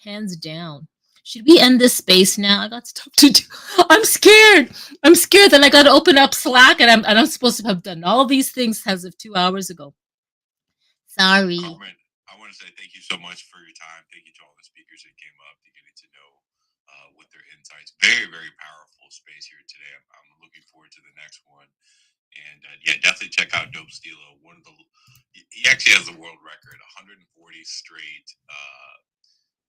hands down. Should we end this space now? I got stuff to do. I'm scared. I'm scared that I got to open up Slack, and I'm supposed to have done all these things as of 2 hours ago. Sorry. Carmen, I want to say thank you so much for your time. Thank you to all the speakers that came up to get to know with their insights. Very, very powerful space here today. I'm looking forward to the next one. And yeah, definitely check out Dope Stilo. He actually has the world record, 140 straight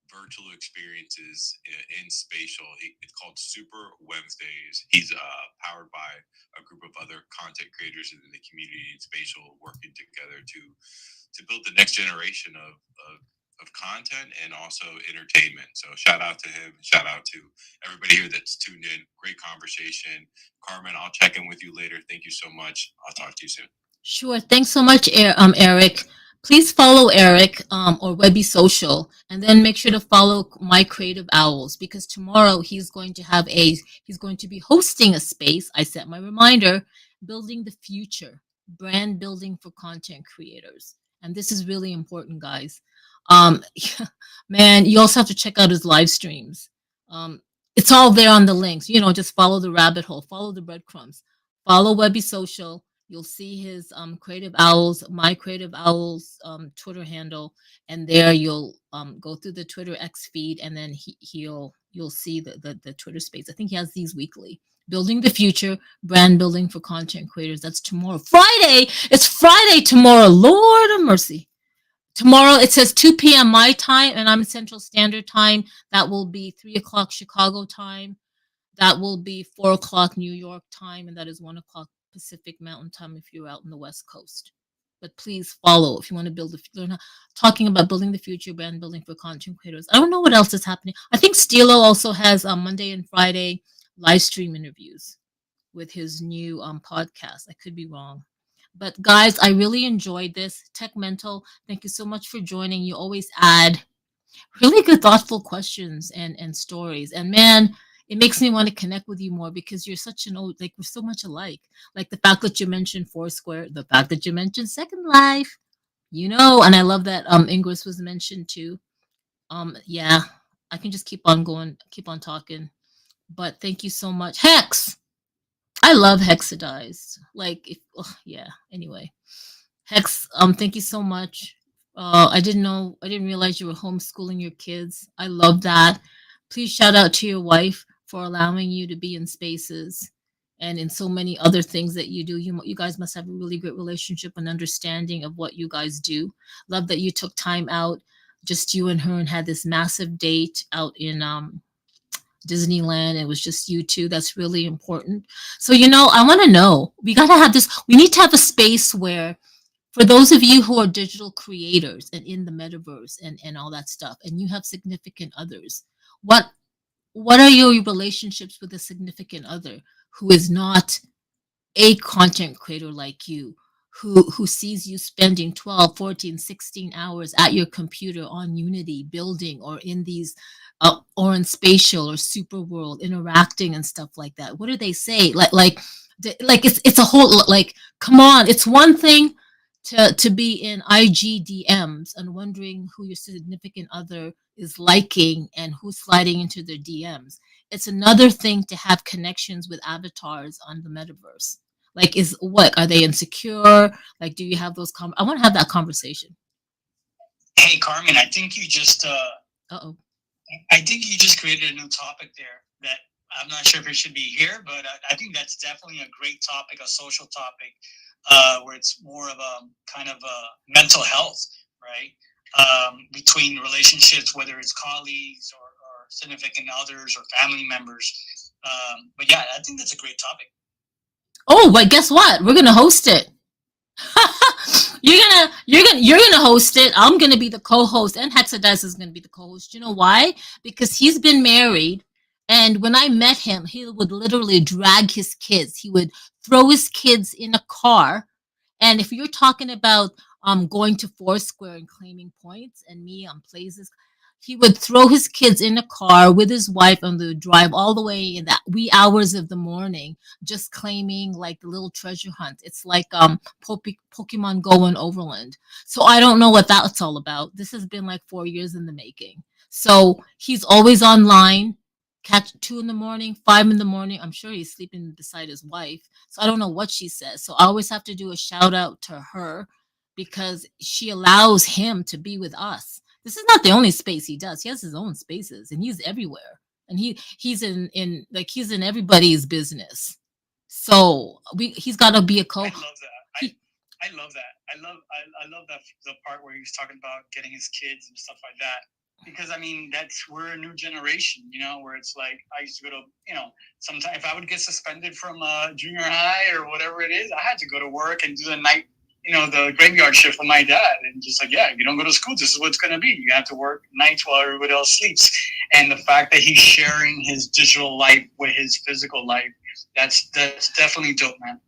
virtual experiences in spatial. It's called Super Wednesdays. He's powered by a group of other content creators in the community in spatial, working together to build the next generation of content and also entertainment. So shout out to him. Shout out to everybody here that's tuned in. Great conversation. Carmen, I'll check in with you later. Thank you so much. I'll talk to you soon. Sure. Thanks so much, Eric. Please follow Eric or Webby Social, and then make sure to follow My Creative Owls, because tomorrow he's going to be hosting a space. I set my reminder, building the future, brand building for content creators, and this is really important, guys. Man, you also have to check out his live streams. It's all there on the links. Just follow the rabbit hole, follow the breadcrumbs, follow Webby Social. You'll see his Creative Owls, My Creative Owls Twitter handle, and there you'll go through the Twitter X feed, and then you'll see the Twitter space. I think he has these weekly. Building the future, brand building for content creators. That's tomorrow. Friday. It's Friday tomorrow. Lord of mercy. Tomorrow it says 2 p.m. my time, and I'm Central Standard Time. That will be 3 o'clock Chicago time. That will be 4 o'clock New York time, and that is 1 o'clock Pacific Mountain Time if you're out in the West Coast. But please follow if you want to learn talking about building the future, brand building for content creators. I don't know what else is happening. I think Stilo also has Monday and Friday live stream interviews with his new podcast. I could be wrong. But guys, I really enjoyed this. Tech Mental, thank you so much for joining. You always add really good, thoughtful questions and stories. And man, it makes me want to connect with you more because you're such we're so much alike. Like the fact that you mentioned Foursquare, the fact that you mentioned Second Life, and I love that Ingress was mentioned too. Yeah, I can just keep on going, keep on talking. But thank you so much. Hex! I love Hexadized. Yeah, anyway. Hex, thank you so much. I didn't realize you were homeschooling your kids. I love that. Please shout out to your wife for allowing you to be in spaces and in so many other things that you do. You guys must have a really great relationship and understanding of what you guys do. Love that you took time out, just you and her, and had this massive date out in Disneyland. It was just you two. That's really important. So, I want to know, we need to have a space where, for those of you who are digital creators and in the metaverse and all that stuff, and you have significant others, what are your relationships with a significant other who is not a content creator like you, who sees you spending 12, 14, 16 hours at your computer on Unity building, or in these or in spatial or super world interacting and stuff like that? What do they say? It's a whole, come on, it's one thing to be in IG DMs and wondering who your significant other is liking and who's sliding into their DMs. It's another thing to have connections with avatars on the metaverse. Are they insecure? Do you have those I want to have that conversation. Hey, Carmen, I think you just Uh-oh. I think you just created a new topic there that I'm not sure if it should be here, but I think that's definitely a great topic, a social topic, where it's more of a kind of a mental health, right? Between relationships, whether it's colleagues or significant others or family members. But yeah, I think that's a great topic. Oh, but guess what? We're gonna host it. you're gonna host it. I'm gonna be the co-host, and Hexadice is gonna be the co-host. You know why? Because he's been married, and when I met him, he would literally drag his kids. He would throw his kids in a car, and if you're talking about going to Foursquare and claiming points, and me on places, he would throw his kids in a car with his wife and they would drive all the way in the wee hours of the morning, just claiming like the little treasure hunt. It's like Pokemon Go and Overland. So I don't know what that's all about. This has been like 4 years in the making. So he's always online. Catch 2 in the morning, 5 in the morning. I'm sure he's sleeping beside his wife. So I don't know what she says. So I always have to do a shout out to her because she allows him to be with us. This is not the only space he does. He has his own spaces and he's everywhere. And he's in he's in everybody's business. So he's got to be a I love that. I love that. I love that the part where he's talking about getting his kids and stuff like that. Because I mean, we're a new generation, where it's like I used to go to, sometimes if I would get suspended from junior high or whatever it is, I had to go to work and do the night, the graveyard shift with my dad, and just like, yeah, you don't go to school, this is what it's going to be. You have to work nights while everybody else sleeps. And the fact that he's sharing his digital life with his physical life, that's definitely dope, man.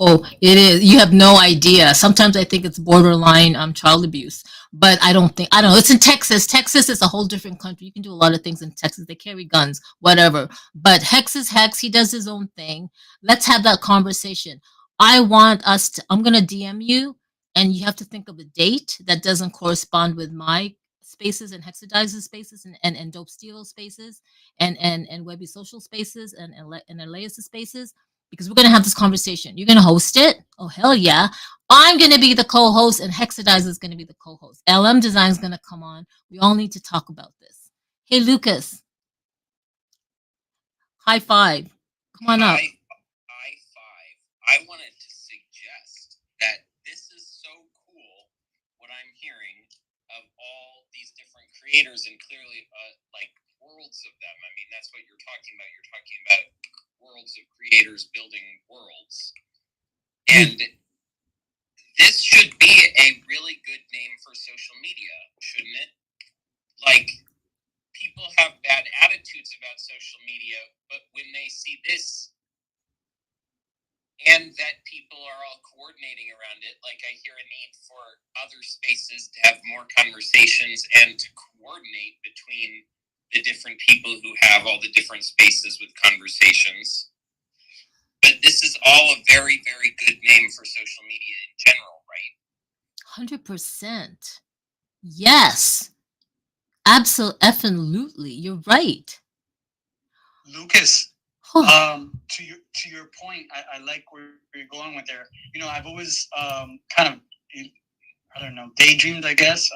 Oh, it is. You have no idea. Sometimes I think it's borderline child abuse, but I don't know. It's in Texas. Texas is a whole different country. You can do a lot of things in Texas. They carry guns, whatever. But Hex is Hex. He does his own thing. Let's have that conversation. I'm going to DM you, and you have to think of a date that doesn't correspond with my spaces and Hexadize's spaces and Dope Steel spaces and Webby Social spaces and Elias' spaces. Because we're going to have this conversation. You're going to host it? Oh, hell yeah. I'm going to be the co-host, and Hexadize is going to be the co-host. LM Design is going to come on. We all need to talk about this. Hey, Lucas. High five. Come on up. High five. I wanted to suggest that this is so cool, what I'm hearing of all these different creators, and clearly, like, worlds of them. I mean, that's what you're talking about. You're talking about worlds of creators building worlds. And this should be a really good name for social media, shouldn't it? Like, people have bad attitudes about social media, but when they see this and that people are all coordinating around it, like, I hear a need for other spaces to have more conversations and to coordinate between the different people who have all the different spaces with conversations. But this is all a very, very good name for social media in general, right? 100%. Yes. Absolutely. You're right. Lucas, to your point, I like where you're going with there. I've always kind of, I don't know, daydreamed, I guess,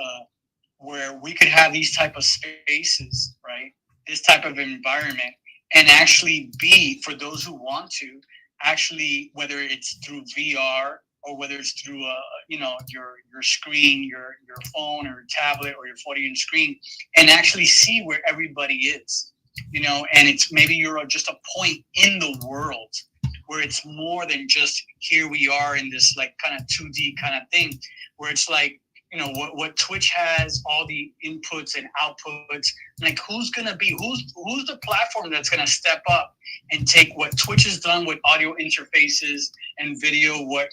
where we could have these type of spaces, right? This type of environment, and actually be, for those who want to, actually, whether it's through VR or whether it's through your screen, your phone or tablet or your 40-inch screen, and actually see where everybody is, and it's maybe you're just a point in the world where it's more than just here we are in this like kind of 2D kind of thing, where it's like, what Twitch has, all the inputs and outputs, like who's the platform that's gonna step up and take what Twitch has done with audio interfaces and video, what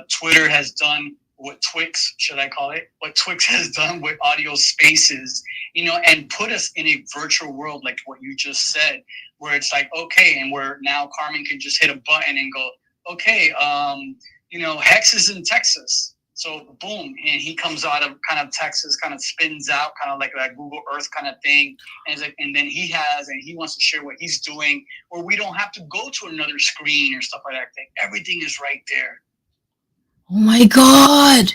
Twitter has done, what Twix has done with audio spaces, and put us in a virtual world like what you just said, where it's like, okay, and where now Carmen can just hit a button and go, okay, Hex is in Texas. So boom, and he comes out of kind of Texas, kind of spins out, kind of like that Google Earth kind of thing, and it's like, and then he wants to share what he's doing, or we don't have to go to another screen or stuff like that. Everything is right there. Oh my God,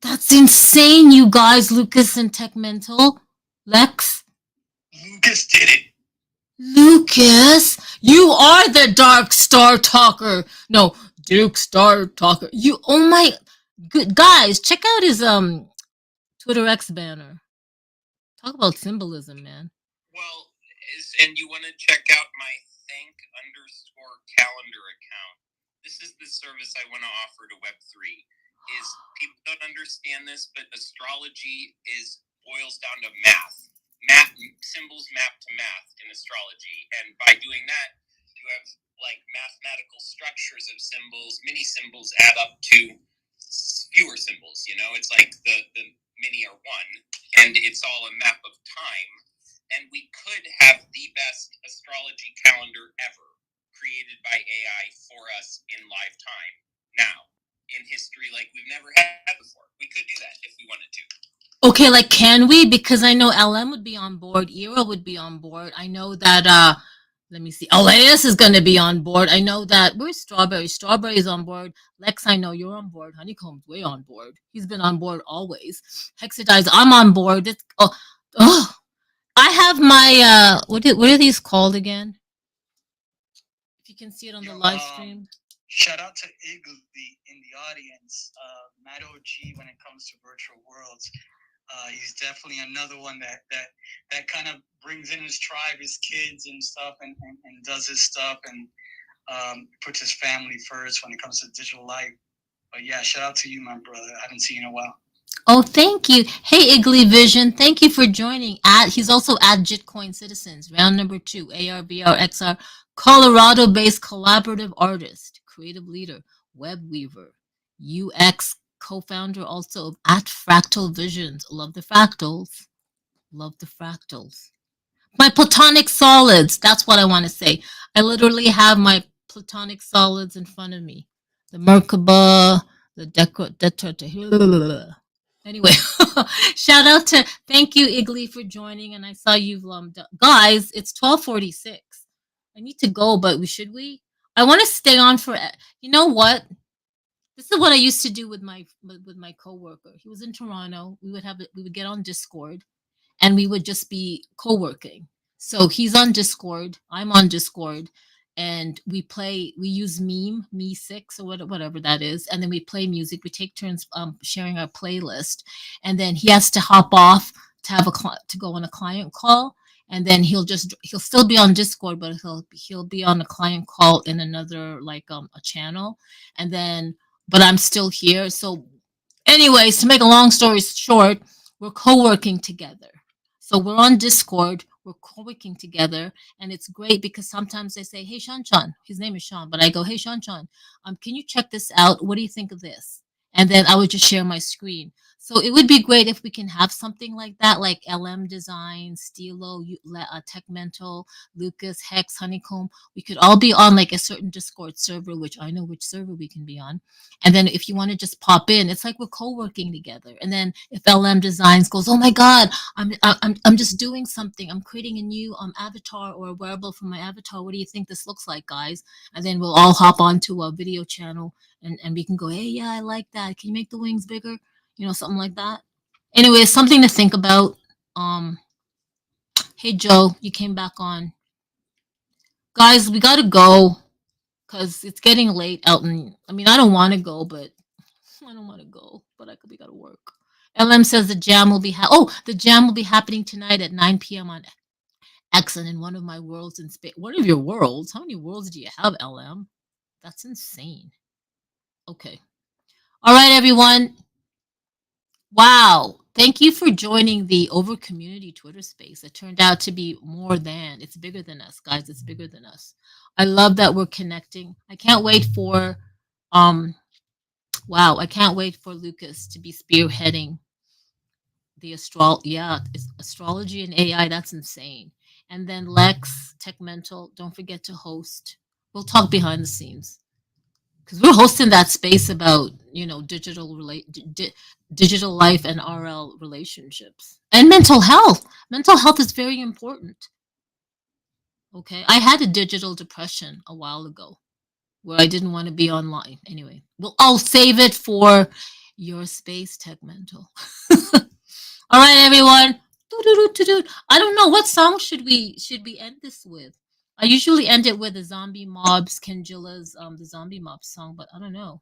that's insane, you guys! Lucas and Tech Mental, Lex. Lucas did it. Lucas, you are the Dark Star Talker. No, Duke Star Talker. You. Oh my. Good guys, check out his Twitter X banner. Talk about symbolism, man. Well, and you want to check out my thank_calendar account. This is the service I want to offer to Web3. Is people don't understand this, but astrology boils down to math. Symbols map to math in astrology, and by doing that, you have like mathematical structures of symbols. Many symbols add up to fewer symbols. You know, it's like the many are one, and it's all a map of time. And we could have the best astrology calendar ever created by AI for us in live time now in history, like we've never had before. We could do that if we wanted to. Okay, like can we? Because I know LM would be on board, Era would be on board. I know that let me see. Elias is gonna be on board. I know that where's Strawberry? Strawberry is on board. Lex, I know you're on board. Honeycomb's way on board. He's been on board always. Hexadize, I'm on board. I have my what are these called again? If you can see it on the live stream. Shout out to Igley in the audience, Matt OG when it comes to virtual worlds. He's definitely another one that kind of brings in his tribe, his kids and stuff, and does his stuff and puts his family first when it comes to digital life. But yeah, shout out to you, my brother. I haven't seen you in a while. Oh, thank you. Hey, Igley Vision, thank you for joining. He's also at Jitcoin Citizens, round number 2, ARVR XR, Colorado-based collaborative artist, creative leader, web weaver, UX co-founder also of at Fractal Visions. Love the fractals. Love the fractals. My platonic solids. That's what I want to say. I literally have my platonic solids in front of me. The Merkaba, the Anyway, shout out to thank you, Igley, for joining. And I saw you've guys. It's 12:46. I need to go, but should we? I want to stay on for. You know what? This is what I used to do with my coworker. He was in Toronto. We would get on Discord, and we would just be co-working. So he's on Discord. I'm on Discord. And we use Me6 or whatever that is, and then we play music. We take turns sharing our playlist, and then he has to hop off to have to go on a client call, and then he'll still be on Discord, but he'll be on a client call in another like a channel, and then but I'm still here. So, anyways, to make a long story short, we're co-working together. So we're on Discord. We're co-working together, and it's great because sometimes they say, "Hey, Sean, his name is Sean," but I go, "Hey, Sean, can you check this out? What do you think of this?" And then I would just share my screen. So it would be great if we can have something like that, like LM Design, Stilo, Tech Mental, Lucas, Hex, Honeycomb. We could all be on like a certain Discord server, which I know which server we can be on. And then if you want to just pop in, it's like we're co-working together. And then if LM Designs goes, "Oh my God, I'm just doing something. I'm creating a new avatar or a wearable for my avatar. What do you think this looks like, guys?" And then we'll all hop onto a video channel and we can go, "Hey, yeah, I like that. Can you make the wings bigger?" You know, something like that. Anyway, something to think about. Hey, Joe, you came back on. Guys, we got to go because it's getting late out in, I mean, I don't want to go, but we got to work. LM says the jam will be the jam will be happening tonight at 9 p.m. on X and in one of my worlds in space. One of your worlds? How many worlds do you have, LM? That's insane. Okay. All right, everyone. Wow. Thank you for joining the Over Community Twitter space. It turned out to be it's bigger than us, guys. It's bigger than us. I love that we're connecting. I can't wait for I can't wait for Lucas to be spearheading the astrology and AI. That's insane. And then Lex, Tech Mental, don't forget to host. We'll talk behind the scenes because we're hosting that space about digital life and RL relationships and mental health. Mental health is very important. Okay, I had a digital depression a while ago where I didn't want to be online. Anyway, I'll save it for your space, Tech Mental. All right, everyone. I don't know what song should we end this with. I usually end it with the Zombie Mobs, Kenjila's the Zombie Mob song, but I don't know.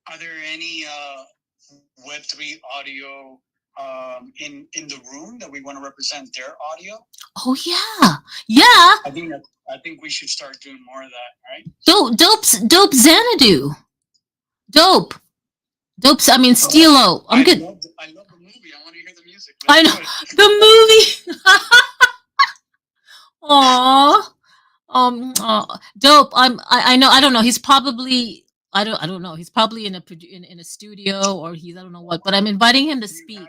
Are there any Web3 audio in the room that we want to represent their audio. Oh yeah, yeah. I think we should start doing more of that, right? Dope Xanadu. Dope. I mean, Stilo. I love the movie. I want to hear the music. I know the movie. Aww. Dope. I know. I don't know. He's probably. I don't know. He's probably in a studio, or he's, I don't know what. But I'm inviting him to speak.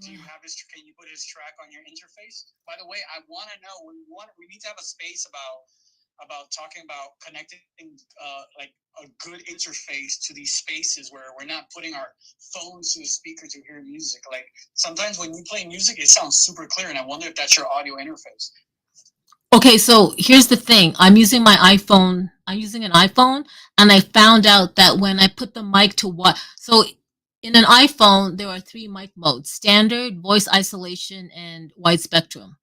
Do you have his? Can you put his track on your interface? By the way, I want to know. We need to have a space about talking about connecting like a good interface to these spaces where we're not putting our phones to the speaker to hear music. Like sometimes when you play music, it sounds super clear, and I wonder if that's your audio interface. Okay, so here's the thing. I'm using my iPhone. I'm using an iPhone, and I found out that when I put the mic to what, so in an iPhone, there are 3 mic modes: standard, voice isolation, and wide spectrum.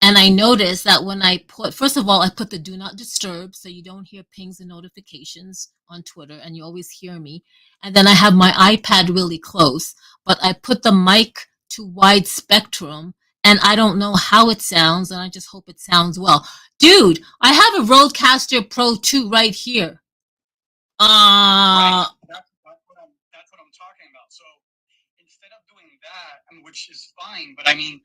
And I noticed that when I first of all, I put the do not disturb, so you don't hear pings and notifications on Twitter, and you always hear me. And then I have my iPad really close, but I put the mic to wide spectrum, and I don't know how it sounds, and I just hope it sounds well. Dude, I have a Rodecaster Pro 2 right here. Right. That's what I'm talking about. So instead of doing that, which is fine, but I mean,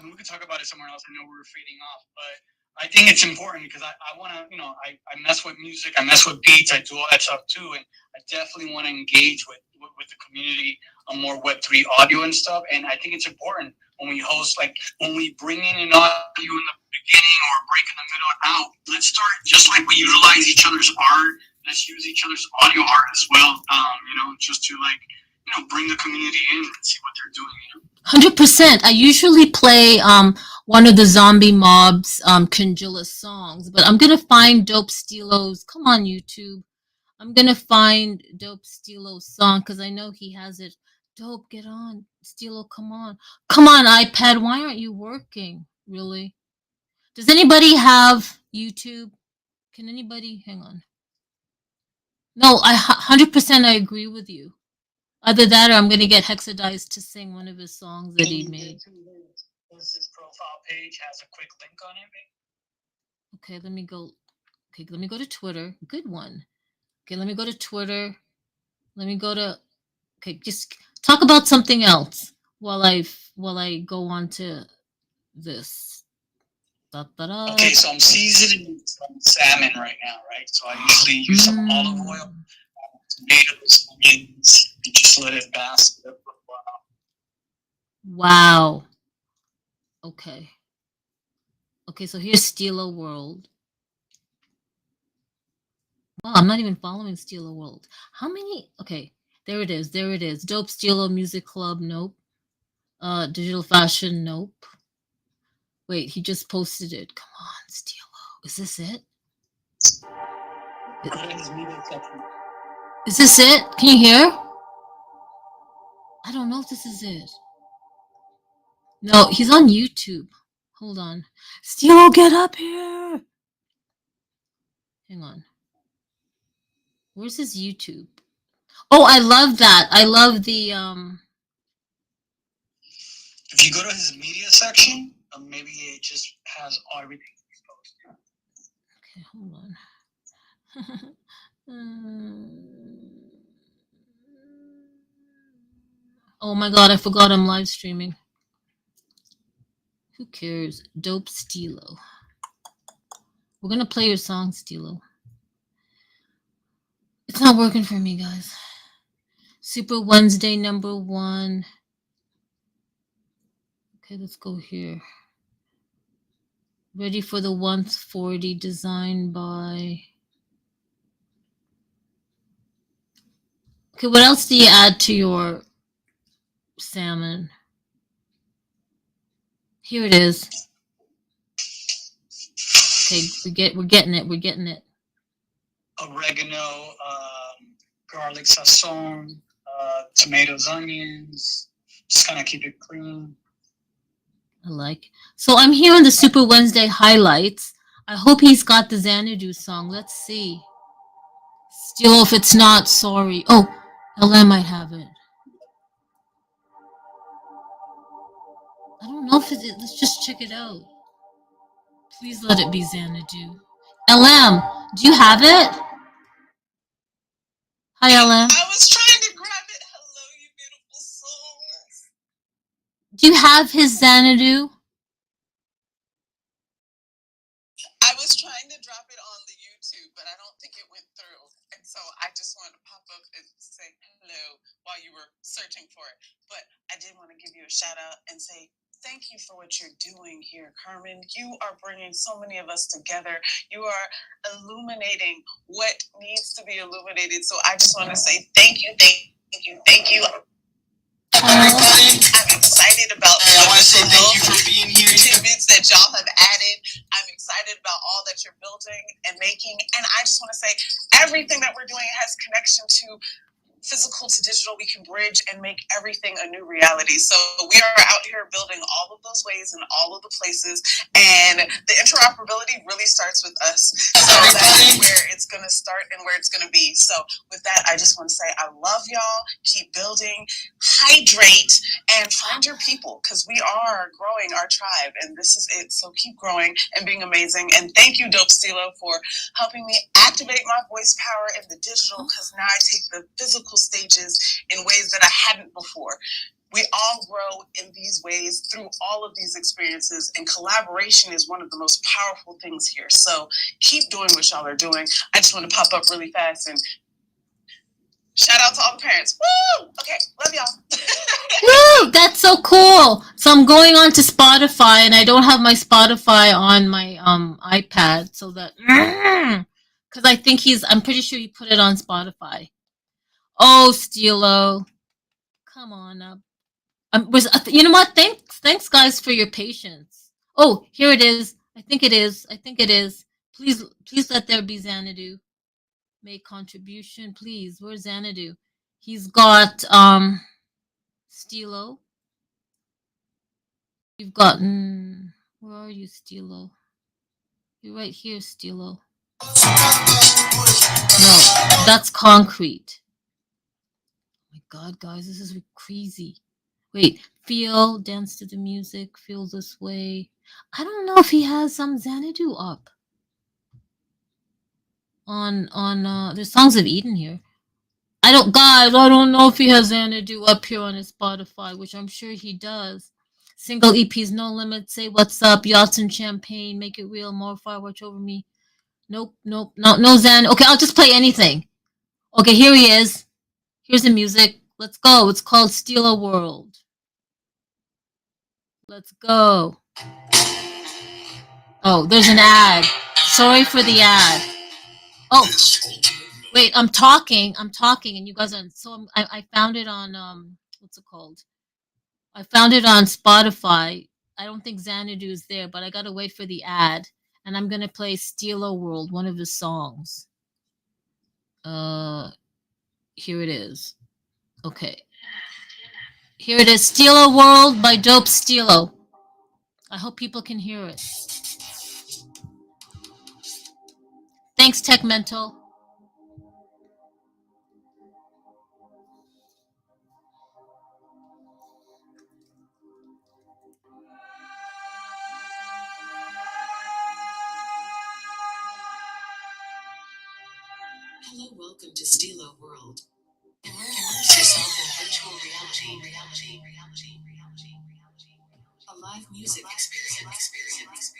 we could talk about it somewhere else. I know we're fading off, but I think it's important because I want to, I mess with music, I mess with beats, I do all that stuff too, and I definitely want to engage with the community on more Web3 audio and stuff. And I think it's important when we host, like when we bring in an audio in the beginning or break in the middle out, let's start just like we utilize each other's art. Let's use each other's audio art as well, just to bring the community in and see what they're doing. 100%. I usually play one of the Zombie Mob's Conjilla songs, but I'm gonna find Dope Stilo's. Come on, YouTube. I'm gonna find Dope Stilo's song because I know he has it. Dope, get on. Stilo, come on. Come on, iPad. Why aren't you working? Really? Does anybody have YouTube? Can anybody? Hang on. No, 100% I agree with you. Either that or I'm going to get Hexadice to sing one of his songs that he made. His profile page has a quick link on it. Okay, let me go. Okay, let me go to Twitter. Good one. Okay, let me go to Twitter. Let me go to. Okay, just talk about something else while I go on to this. Da-da-da. Okay, so I'm seasoning some salmon right now, right? So I usually use some olive oil, tomatoes, onions, and just let it bask for a while. Wow. Okay. Okay, so here's Stilo World. Well, I'm not even following Stilo World. How many? Okay, there it is. There it is. Dope Stilo Music Club. Nope. Digital Fashion. Nope. Wait, he just posted it. Come on, Stilo. Is this it? Is this it? Can you hear? I don't know if this is it. No, he's on YouTube. Hold on. Stilo, get up here. Hang on. Where's his YouTube? Oh, I love that. I love the If you go to his media section, maybe it just has everything he's posted. Okay, hold on. Oh my god, I forgot I'm live streaming. Who cares? Dope Stilo. We're gonna play your song, Stilo. It's not working for me, guys. Super Wednesday #1. Okay, let's go here. Ready for the 140 designed by. Okay, what else do you add to your salmon? Here it is. Okay, we're getting it. We're getting it. Oregano, garlic sazon, tomatoes, onions. Just kind of keep it clean. I like. So I'm here on the Super Wednesday highlights. I hope he's got the Xanadu song. Let's see. Still, if it's not, sorry. Oh, LM might have it. I don't know if it. Let's just check it out. Please let it be Xanadu. LM, do you have it? Hi, LM. I was trying to grab it. Hello, you beautiful souls. Do you have his Xanadu? I was trying to drop it on the YouTube, but I don't think it went through. And so I just wanted to pop up and say hello while you were searching for it. But I did want to give you a shout out and say thank you for what you're doing here, Carmen. You are bringing so many of us together. You are illuminating what needs to be illuminated. So I just want to say thank you, thank you, thank you. I'm excited about I want to say thank you for being here. Tidbits that y'all have added. I'm excited about all that you're building and making. And I just want to say everything that we're doing has connection to physical to digital. We can bridge and make everything a new reality. So we are out here building all of those ways in all of the places, and the interoperability really starts with us. So that's where it's going to start and where it's going to be. So with that, I just want to say I love y'all. Keep building, hydrate, and find your people, because we are growing our tribe, and this is it. So keep growing and being amazing. And thank you, Dope Stilo, for helping me activate my voice power in the digital, because now I take the physical stages in ways that I hadn't before. We all grow in these ways through all of these experiences, and collaboration is one of the most powerful things here. So keep doing what y'all are doing. I just want to pop up really fast and shout out to all the parents. Woo! Okay, love y'all. Woo! That's so cool. So I'm going on to Spotify, and I don't have my Spotify on my iPad, so that because I think I'm pretty sure he put it on Spotify. Oh, Stilo, come on up. You know what? Thanks, guys, for your patience. Oh, here it is. I think it is. Please let there be Xanadu. Make contribution, please. Where's Xanadu? He's got Stilo. You've gotten. Where are you, Stilo? You're right here, Stilo. No, that's concrete. Oh my God, guys, this is crazy. Wait, dance to the music, feel this way. I don't know if he has some Xanadu up. On there's Songs of Eden here. I don't know if he has Xanadu up here on his Spotify, which I'm sure he does. Single EPs, No Limit, Say What's Up, Yachts and Champagne, Make It Real, More Fire, Watch Over Me. Nope, no Xan. Okay, I'll just play anything. Okay, here he is. Here's the music. Let's go. It's called Steal a World. Let's go. Oh, there's an ad. Sorry for the ad. Oh, wait, I'm talking, and you guys aren't. So I found it on what's it called? I found it on Spotify. I don't think Xanadu is there, but I gotta wait for the ad, and I'm gonna play Steal a World, one of his songs. Here it is. Okay. Here it is, Steal a World by Dope Stilo. I hope people can hear it. Thanks, Tech Mental. Hello, welcome to Stilo World. Immerse yourself in virtual reality. A live music experience.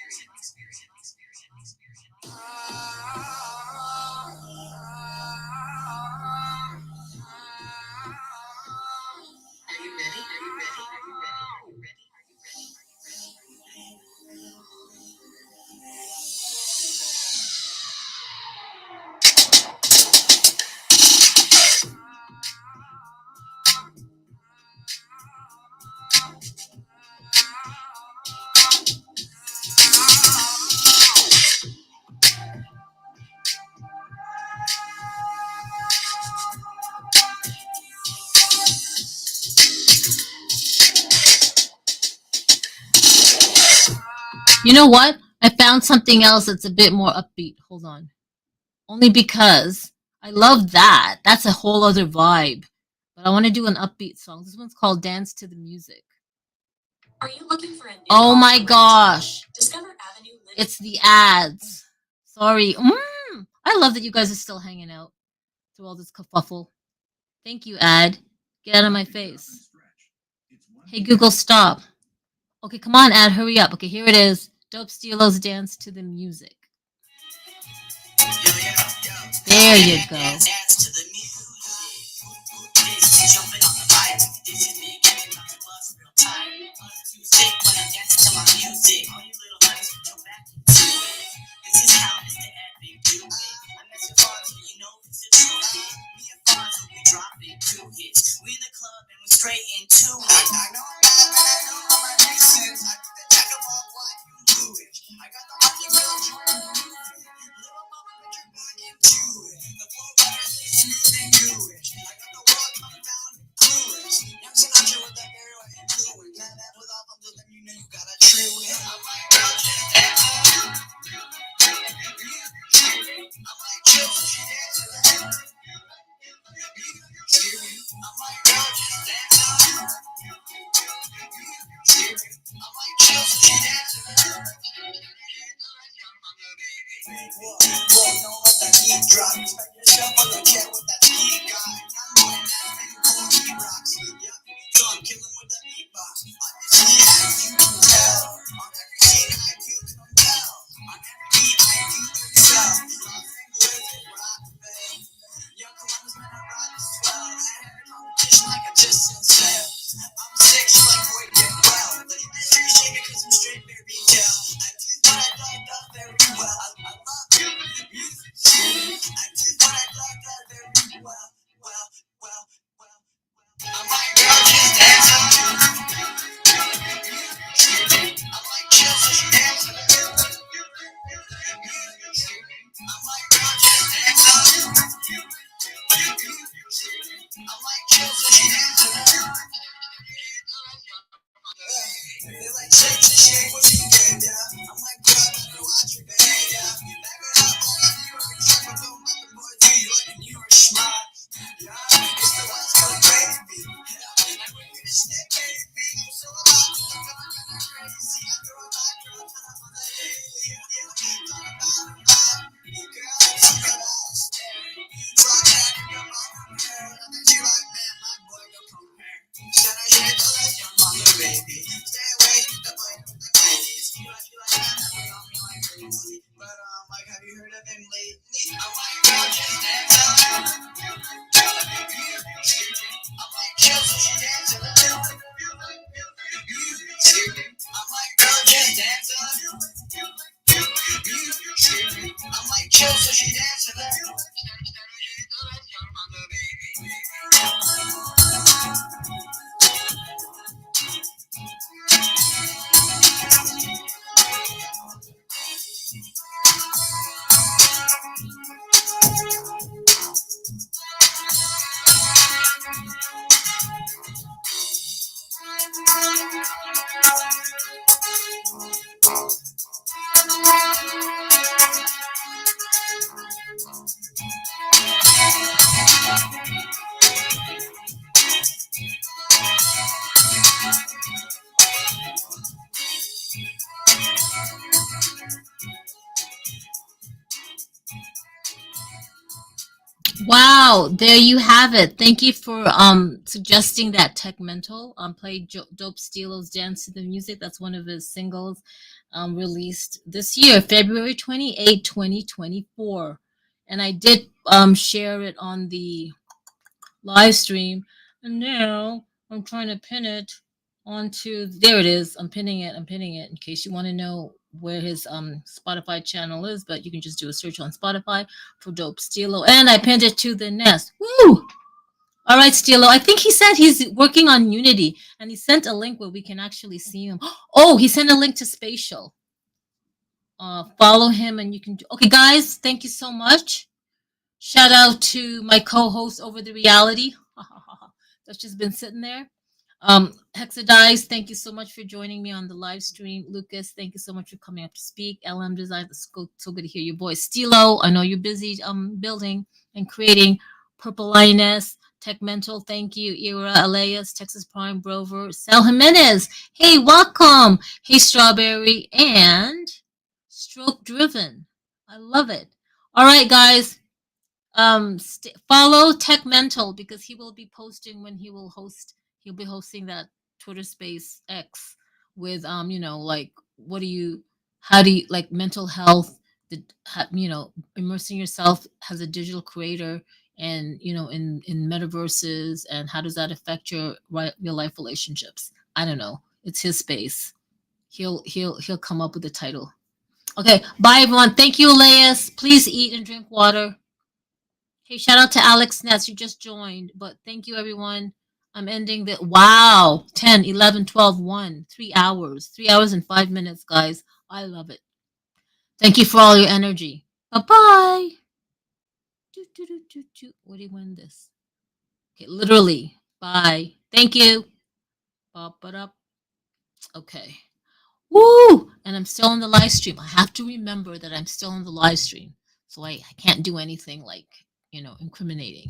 Are you ready? You know what? I found something else that's a bit more upbeat. Hold on. Only because I love that. That's a whole other vibe. But I want to do an upbeat song. This one's called Dance to the Music. Are you looking for a new Oh my home to rent? gosh. Discover Avenue Living. It's the ads. Sorry. I love that you guys are still hanging out through all this kerfuffle. Thank you, ad. Get out of my face. Hey, Google, stop. Okay, come on, ad, hurry up. Okay, here it is. Dope Steelos dance to the music. There you go. Dance to the music. Jumping on the mic. This is me getting on the bus real tight. Too sick when I'm dancing to my music. All you little honeys put your back into it. This is how Mr. Epic do it. I mess with Fonz, but you know it's a true hit. Me and Fonz, we dropping 2 hits. We in the club and we straight into it. I know I'm not, but I know how my makes sense. I do the jack of all black, you do it. I got the hockey real joint. Little mama, put your back into it. The flow better is smooth and do it. I got the world coming down and clueless. Young Sinatra with that barrel and fluid. Not that with all thumbs, then you know you got a true hit. I'm like, girl, just dance to it. I'm like, chill, so she dance to that. I'm like, girl, just dance to it. I'm like, chill, so she dance to that. Whoa, don't let that heat drop. Expect yourself on your chair with that ski guy. I'm going that big cool heat rocks. Yeah, so I'm killing with that beatbox. Honestly, as you can tell, on every scene I do compel. On every beat I do excel. Young Columbus, man, I ride this swell. I had a competition like I just sent sales. I'm sick, she's like, boy, get well. Let me shake it cause I'm straight, baby, tell. I do what I done very well. I love music. I do what I done very well. I'm like, girl, just dance to it. I'm like, chill, so she dance to it. I'm like, girl, just dance to it. I'm like, chill, so she dance to it. They like shake what you get, yeah. I'm like, girl, I know watch your behavior. Back it up, all I do is check my phone, let the boy do you like a New York smile. Yeah, it's the West Coast baby. Yeah, I bring you the stick, baby. I'm so alive, I'm going crazy. I throw a back, girl, turn up on the day. Yeah, talk about it, girl, it's a good ass. Rock that, your mama, girl. I bet you like, man, my boy, don't compare. Should I share the last young mama, baby? Stay away from the boy with the ladies. You like that, we on me like crazy. But like, have you heard of him lately? I'm like, girl, just dance to it. I'm like, chill, so she dance to it. I'm like, girl, just dance to it. I'm like, chill, so she dance to it. Wow, there you have it. Thank you for suggesting that Tech Mental play Dope Steelo's Dance to the Music. That's one of his singles released this year, February 28, 2024. And I did share it on the live stream. And now I'm trying to pin it onto, there it is. I'm pinning it in case you want to know where his Spotify channel is, but you can just do a search on Spotify for Dope Steelo. And I pinned it to the nest. Woo! All right, Steelo. I think he said he's working on Unity, and he sent a link where we can actually see him. Oh, he sent a link to Spatial. Follow him, and you can do. Okay, guys, thank you so much. Shout out to my co-host Over the Reality. That's just been sitting there. Hexadize, thank you so much for joining me on the live stream. Lucas, thank you so much for coming up to speak. LM Design, it's so good to hear your voice. Stilo, I know you're busy building and creating. Purple Lioness, Tech Mental, thank you. Ira, Elias, Texas Prime, Brover, Sal Jimenez. Hey, welcome. Hey, Strawberry, and Stroke Driven. I love it. All right, guys. Follow Tech Mental because he will be posting when he'll be hosting that Twitter Space X with like how do you like mental health, immersing yourself as a digital creator and in metaverses, and how does that affect your real life relationships. I don't know, it's his space. He'll come up with the title. Okay, bye everyone. Thank you, Elias. Please eat and drink water. Hey, shout out to Alex Ness, you just joined, but thank you everyone. I'm ending the wow, 10, 11, 12, 1, 3 hours, 3 hours and 5 minutes, guys. I love it. Thank you for all your energy. Bye-bye. What do you win this? Okay, literally. Bye. Thank you. Pop it up. Okay. Woo! And I'm still on the live stream. I have to remember that I'm still on the live stream. So I can't do anything like, incriminating.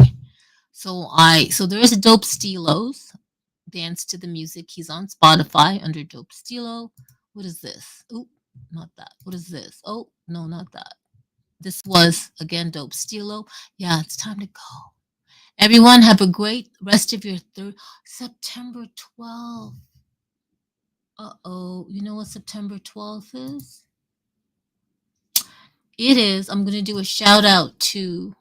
So there is a Dope Steelos. Dance to the music. He's on Spotify under Dope Steelo. What is this? Oh, not that. What is this? Oh, no, not that. This was again Dope Steelo. Yeah, it's time to go. Everyone have a great rest of your September 12th. Uh-oh. You know what September 12th is? It is. I'm going to do a shout out to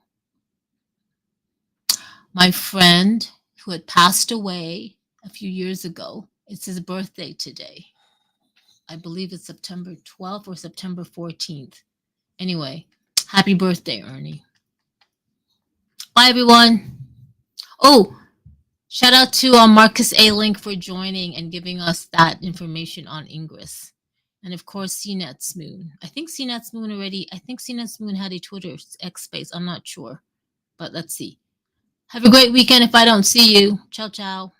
my friend who had passed away a few years ago. It's his birthday today. I believe it's September 12th or September 14th. Anyway, happy birthday, Ernie. Bye, everyone. Oh, shout out to Marcus A. Link for joining and giving us that information on Ingress. And of course, CNET's Moon. I think CNET's Moon had a Twitter X space. I'm not sure, but let's see. Have a great weekend if I don't see you. Ciao, ciao.